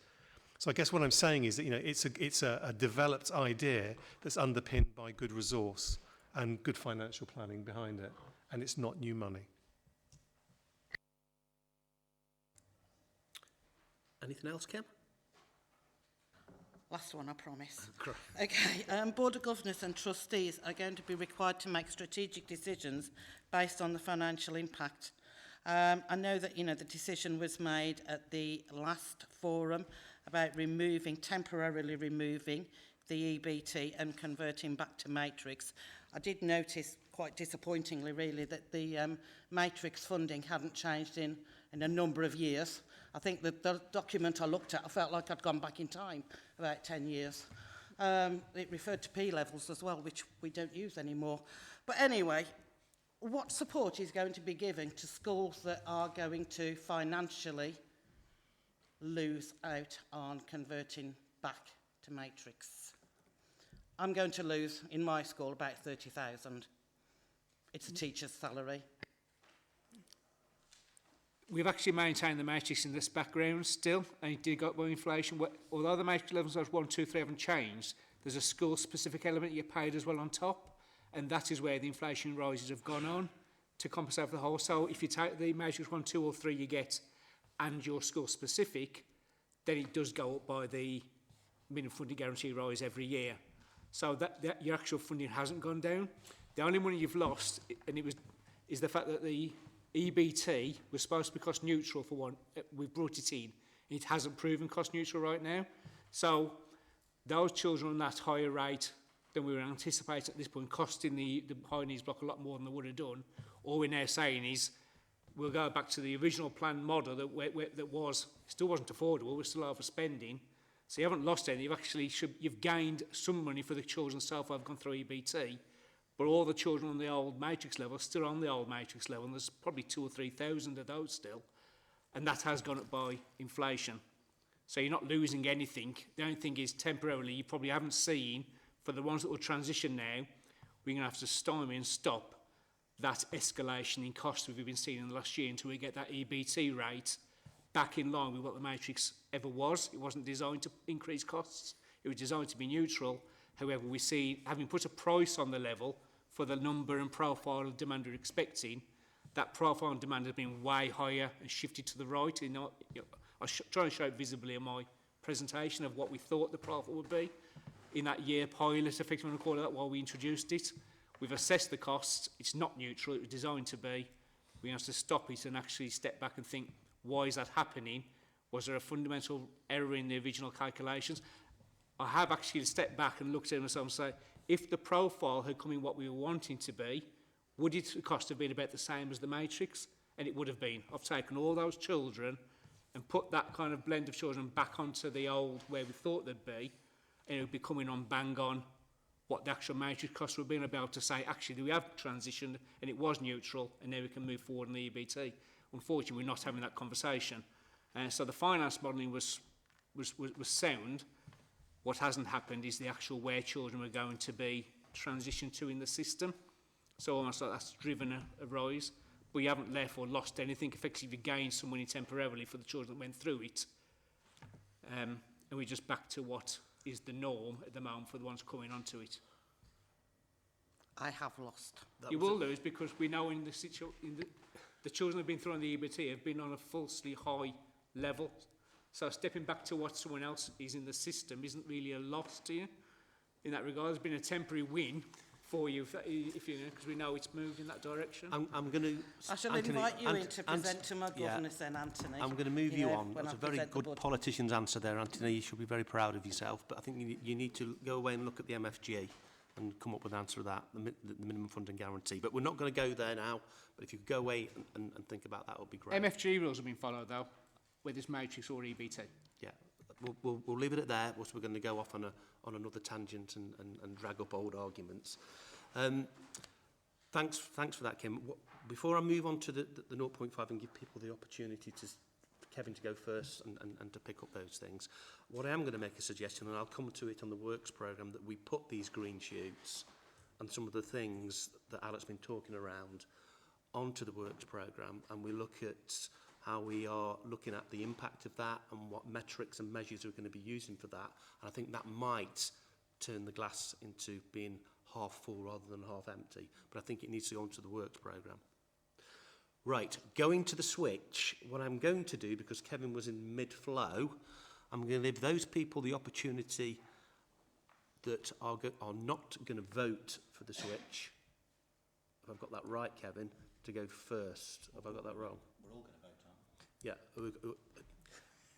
So I guess what I'm saying is that it's a developed idea that's underpinned by good resource and good financial planning behind it, and it's not new money. Anything else, Kim? Last one, I promise. Okay, Board of Governors and Trustees are going to be required to make strategic decisions based on the financial impact. I know that, the decision was made at the last forum about temporarily removing the EBT and converting back to matrix. I did notice, quite disappointingly really, that the matrix funding hadn't changed in a number of years. I think that the document I looked at, I felt like I'd gone back in time about 10 years. It referred to P levels as well, which we don't use anymore. But anyway, what support is going to be given to schools that are going to financially lose out on converting back to matrix? I'm going to lose, in my school, about 30,000. It's a teacher's salary. We've actually maintained the matrix in this background still, and it did go up by inflation. Although the matrix levels of 1, 2, 3 haven't changed, there's a school-specific element you get paid as well on top, and that is where the inflation rises have gone on to compensate for the whole. So if you take the matrix 1, 2 or 3 you get and your school-specific, then it does go up by the minimum funding guarantee rise every year. So that your actual funding hasn't gone down. The only money you've lost, is the fact that the EBT was supposed to be cost neutral for one. We've brought it in. It hasn't proven cost neutral right now. So those children on that higher rate than we were anticipating at this point, costing the high needs block a lot more than they would have done. All we're now saying is we'll go back to the original planned model that still wasn't affordable. We're still overspending. So you haven't lost any. You've gained some money for the children so far have gone through EBT. But all the children on the old matrix level are still on the old matrix level, and there's probably 2,000 or 3,000 of those still, and that has gone up by inflation. So you're not losing anything. The only thing is temporarily you probably haven't seen, for the ones that will transition now, we're going to have to stymie and stop that escalation in costs we've been seeing in the last year until we get that EBT rate back in line with what the matrix ever was. It wasn't designed to increase costs. It was designed to be neutral. However, we see, having put a price on the level for the number and profile of demand we're expecting, that profile and demand has been way higher and shifted to the right. I try and show it visibly in my presentation of what we thought the profile would be in that year pilot, effectively, I'm going to call it that, while we introduced it. We've assessed the costs. It's not neutral. It was designed to be. We have to stop it and actually step back and think, why is that happening? Was there a fundamental error in the original calculations? I have actually stepped back and looked at myself and say, if the profile had come in what we were wanting to be, would it cost have been about the same as the matrix? And it would have been. I've taken all those children and put that kind of blend of children back onto the old where we thought they'd be, and it would be coming on bang on what the actual matrix cost would be, and be able to say, actually, we have transitioned and it was neutral, and now we can move forward in the EBT. Unfortunately, we're not having that conversation. So the finance modelling was sound. What hasn't happened is the actual where children are going to be transitioned to in the system. So almost like that's driven a rise. But you haven't therefore lost anything. Effectively, you gained some money temporarily for the children that went through it. And we're just back to what is the norm at the moment for the ones coming onto it. I have lost. You will lose, because we know in the situation, the children who have been through on the EBT have been on a falsely high level. So stepping back to what someone else is in the system isn't really a loss to you. In that regard, there's been a temporary win for you, if you know, because we know it's moved in that direction. I'm going to... I shall invite you in to present to my governors then, Anthony. I'm going to move you on. That's a very good politician's answer there, Anthony. You should be very proud of yourself. But I think you need to go away and look at the MFG and come up with an answer to that, the minimum funding guarantee. But we're not going to go there now. But if you could go away and think about that, it would be great. MFG rules have been followed, though, whether it's matrix or EBT. Yeah, we'll leave it at there, whilst we're going to go off on another tangent and drag up old arguments. Thanks for that, Kim. Before I move on to the 0.5 and give people the opportunity for Kevin to go first and to pick up those things, what I am going to make a suggestion, and I'll come to it on the works programme, that we put these green shoots and some of the things that Alec's been talking around onto the works programme, and we look at how we are looking at the impact of that and what metrics and measures we're going to be using for that. And I think that might turn the glass into being half full rather than half empty. But I think it needs to go onto the works programme. Right, going to the switch, what I'm going to do, because Kevin was in mid-flow, I'm going to give those people the opportunity that are not going to vote for the switch. If I've got that right, Kevin, to go first. Have I got that wrong? We're all going to vote, aren't we? Yeah.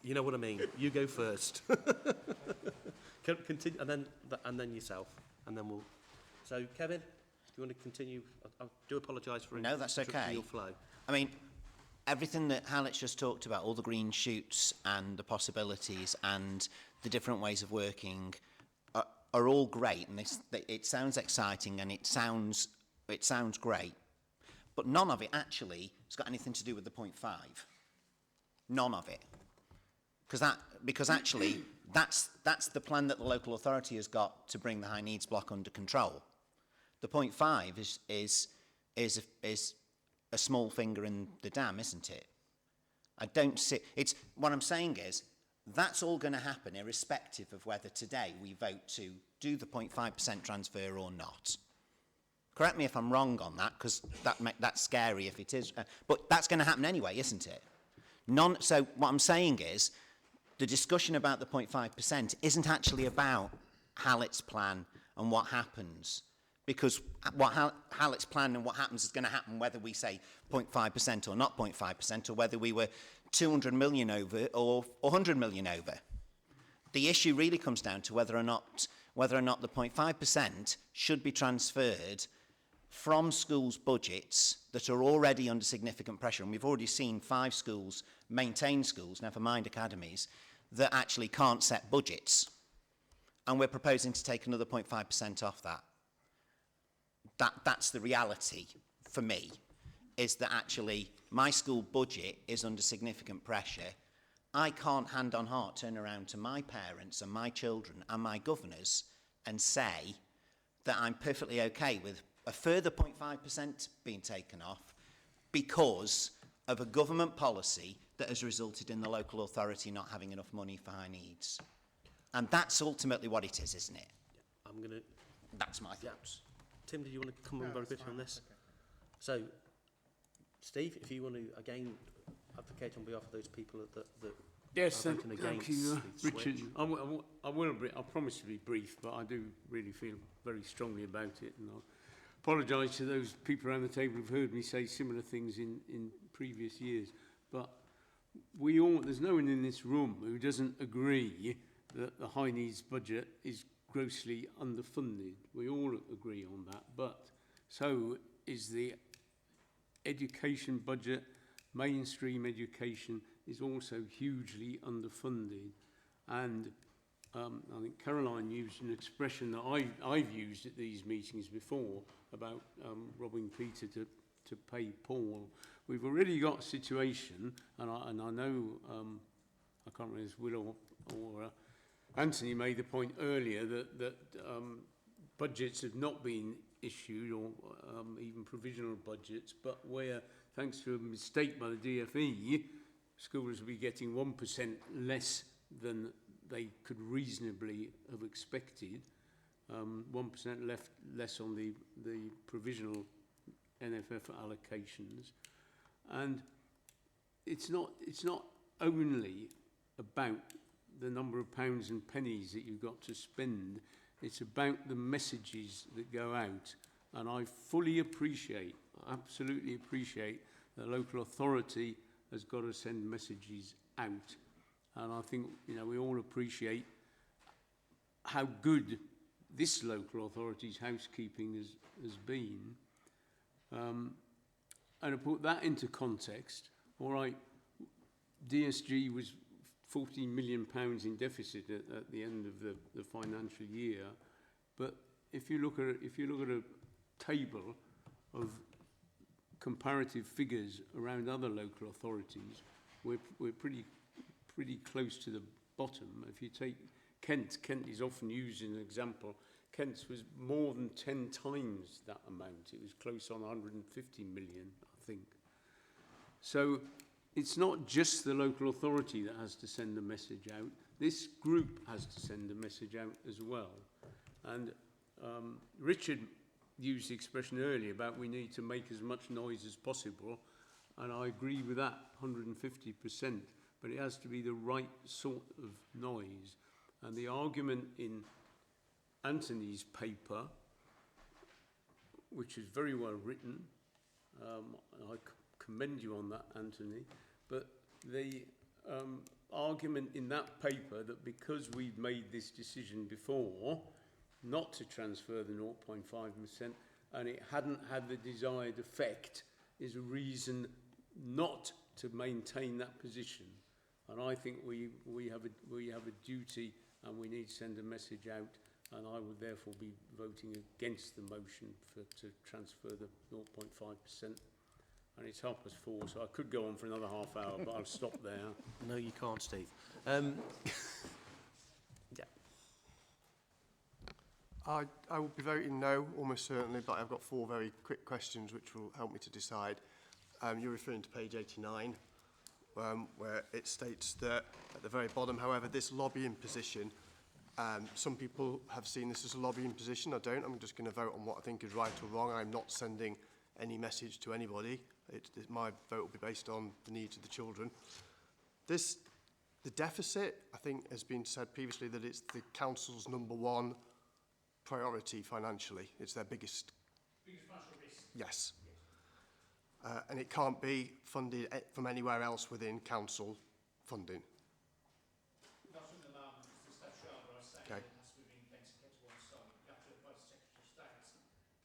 You know what I mean. You go first. Continue, and then yourself, and then we'll. So, Kevin, do you want to continue? I do apologise for No, that's interrupting okay. your flow. I mean, everything that Hallett's just talked about, all the green shoots and the possibilities and the different ways of working, are all great, and it sounds exciting and it sounds great, but none of it actually has got anything to do with the 0.5. None of it, because actually that's the plan that the local authority has got to bring the high needs block under control. The 0.5 is a small finger in the dam, isn't it? I don't see it's. What I'm saying is that's all going to happen irrespective of whether today we vote to do the 0.5% transfer or not. Correct me if I'm wrong on that, because that's scary if it is. But that's going to happen anyway, isn't it? So what I'm saying is the discussion about the 0.5% isn't actually about Hallett's plan and what happens. Because what Hallett's plan and what happens is going to happen whether we say 0.5% or not 0.5%, or whether we were 200 million over or 100 million over. The issue really comes down to whether or not the 0.5% should be transferred from schools' budgets that are already under significant pressure. And we've already seen 5 schools, maintained schools, never mind academies, that actually can't set budgets. And we're proposing to take another 0.5% off that. That's the reality for me, is that actually my school budget is under significant pressure. I can't hand on heart turn around to my parents and my children and my governors and say that I'm perfectly okay with a further 0.5% being taken off because of a government policy that has resulted in the local authority not having enough money for high needs. And that's ultimately what it is, isn't it? Yeah, that's my thoughts. Tim, did you want to come on very quickly on this? Okay. So, Steve, if you want to again advocate on behalf of those people that yes, are voting against thank you, the Richard. switch. I promise to be brief, but I do really feel very strongly about it, and I apologise to those people around the table who've heard me say similar things in previous years. But there's no one in this room who doesn't agree that the high needs budget is grossly underfunded. We all agree on that, but so is the education budget. Mainstream education is also hugely underfunded, and I think Caroline used an expression that I've used at these meetings before about robbing Peter to pay Paul. We've already got a situation, and I know I can't remember if it's Will or Anthony made the point earlier that budgets have not been issued, or even provisional budgets, but where, thanks to a mistake by the DfE, schools will be getting 1% less than they could reasonably have expected, 1% less on the provisional NFF allocations. And it's not only about the number of pounds and pennies that you've got to spend, it's about the messages that go out. And I fully appreciate, absolutely appreciate, that local authority has got to send messages out. And I think, we all appreciate how good this local authority's housekeeping has been. And to put that into context, all right, DSG was £14 million in deficit at the end of the financial year, but if you look at a table of comparative figures around other local authorities, we're pretty close to the bottom. If you take Kent is often used as an example. Kent's was more than 10 times that amount. It was close on 150 million, I think. So it's not just the local authority that has to send a message out. This group has to send a message out as well. And Richard used the expression earlier about we need to make as much noise as possible, and I agree with that 150%. but it has to be the right sort of noise. And the argument in Anthony's paper, which is very well written, I commend you on that, Anthony, but the argument in that paper that because we've made this decision before not to transfer the 0.5% and it hadn't had the desired effect is a reason not to maintain that position. And I think we have a duty and we need to send a message out, and I would therefore be voting against the motion to transfer the 0.5%. And it's 4:30, so I could go on for another half hour, but I'll stop there. No, you can't, Steve. Yeah. I will be voting no, almost certainly, but I've got 4 very quick questions which will help me to decide. You're referring to page 89, where it states that at the very bottom, however, this lobbying position, some people have seen this as a lobbying position. I don't. I'm just going to vote on what I think is right or wrong. I'm not sending any message to anybody. My vote will be based on the needs of the children. The deficit, I think, has been said previously that it's the council's #1 priority financially. It's their biggest financial risk. Yes. And it can't be funded from anywhere else within council funding. Not from the moment, because the Staff Charter are saying Okay. it has to be ring-fenced and kept to one side. You have to apply to Secretary of State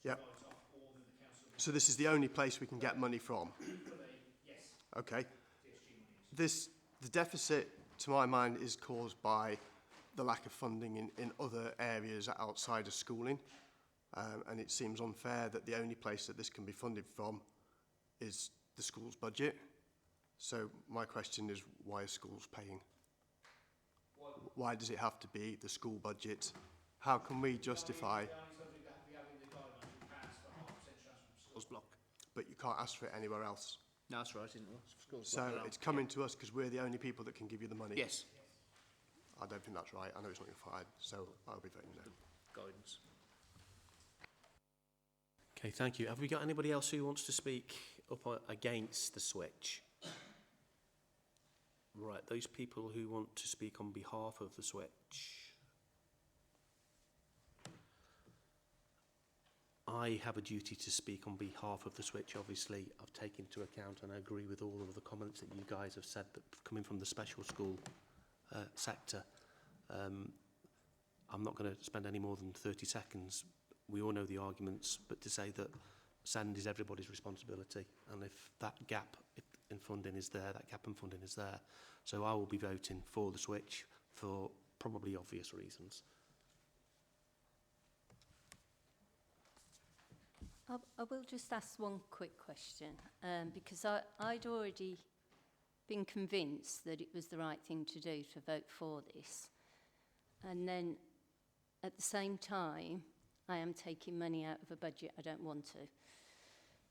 to Yep. write off all that the council... So this is the only place we can get money from? Equally, yes. Okay. DSG money. The deficit, to my mind, is caused by the lack of funding in other areas outside of schooling. And it seems unfair that the only place that this can be funded from is the school's budget. So my question is, why are schools paying? Why does it have to be the school budget? How can we justify... Block. But you can't ask for it anywhere else. No, that's right, isn't it? Schools So block it's coming to us because we're the only people that can give you the money. Yes. I don't think that's right. I know it's not your fault, so I'll be voting no. Guidance. Okay, thank you. Have we got anybody else who wants to speak up against the switch? Right, those people who want to speak on behalf of the switch. I have a duty to speak on behalf of the switch, obviously. I've taken into account and I agree with all of the comments that you guys have said that coming from the special school sector. I'm not going to spend any more than 30 seconds. We all know the arguments, but to say that SEND is everybody's responsibility, and if that gap in funding is there, that gap in funding is there. So I will be voting for the switch for probably obvious reasons. I will just ask one quick question, because I'd already been convinced that it was the right thing to do to vote for this. And then at the same time, I am taking money out of a budget I don't want to.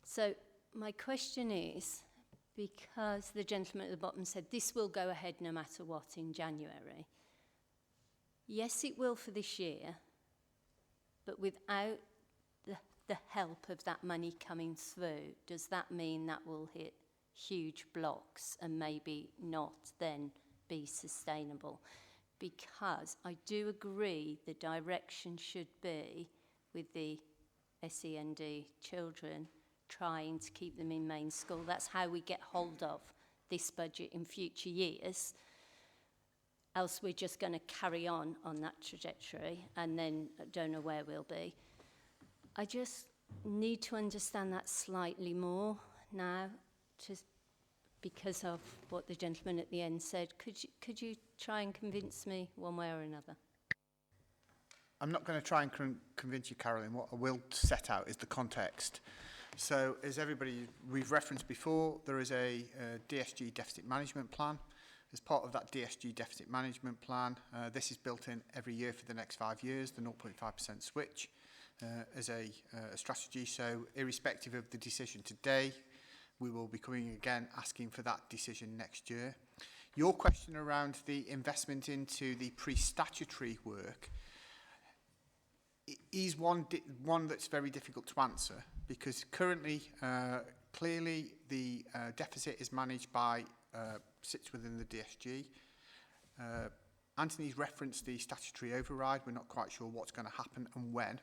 So my question is, because the gentleman at the bottom said this will go ahead no matter what in January, yes, it will for this year, but without the help of that money coming through, does that mean that will hit huge blocks and maybe not then be sustainable? Because I do agree the direction should be with the SEND children, trying to keep them in main school. That's how we get hold of this budget in future years. Else we're just going to carry on that trajectory and then I don't know where we'll be. I just need to understand that slightly more now, because of what the gentleman at the end said. Could you try and convince me one way or another? I'm not going to try and convince you, Carolyn. What I will set out is the context. So, as we've referenced before, there is a DSG deficit management plan. As part of that DSG deficit management plan, this is built in every year for the next 5 years, the 0.5% switch as a strategy. So, irrespective of the decision today, we will be coming again asking for that decision next year. Your question around the investment into the pre-statutory work is one that's very difficult to answer, because currently, clearly, the deficit is managed by sits within the DSG. Anthony's referenced the statutory override. We're not quite sure what's going to happen and when.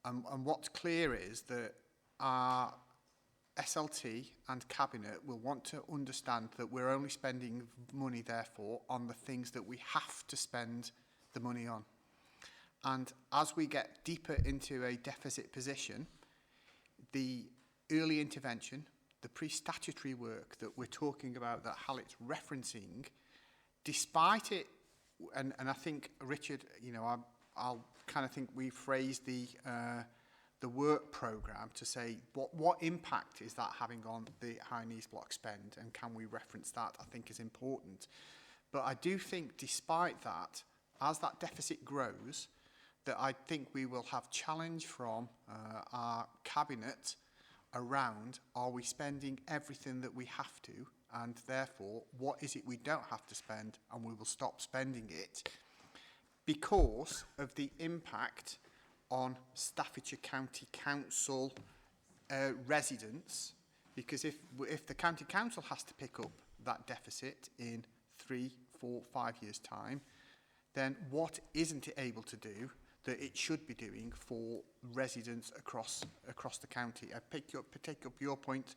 And what's clear is that our SLT and Cabinet will want to understand that we're only spending money, therefore, on the things that we have to spend the money on. And as we get deeper into a deficit position, the early intervention, the pre-statutory work that we're talking about, that Hallett's referencing, despite it, and I think, Richard, you know, I'll kind of think we phrased the work programme to say what impact is that having on the high needs block spend, and can we reference that, I think is important. But I do think despite that, as that deficit grows, that I think we will have challenge from our Cabinet around, are we spending everything that we have to, and therefore what is it we don't have to spend, and we will stop spending it because of the impact on Staffordshire County Council residents. Because if the County Council has to pick up that deficit in 3, 4, 5 years' time, then what isn't it able to do that it should be doing for residents across the county? I take up your point,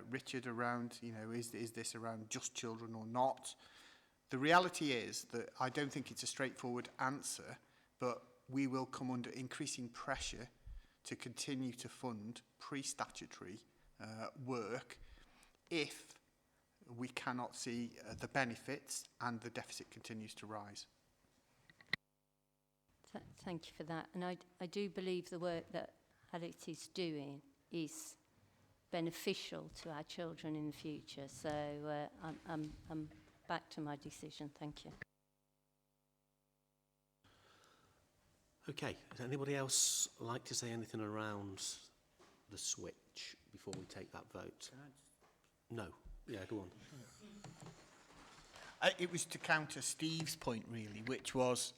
Richard, around, you know, is this around just children or not? The reality is that I don't think it's a straightforward answer, but we will come under increasing pressure to continue to fund pre-statutory work if we cannot see the benefits and the deficit continues to rise. Thank you for that. And I do believe the work that Hallett is doing is beneficial to our children in the future. So I'm back to my decision. Thank you. Okay, does anybody else like to say anything around the switch before we take that vote? No. Yeah, go on. It was to counter Steve's point, really, which was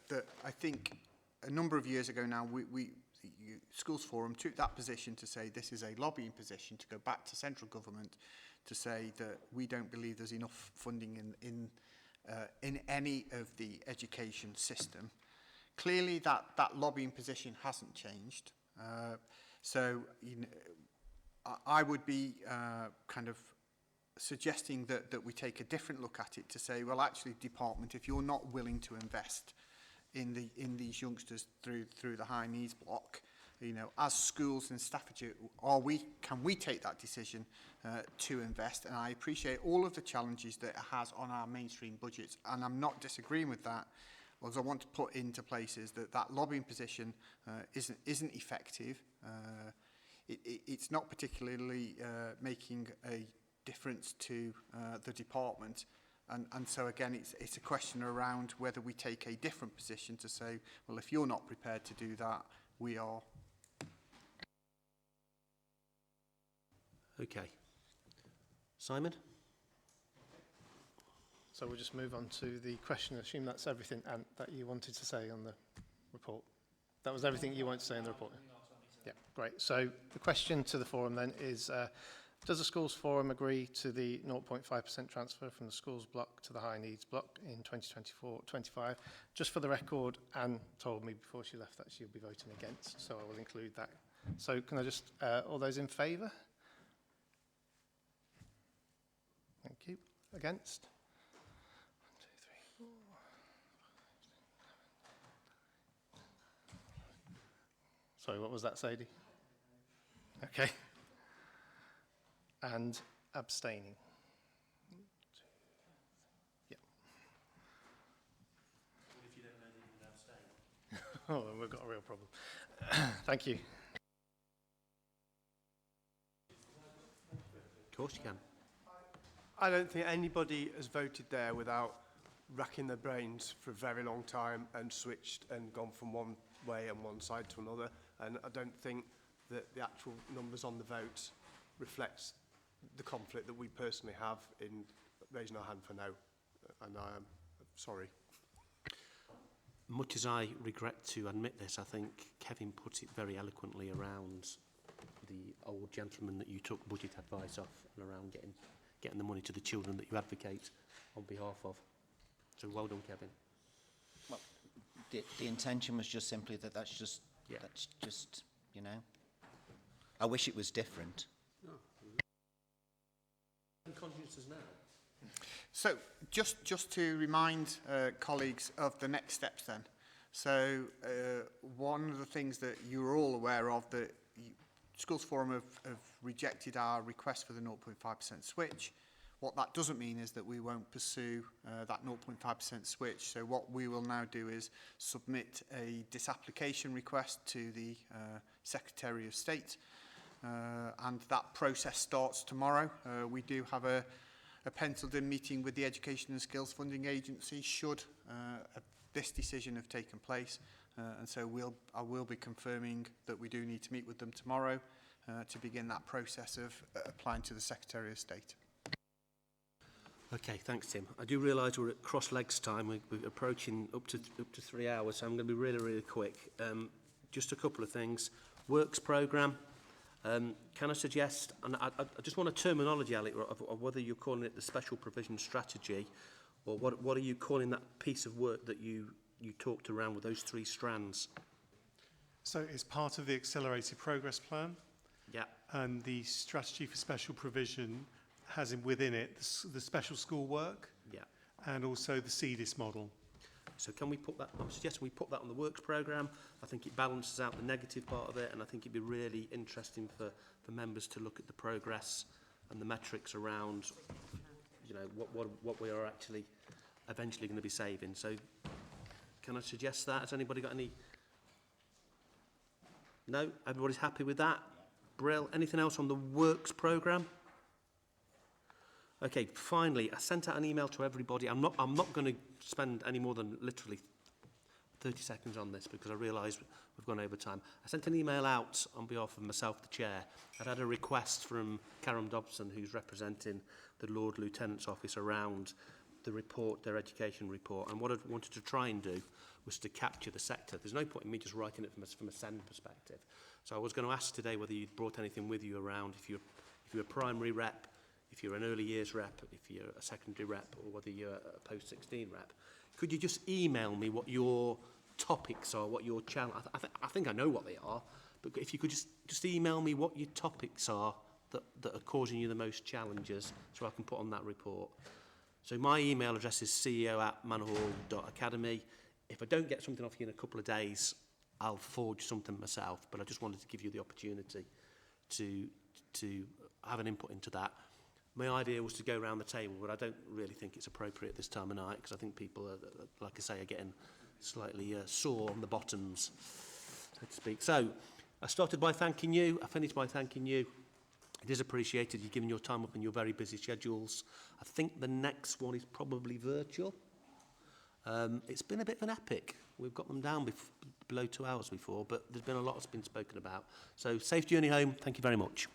that I think a number of years ago now, the Schools Forum took that position to say this is a lobbying position, to go back to central government to say that we don't believe there's enough funding in any of the education system. Clearly, that lobbying position hasn't changed. So, you know, I would be kind of suggesting that we take a different look at it to say, well, actually, department, if you're not willing to invest in these youngsters through the high needs block, you know, as schools in Staffordshire, can we take that decision to invest? And I appreciate all of the challenges that it has on our mainstream budgets, and I'm not disagreeing with that. What I want to put into place is that lobbying position isn't effective. It's not particularly making a difference to the department, and so again it's a question around whether we take a different position to say, well, if you're not prepared to do that, we are. Okay. Simon? So we'll just move on to the question. I assume that's everything that you wanted to say on the report. That was everything you wanted to say in the report? Yeah, great. So the question to the forum then is, does the Schools Forum agree to the 0.5% transfer from the schools block to the high needs block in 2024-25? Just for the record, Anne told me before she left that she'll be voting against, so I will include that. So can I just, all those in favour? Thank you. Against? 1, 2, 3, 4. Sorry, what was that, Sadie? Okay. And abstaining. Yeah. What if you don't know that you can abstain? Oh, then we've got a real problem. Thank you. Of course you can. I don't think anybody has voted there without racking their brains for a very long time and switched and gone from one way and one side to another. And I don't think that the actual numbers on the vote reflects the conflict that we personally have in raising our hand for no. And I am sorry. Much as I regret to admit this, I think Kevin put it very eloquently around the old gentleman that you took budget advice off and around getting the money to the children that you advocate on behalf of. So well done, Kevin. Well, the intention was just simply that's just, you know, I wish it was different. Consciences now. So just to remind colleagues of the next steps then. So one of the things that you're all aware of, that Schools Forum have rejected our request for the 0.5% switch. What that doesn't mean is that we won't pursue that 0.5% switch. So what we will now do is submit a disapplication request to the Secretary of State, and that process starts tomorrow. We do have a penciled-in meeting with the Education and Skills Funding Agency should this decision have taken place, and so I will be confirming that we do need to meet with them tomorrow to begin that process of applying to the Secretary of State. Okay, thanks, Tim. I do realise we're at cross legs time. We're approaching up to 3 hours, so I'm going to be really quick. Just a couple of things. Works programme. Can I suggest, and I just want a terminology, Ali, of whether you're calling it the special provision strategy, or what are you calling that piece of work that you talked around with those 3 strands? So it's part of the accelerated progress plan. Yeah. And the strategy for special provision has within it the special school work. Yeah. And also the CDIS model. So can we put that, I'm suggesting we put that on the works programme. I think it balances out the negative part of it, and I think it'd be really interesting for members to look at the progress and the metrics around, you know, what we are actually eventually going to be saving. So can I suggest that? Has anybody got any? No? Everybody's happy with that? Brill. Anything else on the works programme? Okay, finally, I sent out an email to everybody. I'm not going to spend any more than literally 30 seconds on this because I realise we've gone over time. I sent an email out on behalf of myself, the chair. I'd had a request from Karen Dobson, who's representing the Lord Lieutenant's office, around the report, their education report. And what I wanted to try and do was to capture the sector. There's no point in me just writing it from a SEND perspective. So I was going to ask today whether you'd brought anything with you around, if you're a primary rep, if you're an early years rep, if you're a secondary rep, or whether you're a post-16 rep. Could you just email me what your topics are, what your challenge... I think I know what they are, but if you could just email me what your topics are that are causing you the most challenges, so I can put on that report. So my email address is ceo@manhall.academy. If I don't get something off you in a couple of days, I'll forge something myself, but I just wanted to give you the opportunity to have an input into that. My idea was to go around the table, but I don't really think it's appropriate this time of night because I think people, are, like I say, are getting slightly sore on the bottoms, so to speak. So I started by thanking you. I finished by thanking you. It is appreciated you giving your time up in your very busy schedules. I think the next one is probably virtual. It's been a bit of an epic. We've got them down below 2 hours before, but there's been a lot that's been spoken about. So safe journey home. Thank you very much.